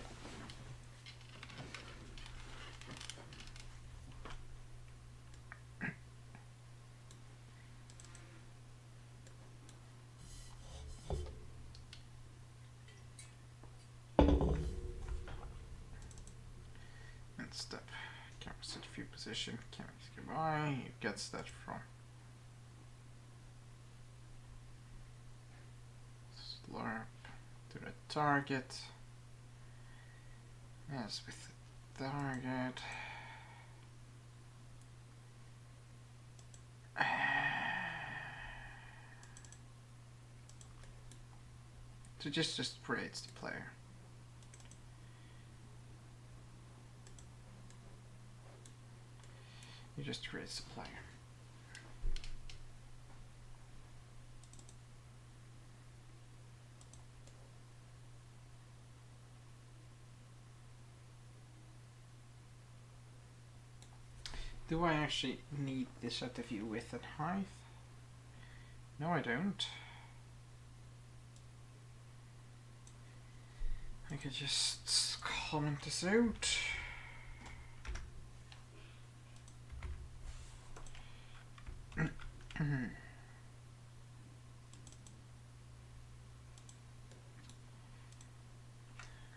A: Next step. Camera set view position. Camera skip by. It gets that from slurp to the target. Yes, with the target. So just creates the player. It just creates the player. Do I actually need this set of view width and height? No, I don't. I could just comment this out.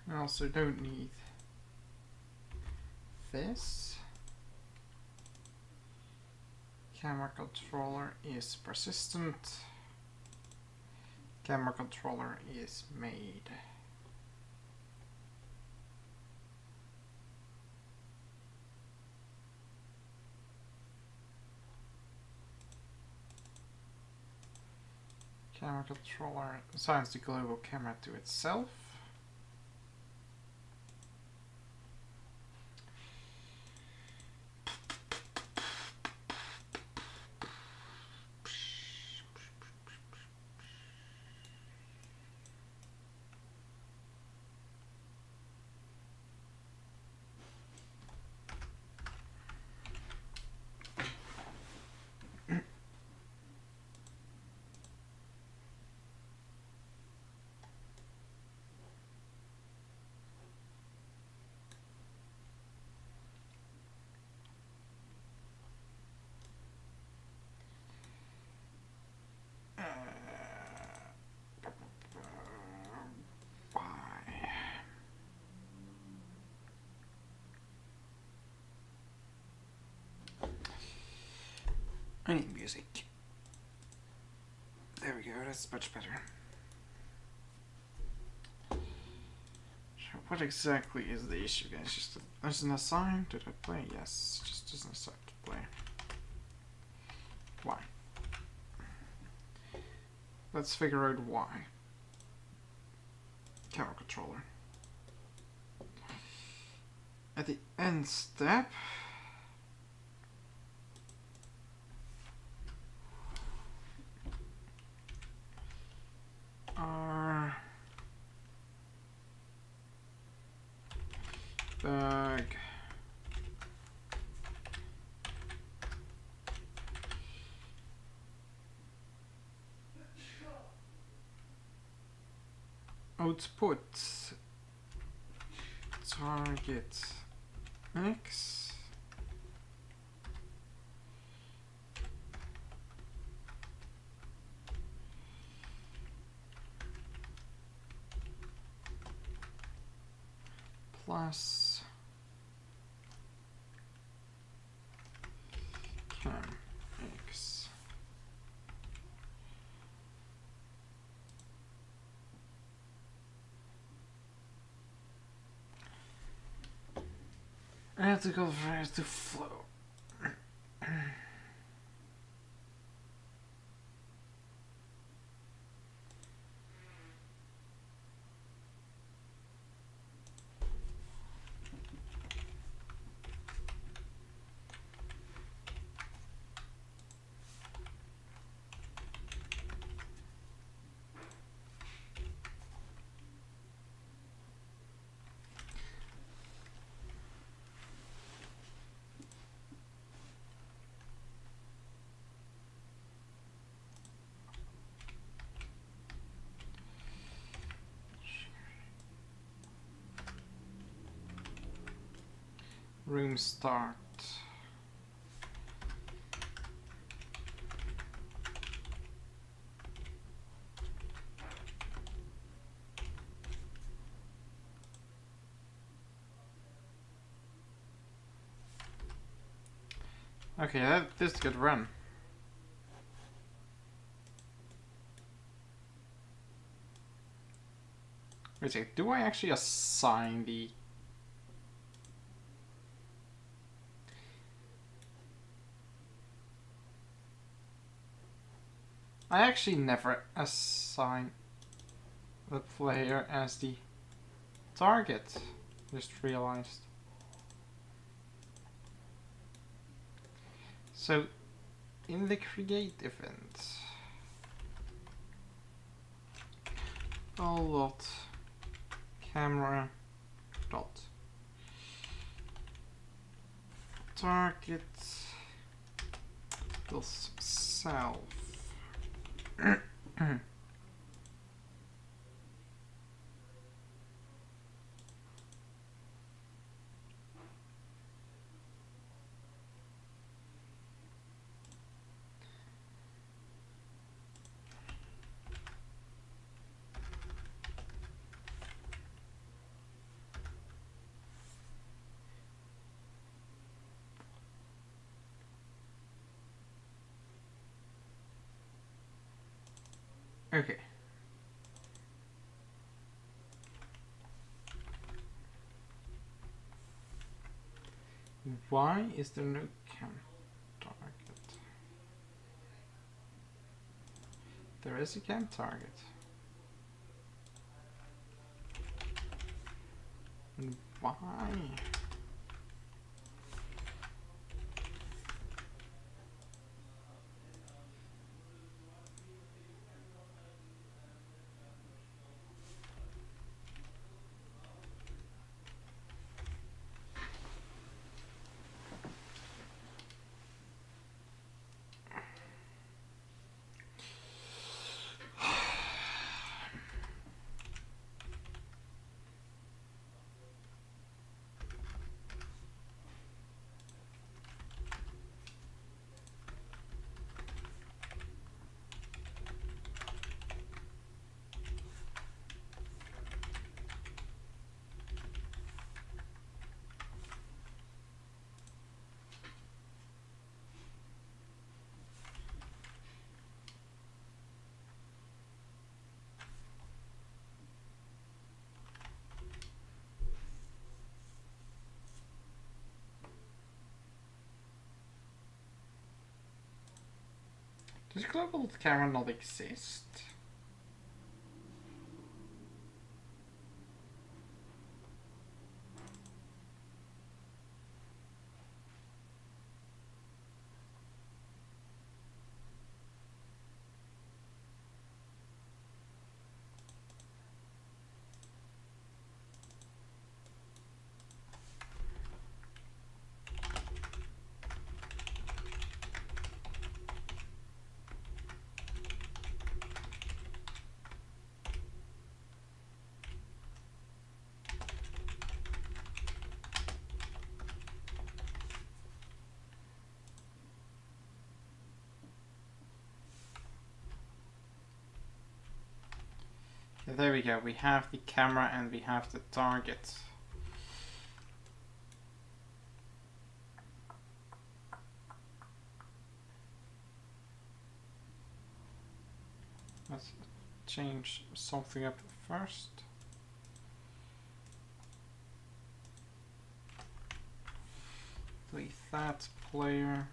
A: I also don't need this. Camera controller is persistent. Camera controller is made. Camera controller assigns the global camera to itself. I need music. There we go, that's much better. So what exactly is the issue, guys? Just there's an assign. Did I play? Yes, just doesn't start to play. Why? Let's figure out why. Camera controller. At the end step, our bag output target X plus cam X. I have to go for it to flow. Room start. Okay, this could run. Wait a second, do I actually assign the... I actually never assign the player as the target. Just realized. So, in the create event, all dot camera dot target equals self. Okay. Why is there no cam target? There is a cam target. And why? Does global camera not exist? There we go, we have the camera and we have the target. Let's change something up first. Delete that player.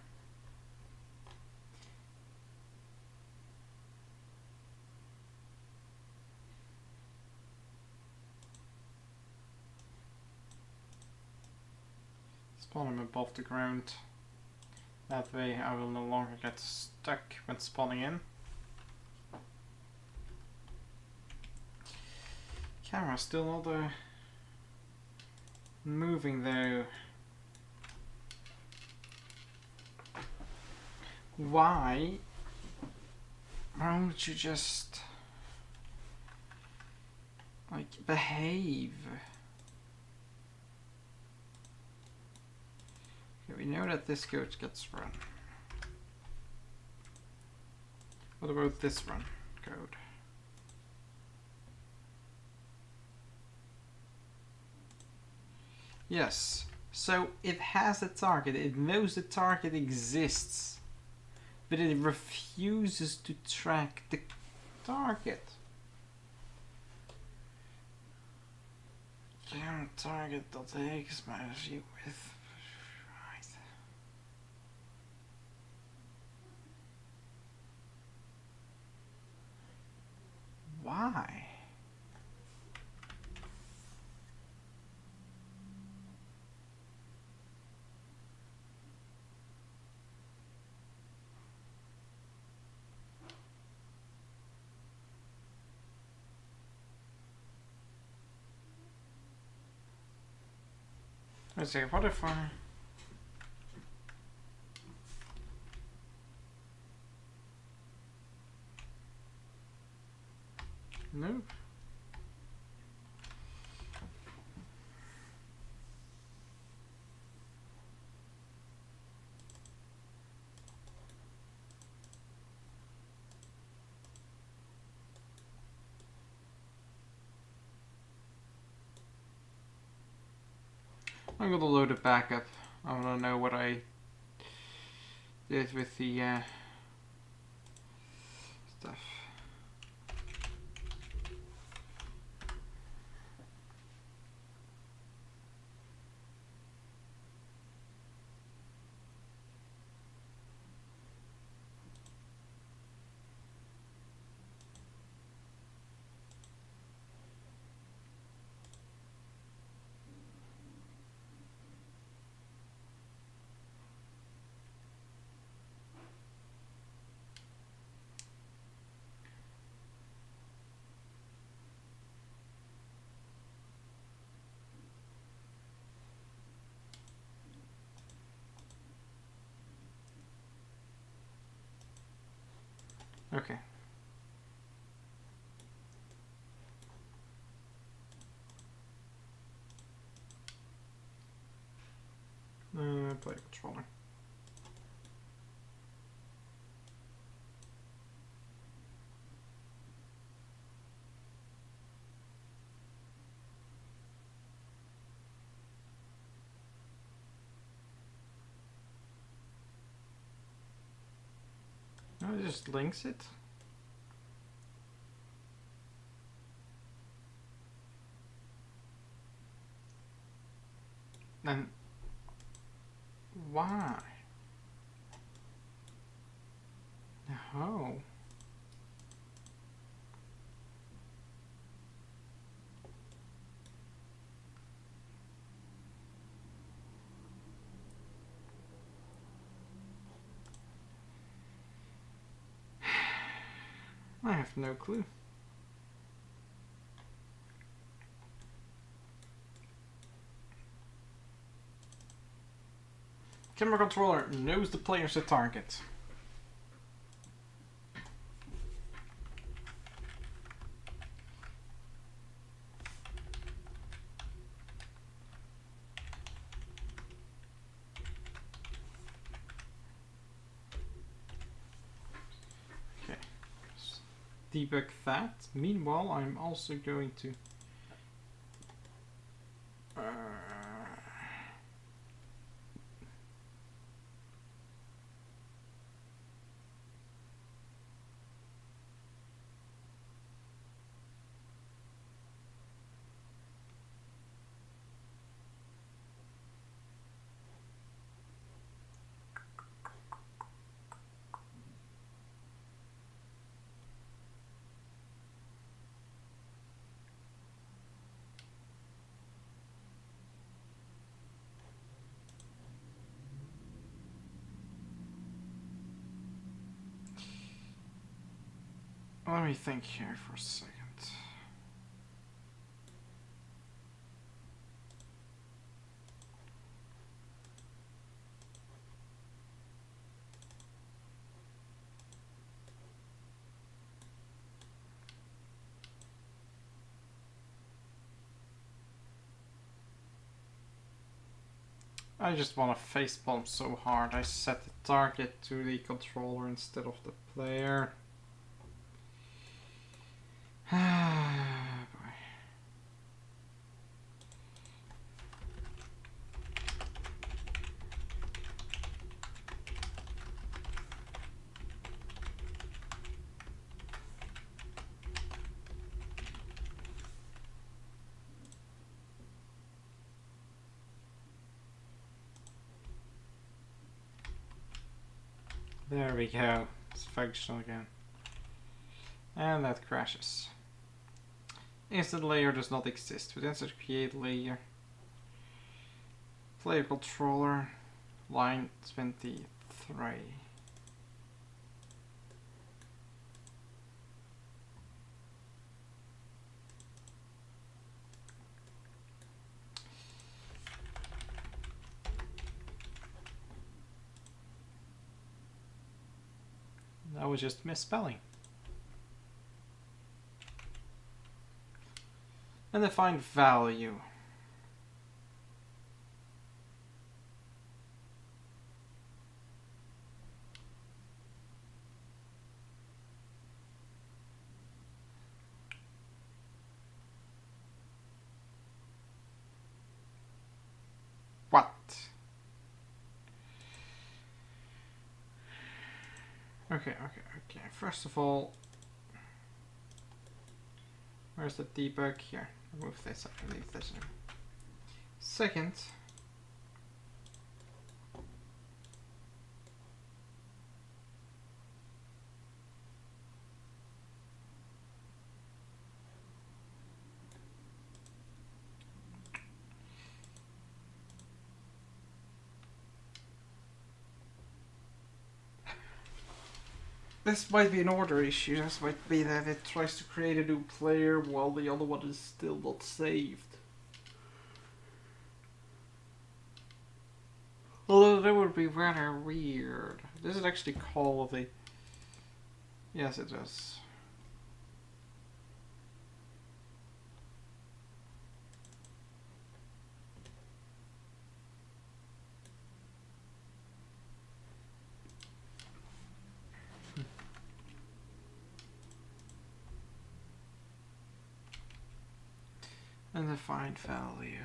A: Spawn him above the ground. That way I will no longer get stuck when spawning in. Camera still not moving though. Why don't you just like behave? Okay, we know that this code gets run. What about this run code? Yes, so it has a target, it knows the target exists, but it refuses to track the target. Count target.x minus u with. Right. Why? Let's see, what if I... Nope. I'm gonna load it back up. I wanna know what I did with the stuff. Okay. Play controller. No, it just links it. And why? Oh. I have no clue. Camera controller knows the player's a target. Okay. Debug that. Meanwhile, I'm also going to let me think here for a second. I just want to facepalm so hard. I set the target to the controller instead of the player. Boy. There we go. It's functional again. And that crashes. Instant layer does not exist. We then said create layer. Player controller. Line 23. That was just misspelling. And define value. What? Okay. First of all, where's the debug? Here. Remove this. I leave this in. Second, this might be an order issue. This might be that it tries to create a new player while the other one is still not saved. Although that would be rather weird. Does it actually call the... Yes, it does. And define value.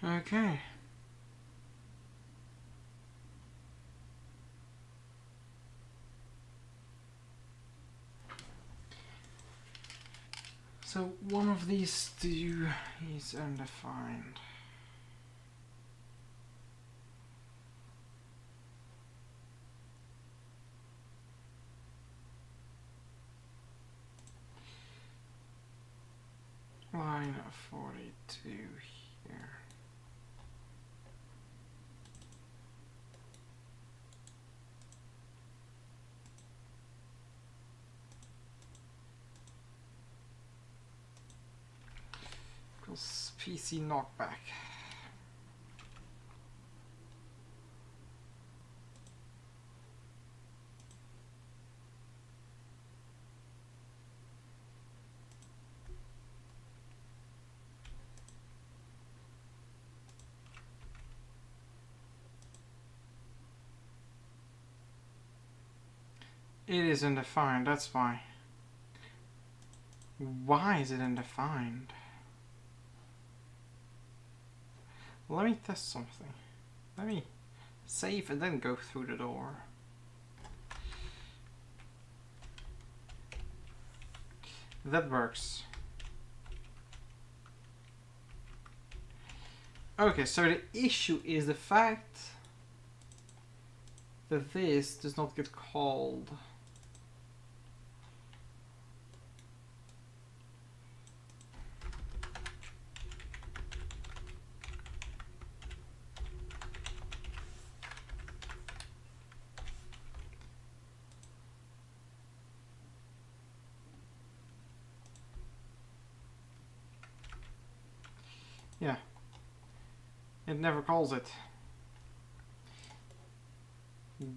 A: Okay. So one of these two is undefined. Line 42 here. Equals PC knockback. It is undefined, that's why. Why is it undefined? Let me test something. Let me save and then go through the door. That works. Okay, so the issue is the fact that this does not get called. Yeah. It never calls it.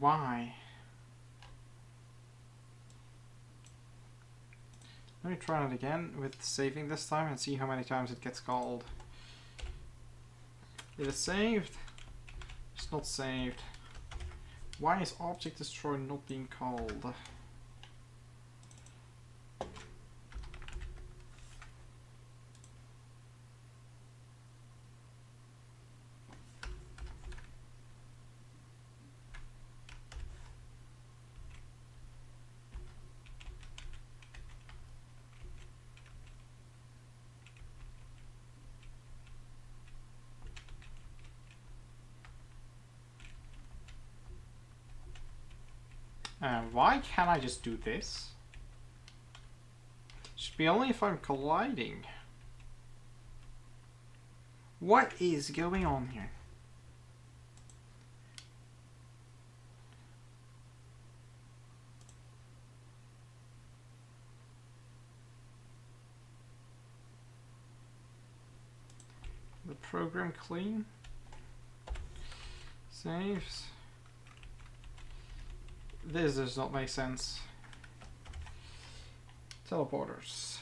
A: Why? Let me try it again with saving this time and see how many times it gets called. It is saved. It's not saved. Why is object destroy not being called? Why can't I just do this? Should be only if I'm colliding. What is going on here? The program clean. Saves. This does not make sense. Teleporters.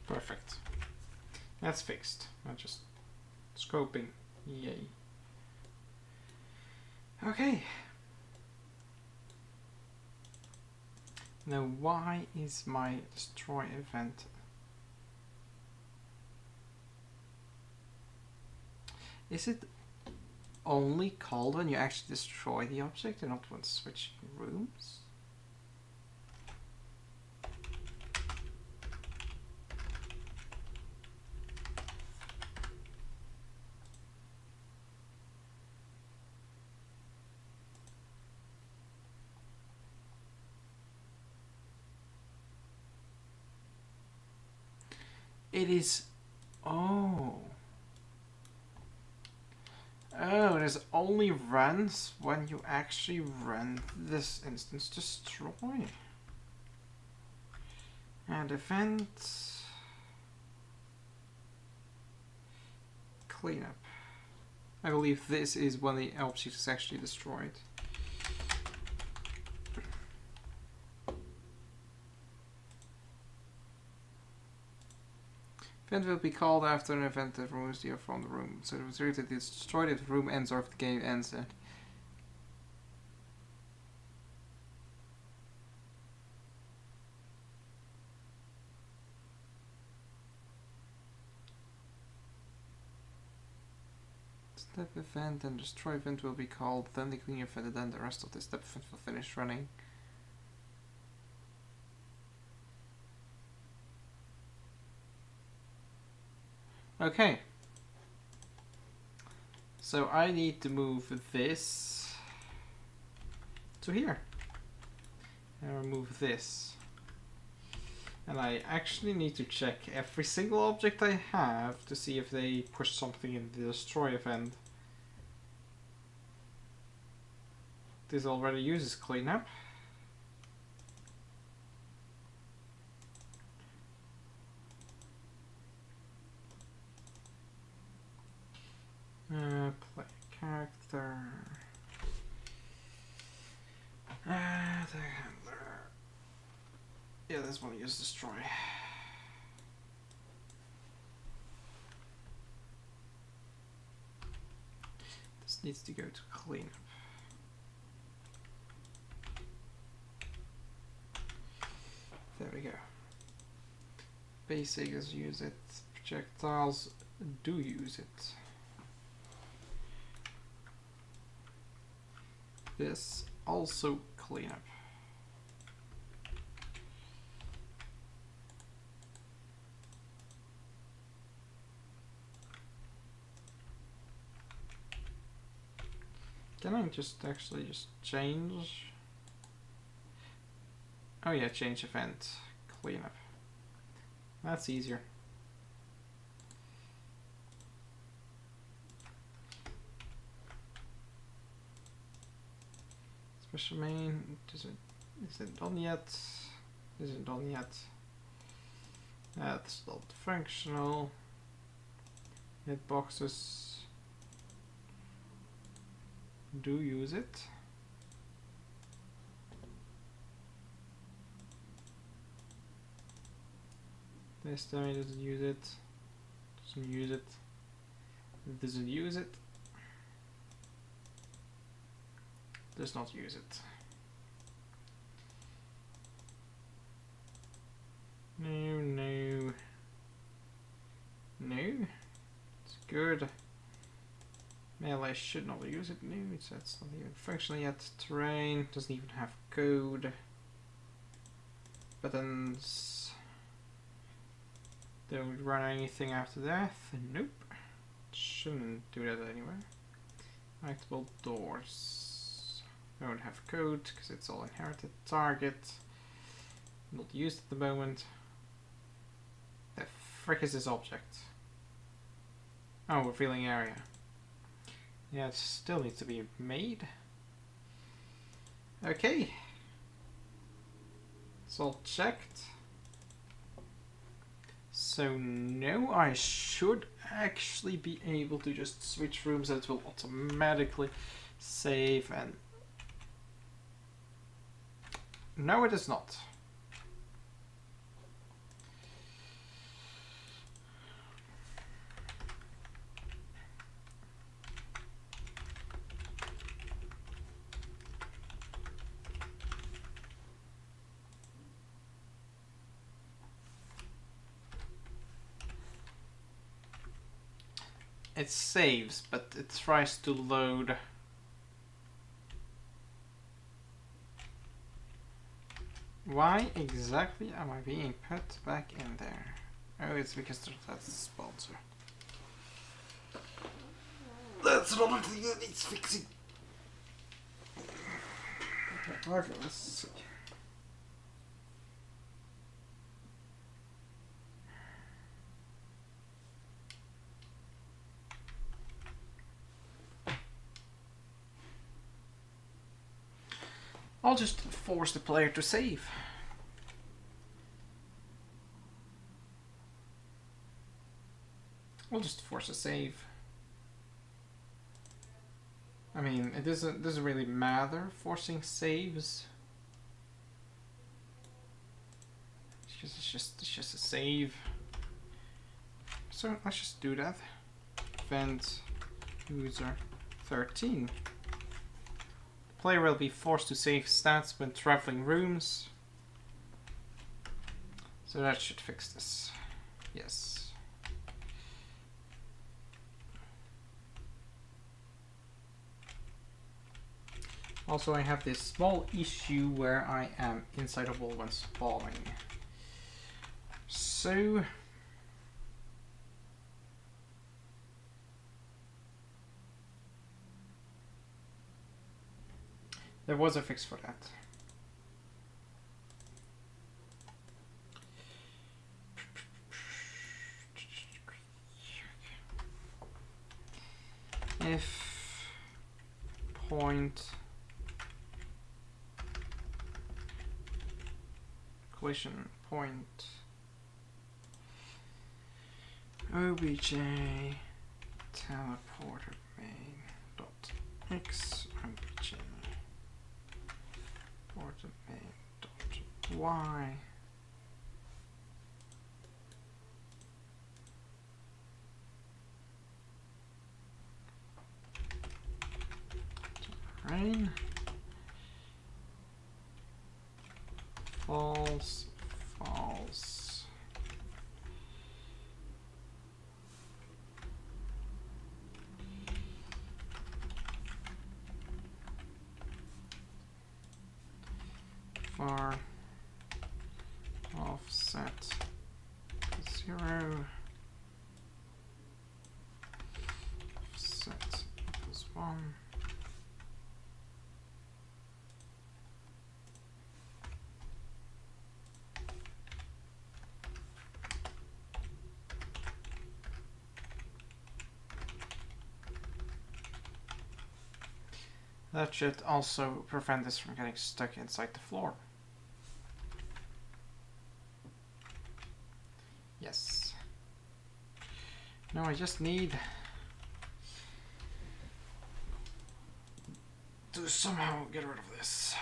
A: Perfect. That's fixed. I'm just scoping. Yay. Okay. Now why is my destroy event? Is it only called when you actually destroy the object and not when switching rooms? It is... Oh. Oh, it is only runs when you actually run this instance destroy. And event... Cleanup. I believe this is when the object is actually destroyed. Event will be called after an event that removes the from the room. So the result that it's destroyed if the room ends or if the game ends. Step event and destroy event will be called, then the clean event, and then the rest of the step event will finish running. Okay. So I need to move this to here. And remove this. And I actually need to check every single object I have to see if they push something in the destroy event. This already uses cleanup. Play character. The handler. Yeah, this one uses destroy. This needs to go to cleanup. There we go. Basics use it. Projectiles do use it. This also cleanup. Can I just actually just change? Oh yeah, change event, cleanup. That's easier. Special main, isn't done yet. Isn't done yet. That's not functional. Hitboxes do use it. This time it doesn't use it. Doesn't use it. It doesn't use it. Does not use it. No, no. No. It's good. Melee should not use it. No, that's not even functional yet. Terrain doesn't even have code. Buttons don't run anything after death. Nope. Shouldn't do that anyway. Actable doors. Don't have code because it's all inherited. Target. Not used at the moment. The frick is this object? Oh, revealing area. Yeah, it still needs to be made. Okay. It's all checked. So now I should actually be able to just switch rooms and it will automatically save and... No, it is not. It saves, but it tries to load. Why exactly am I being put back in there? Oh, it's because that's the sponsor. That's another thing that needs fixing. Okay, let's see. I'll just force the player to save. I'll just force a save. I mean, it doesn't really matter forcing saves. It's just a save. So let's just do that. Event user 13. The player will be forced to save stats when traveling rooms. So that should fix this. Yes. Also, I have this small issue where I am inside a wall when spawning. So there was a fix for that. If point collision point obj teleporter main dot x obj teleporter main dot y rain false false var offset 0 offset equals 1. That should also prevent this from getting stuck inside the floor. Yes. No, I just need to somehow get rid of this.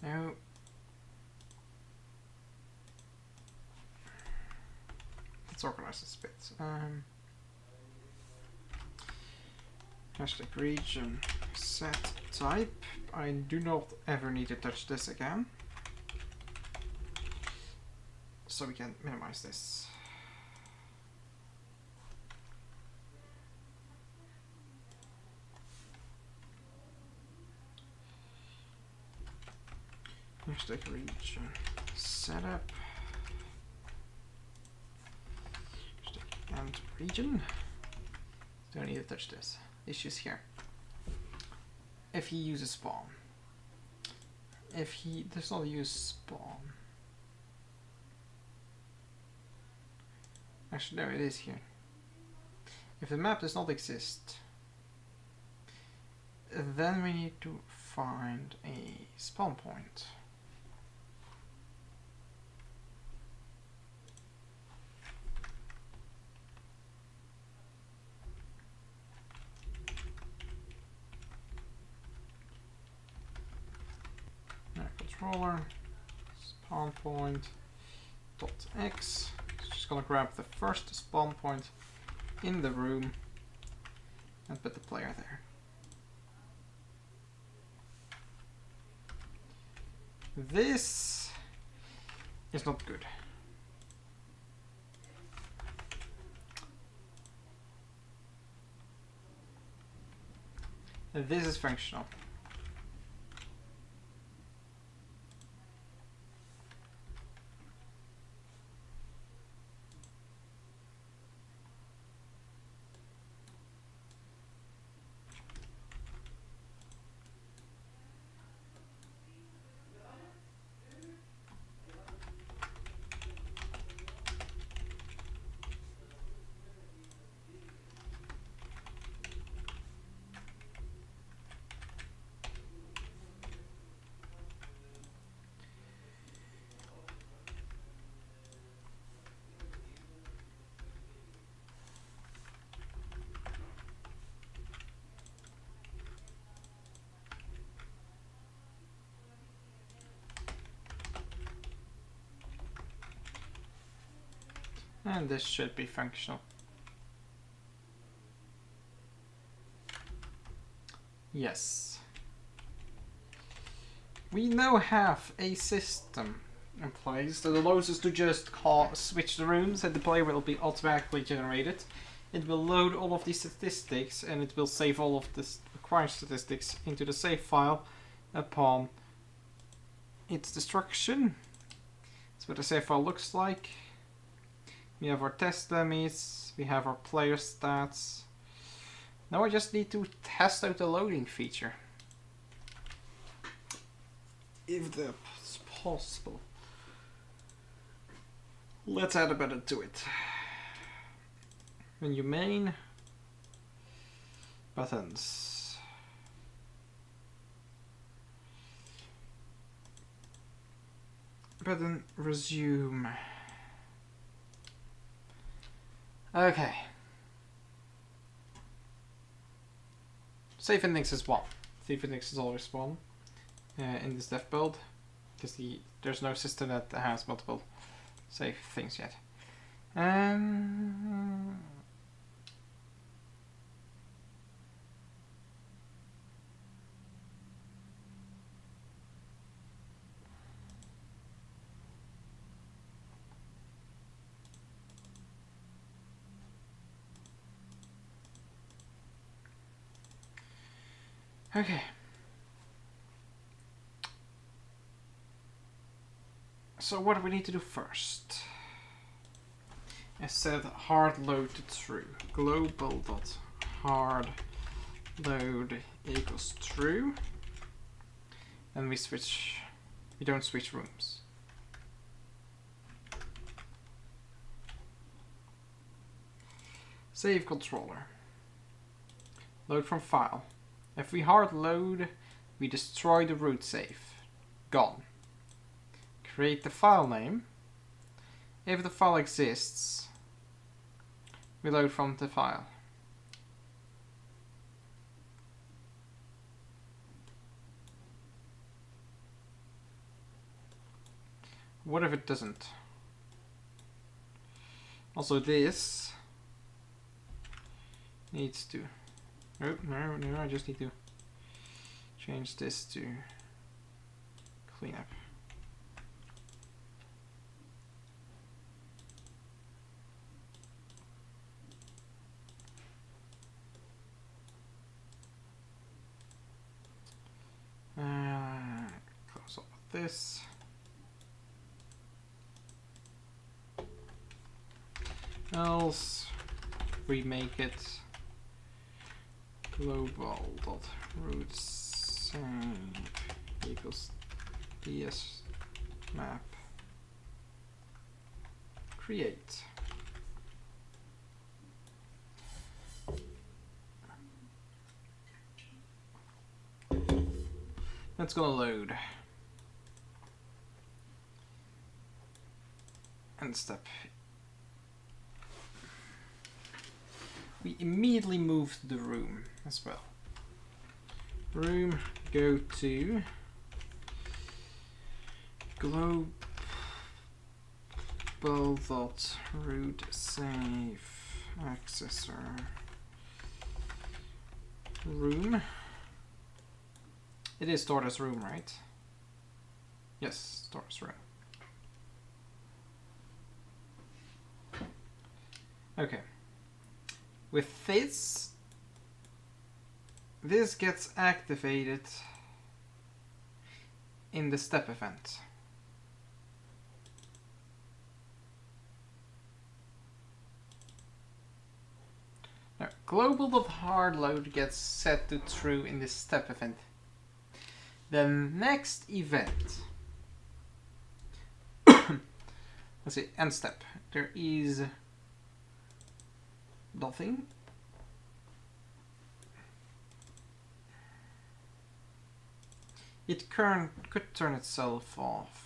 A: No. Let's organize this bit. Hashtag region set type. I do not ever need to touch this again. So we can minimize this. Hashtag region setup. Hashtag and region. Don't need to touch this. Issues here. If he uses spawn. If he does not use spawn. Actually, no, it is here. If the map does not exist, then we need to find a spawn point. Controller spawn point dot x. It's just gonna grab the first spawn point in the room and put the player there. This is not good. This is functional. And this should be functional. Yes. We now have a system in place that allows us to just switch the rooms and the player will be automatically generated. It will load all of these statistics and it will save all of the required statistics into the save file upon its destruction. That's what the save file looks like. We have our test dummies, we have our player stats. Now I just need to test out the loading feature. If that's possible. Let's add a button to it. Menu main, buttons. Button resume. Okay. Save index is 1. Save index is always 1 in this dev build, because there's no system that has multiple save things yet. Okay. So what do we need to do first? I said hard load to true. Global dot hard load equals true. And we don't switch rooms. Save controller. Load from file. If we hard load, we destroy the root save. Gone. Create the file name. If the file exists, we load from the file. What if it doesn't? Also, this needs to... Oh, no, I just need to change this to cleanup. Close off this. Else, remake it global.root save equals ds map create. That's gonna load. And step. We immediately move the room as well. Room, go to global.root save accessor room. It is stored as room, right? Yes, stored as room. Okay. With this gets activated in the step event. Now, global.hardload gets set to true in this step event. The next event, let's see, end step. There is nothing. It could turn itself off.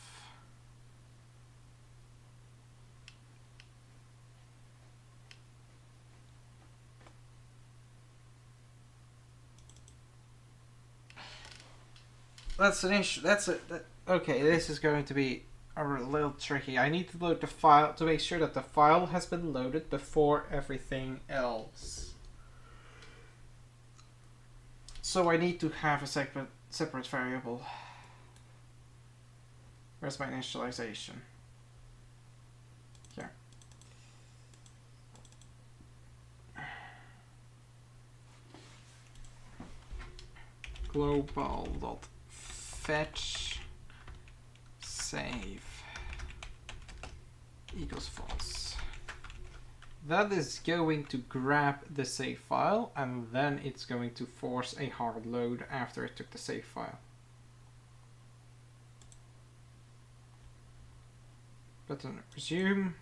A: That's an issue. Okay, this is going to be are a little tricky. I need to load the file to make sure that the file has been loaded before everything else. So I need to have a separate variable. Where's my initialization? Here. Global.fetch save equals false. That is going to grab the save file, and then it's going to force a hard load after it took the save file. Button resume.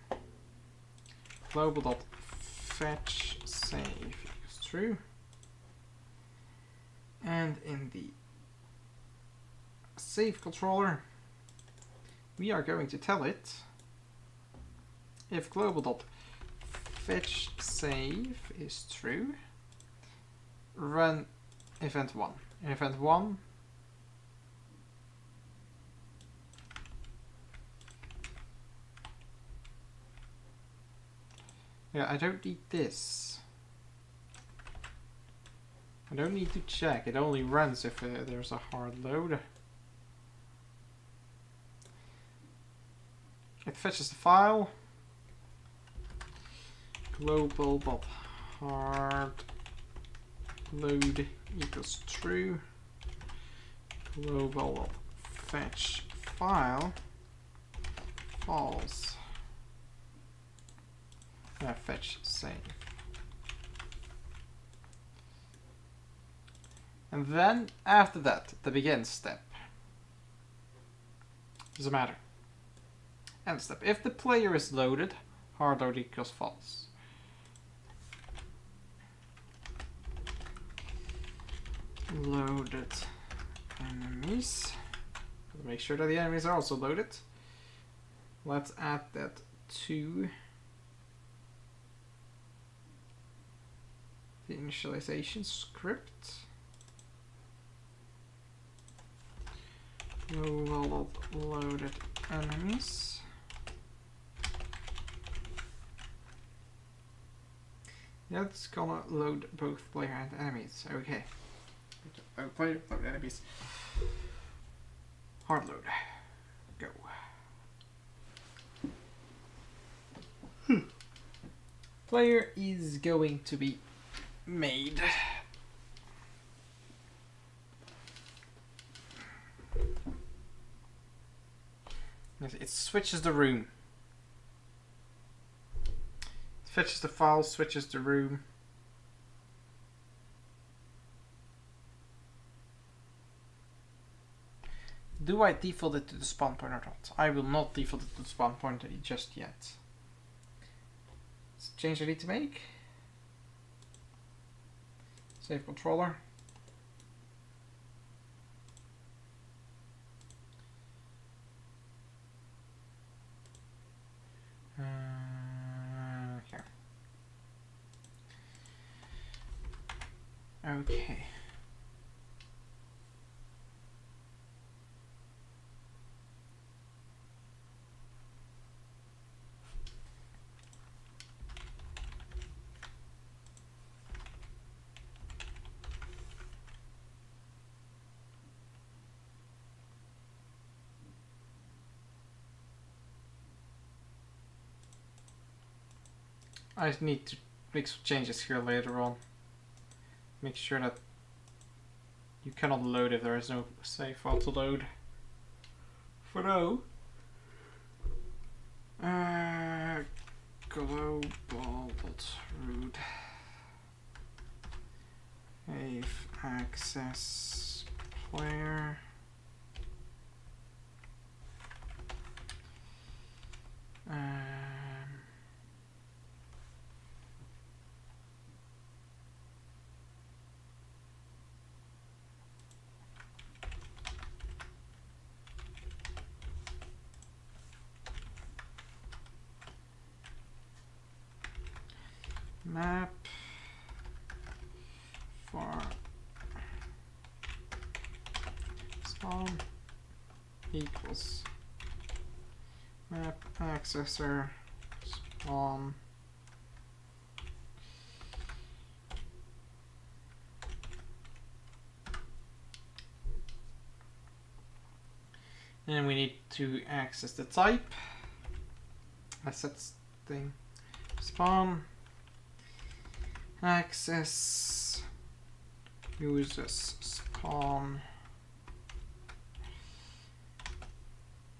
A: Global.fetch save equals true. And in the save controller, we are going to tell it if global.fetch save is true, run event 1. In event 1, yeah, I don't need this. I don't need to check, it only runs if there's a hard load. It fetches the file. Global.hard load equals true. Global.fetch file false. Fetch save. And then after that, the begin step. Doesn't matter. End step. If the player is loaded, hard load equals false. Loaded enemies. Make sure that the enemies are also loaded. Let's add that to the initialization script. Global loaded enemies. That's gonna load both player and enemies. Okay. Player, load enemies. Hard load. Go. Player is going to be made. It switches the room. It fetches the file, switches the room. Do I default it to the spawn point or not? I will not default it to the spawn point just yet. It's a change I need to make. Save controller. Here. Okay. I need to make some changes here later on. Make sure that you cannot load if there is no save file to load. For now, global.root if access player map for spawn equals Map accessor spawn. And we need to access the type. Assets thing. Spawn. Access. Uses spawn.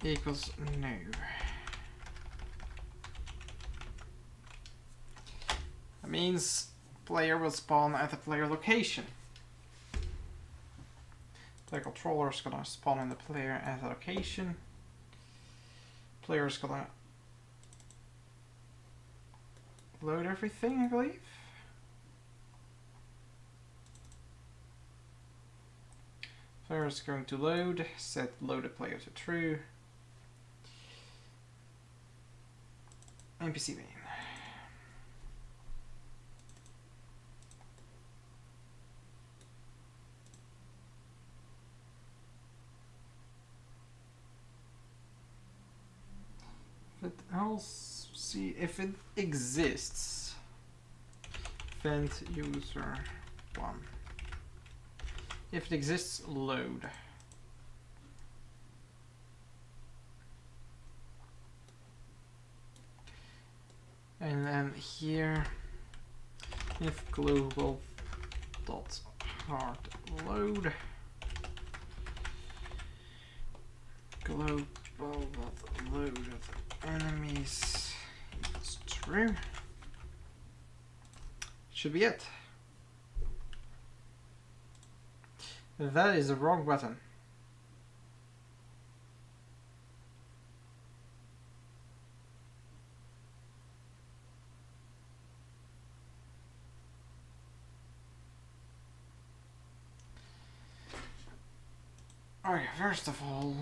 A: Equals no. That means player will spawn at the player location. The controller is gonna spawn in the player at the location. Player is gonna load everything, I believe. Player is going to load, set loaded player to true. NPC main. Else, see if it exists. Vent user 1. If it exists, load. And then here, if global dot hard load, global dot load of enemies equals true. Should be it. That is the wrong button. Okay, first of all,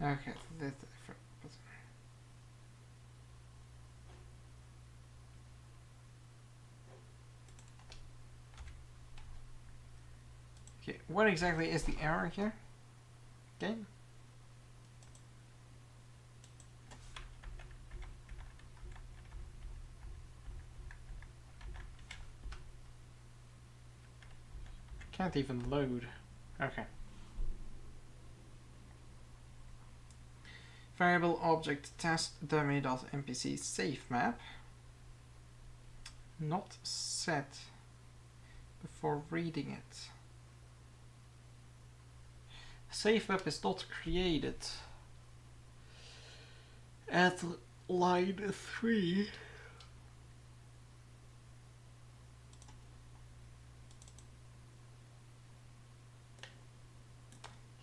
A: okay, okay, what exactly is the error here? Game? Can't even load. Okay. Variable object test dummy.npc safe map. Not set before reading it. Safe map is not created at line 3.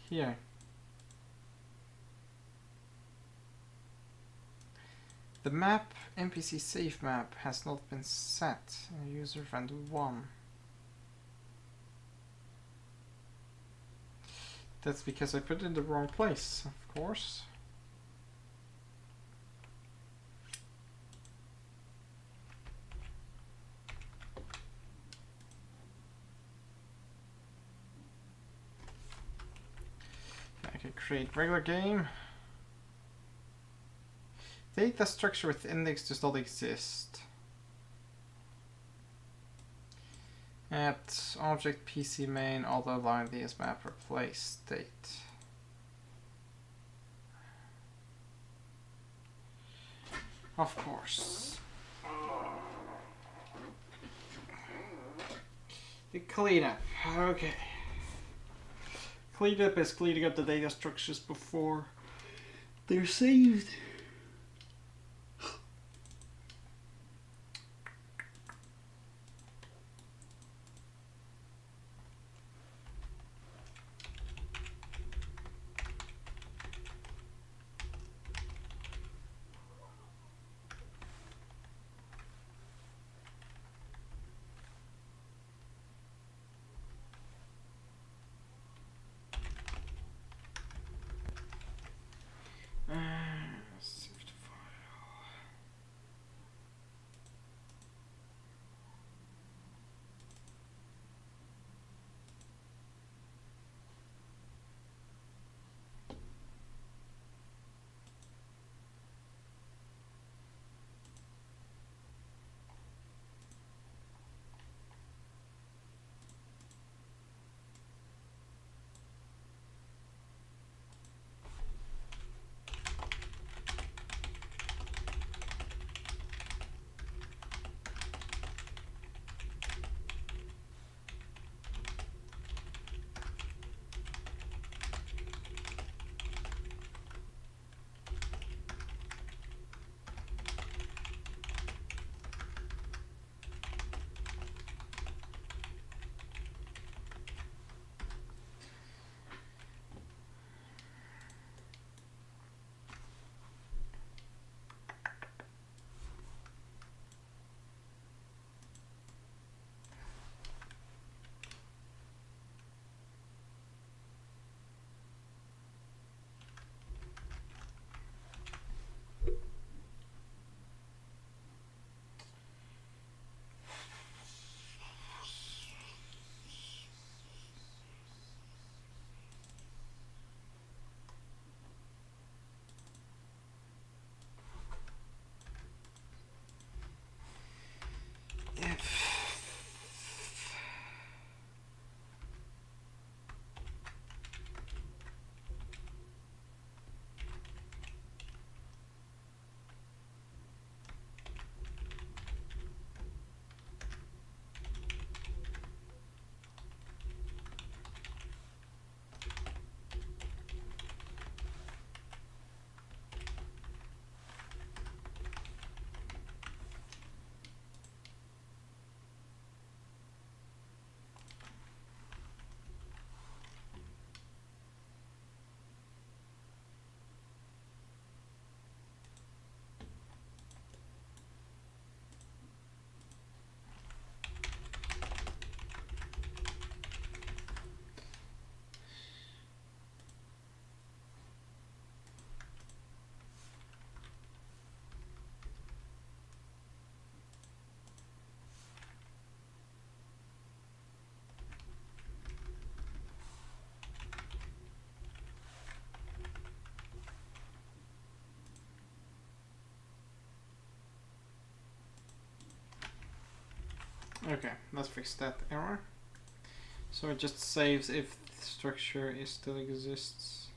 A: Here. The map, NPC safe map, has not been set. User event 1. That's because I put it in the wrong place, of course. I can create regular game. Data structure with index does not exist. At object PC main, although line ds map replace state. Of course. The cleanup. Okay. Cleanup is cleaning up the data structures before they're saved. Okay, let's fix that error. So it just saves if the structure still exists.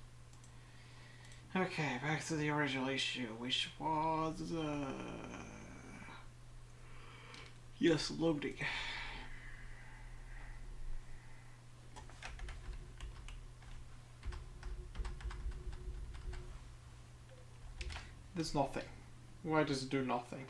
A: Okay, back to the original issue, which was yes, loading. There's nothing. Why does it do nothing?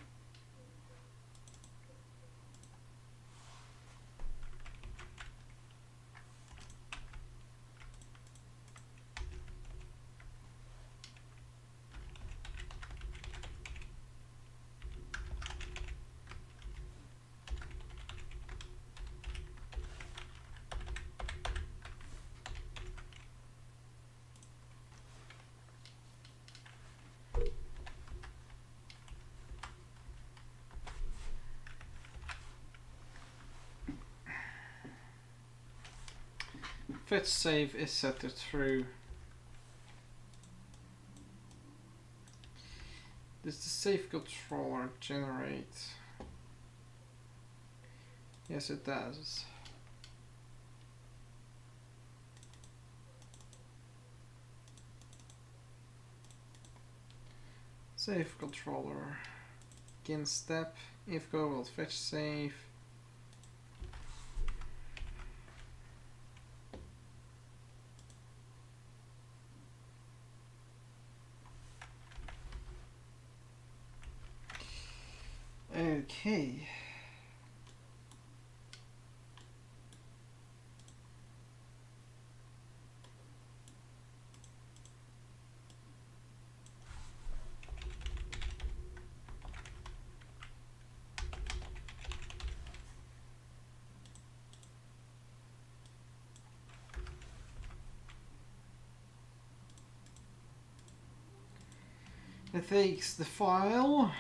A: Fetch save is set to true. Does the save controller generate? Yes, it does. Save controller. Begin step. If go will fetch save. Okay. It takes the file.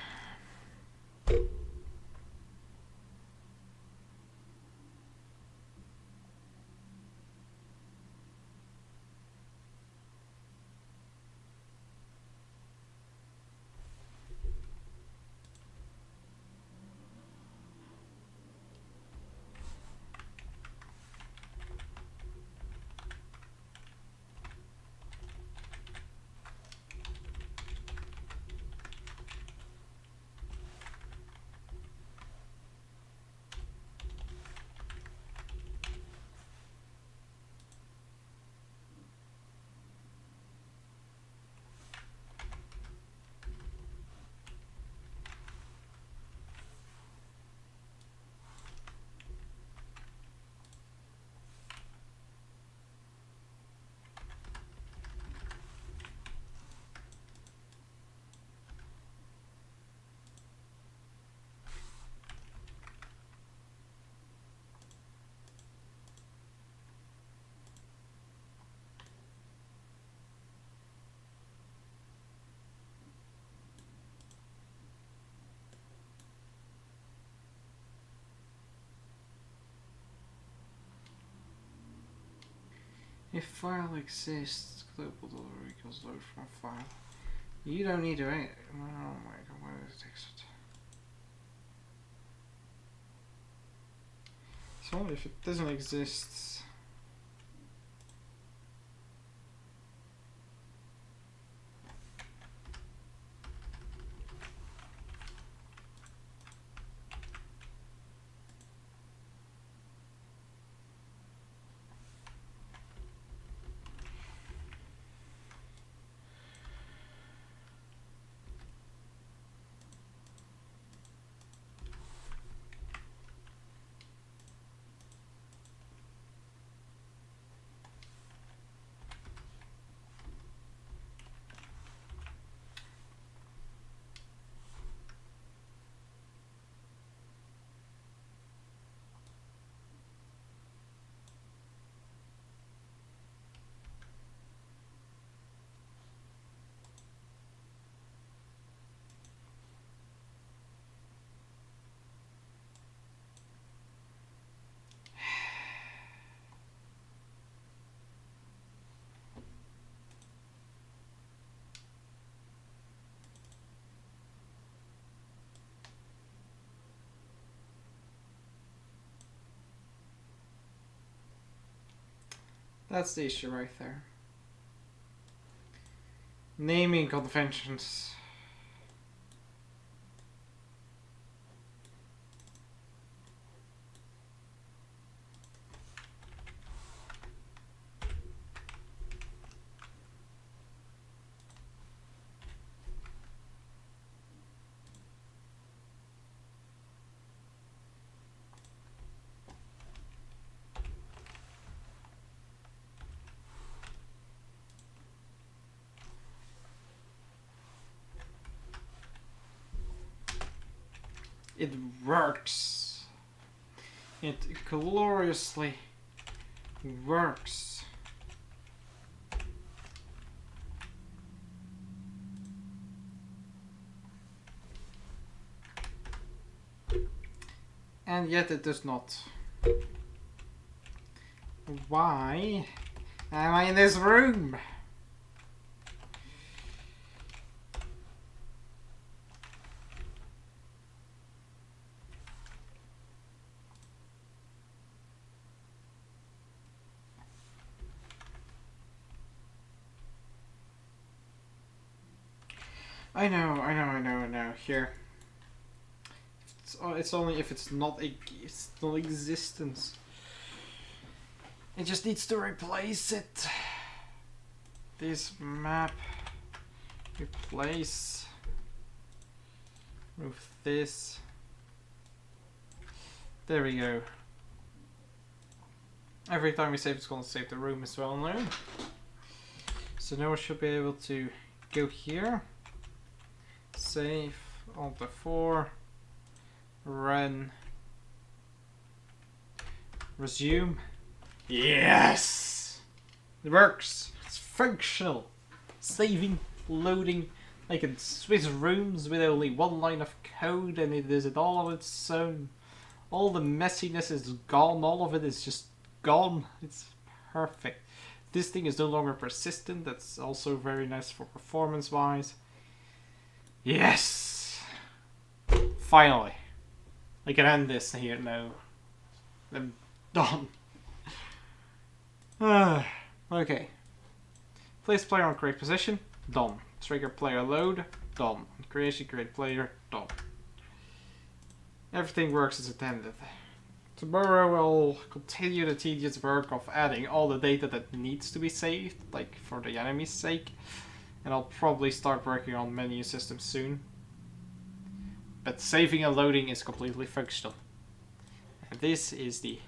A: If file exists, global delivery equals load from file. You don't need to. Oh my god, why does it text? So if it doesn't exist. That's the issue right there. Naming conventions. It works. It gloriously works. And yet it does not. Why am I in this room? I know. Here. It's only if it's not existence. It just needs to replace it. This map. Replace. Move this. There we go. Every time we save, it's going to save the room as well now. So now we should be able to go here. Save. Alt F4. Run. Resume. Yes! It works. It's functional. Saving, loading. I can switch rooms with only one line of code and it does it all on its own. All the messiness is gone. All of it is just gone. It's perfect. This thing is no longer persistent. That's also very nice for performance wise. Yes! Finally. I can end this here now. I'm done. Okay. Place player on correct position. Done. Trigger player load. Done. Creation create player. Done. Everything works as intended. Tomorrow we'll continue the tedious work of adding all the data that needs to be saved, like for the enemy's sake. And I'll probably start working on menu systems soon. But saving and loading is completely functional. And this is the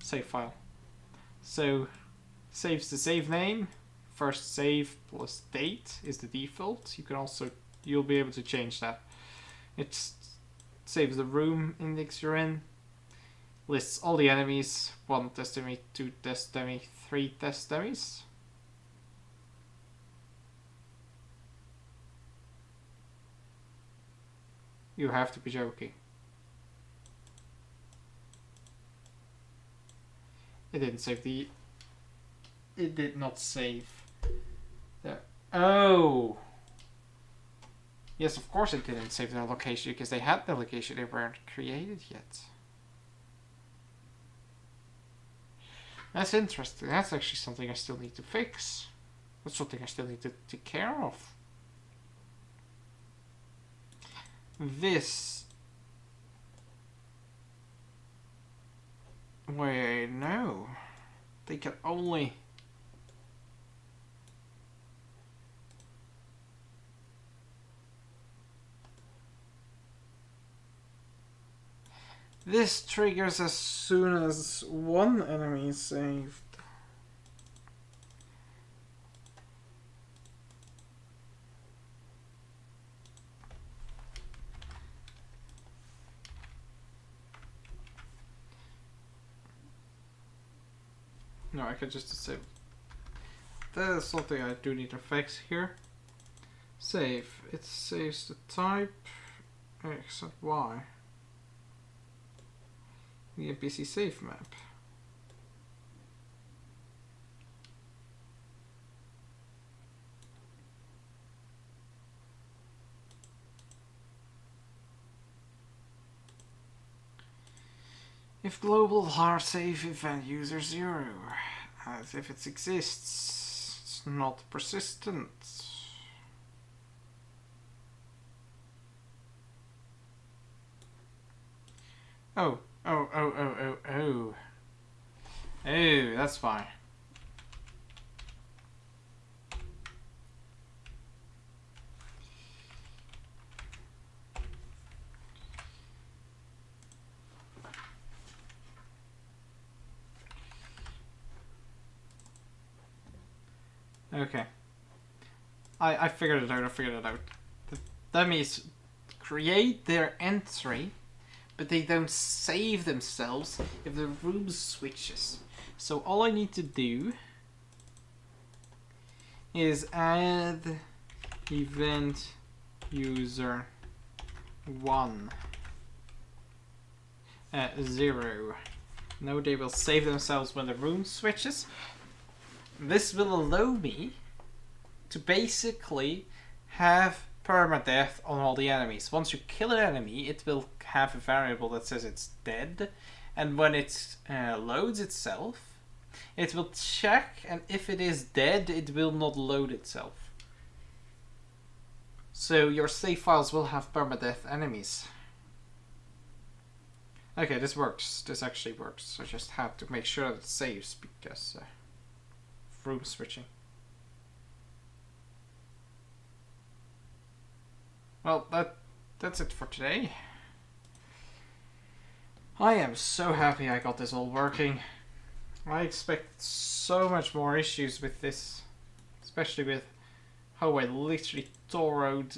A: save file. So, saves the save name. First save plus date is the default. You'll be able to change that. It saves the room index you're in. Lists all the enemies. 1 test dummy, 2 test dummy, 3 test dummies. You have to be joking. It didn't save the... It did not save the... Oh! Yes, of course it didn't save the location because they had the location. They weren't created yet. That's interesting. That's actually something I still need to fix. That's something I still need to take care of. This. Wait, no. They can only. This triggers as soon as one enemy is saved. No, I could just disable. That is something I do need to fix here. Save. It saves the type, except Y. The NPC save map. If global hard save event user 0. As if it exists, it's not persistent. Oh, oh, oh, oh, oh, oh. Oh, that's fine. Okay. I figured it out, The dummies create their entry, but they don't save themselves if the room switches. So all I need to do is add event user 1 0. Now they will save themselves when the room switches. This will allow me to basically have permadeath on all the enemies. Once you kill an enemy, it will have a variable that says it's dead, and when it loads itself, it will check, and if it is dead, it will not load itself. So your save files will have permadeath enemies. Okay, this works. This actually works. I just have to make sure that it saves because room switching. Well, that's it for today. I am so happy I got this all working. I expect so much more issues with this, especially with how I literally tore out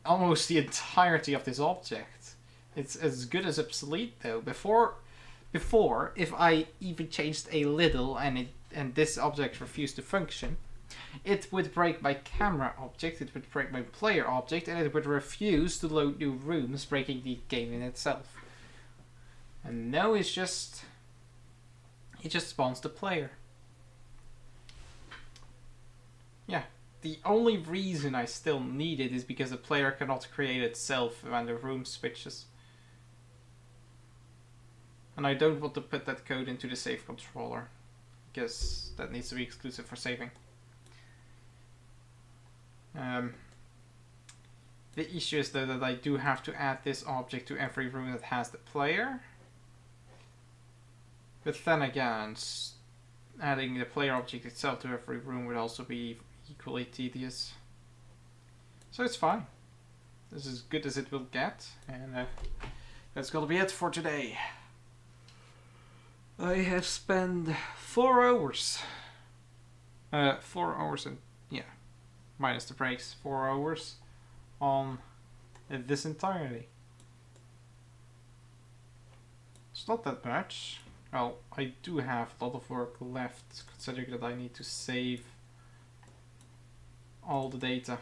A: almost the entirety of this object. It's as good as obsolete though. Before, if I even changed a little and this object refused to function, it would break my camera object, it would break my player object, and it would refuse to load new rooms, breaking the game in itself. And now it just spawns the player. Yeah, the only reason I still need it is because the player cannot create itself when the room switches. And I don't want to put that code into the save controller, because that needs to be exclusive for saving. The issue is though that I do have to add this object to every room that has the player. But then again, adding the player object itself to every room would also be equally tedious. So it's fine. This is as good as it will get, and that's gonna be it for today. I have spent 4 hours. 4 hours and, yeah, minus the breaks, 4 hours on this entirely. It's not that much. Well, I do have a lot of work left, considering that I need to save all the data.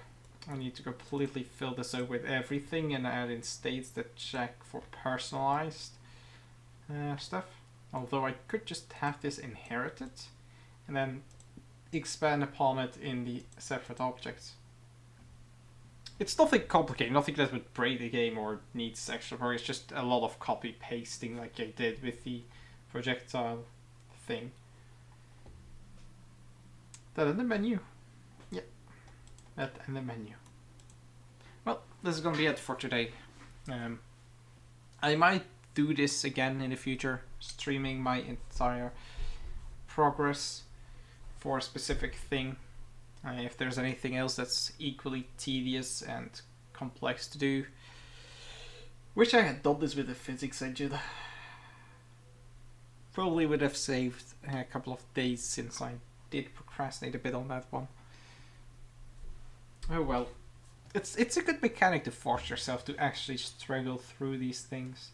A: I need to completely fill this out with everything and add in states that check for personalized stuff. Although I could just have this inherited and then expand upon it in the separate objects. It's nothing complicated, nothing that would break the game or needs extra work. It's just a lot of copy pasting like I did with the projectile thing. That in the menu. Yeah, that in the menu. Well, this is gonna be it for today. I might do this again in the future, streaming my entire progress for a specific thing. If there's anything else that's equally tedious and complex to do. Wish I had done this with the physics engine. Probably would have saved a couple of days since I did procrastinate a bit on that one. Oh well. It's a good mechanic to force yourself to actually struggle through these things.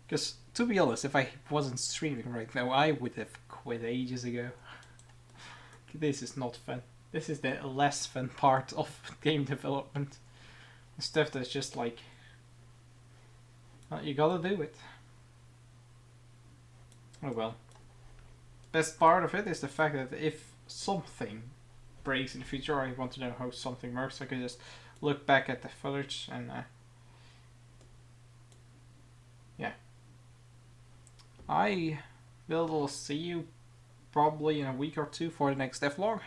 A: Because, to be honest, if I wasn't streaming right now, I would have quit ages ago. This is not fun. This is the less fun part of game development. The stuff that's just like, well, you gotta do it. Oh well. Best part of it is the fact that if something breaks in the future, or I want to know how something works, I can just look back at the footage and yeah. I will see you probably in a week or two for the next devlog.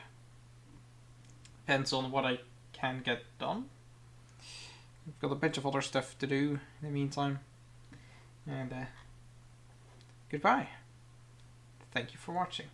A: Depends on what I can get done. I've got a bunch of other stuff to do in the meantime. And goodbye. Thank you for watching.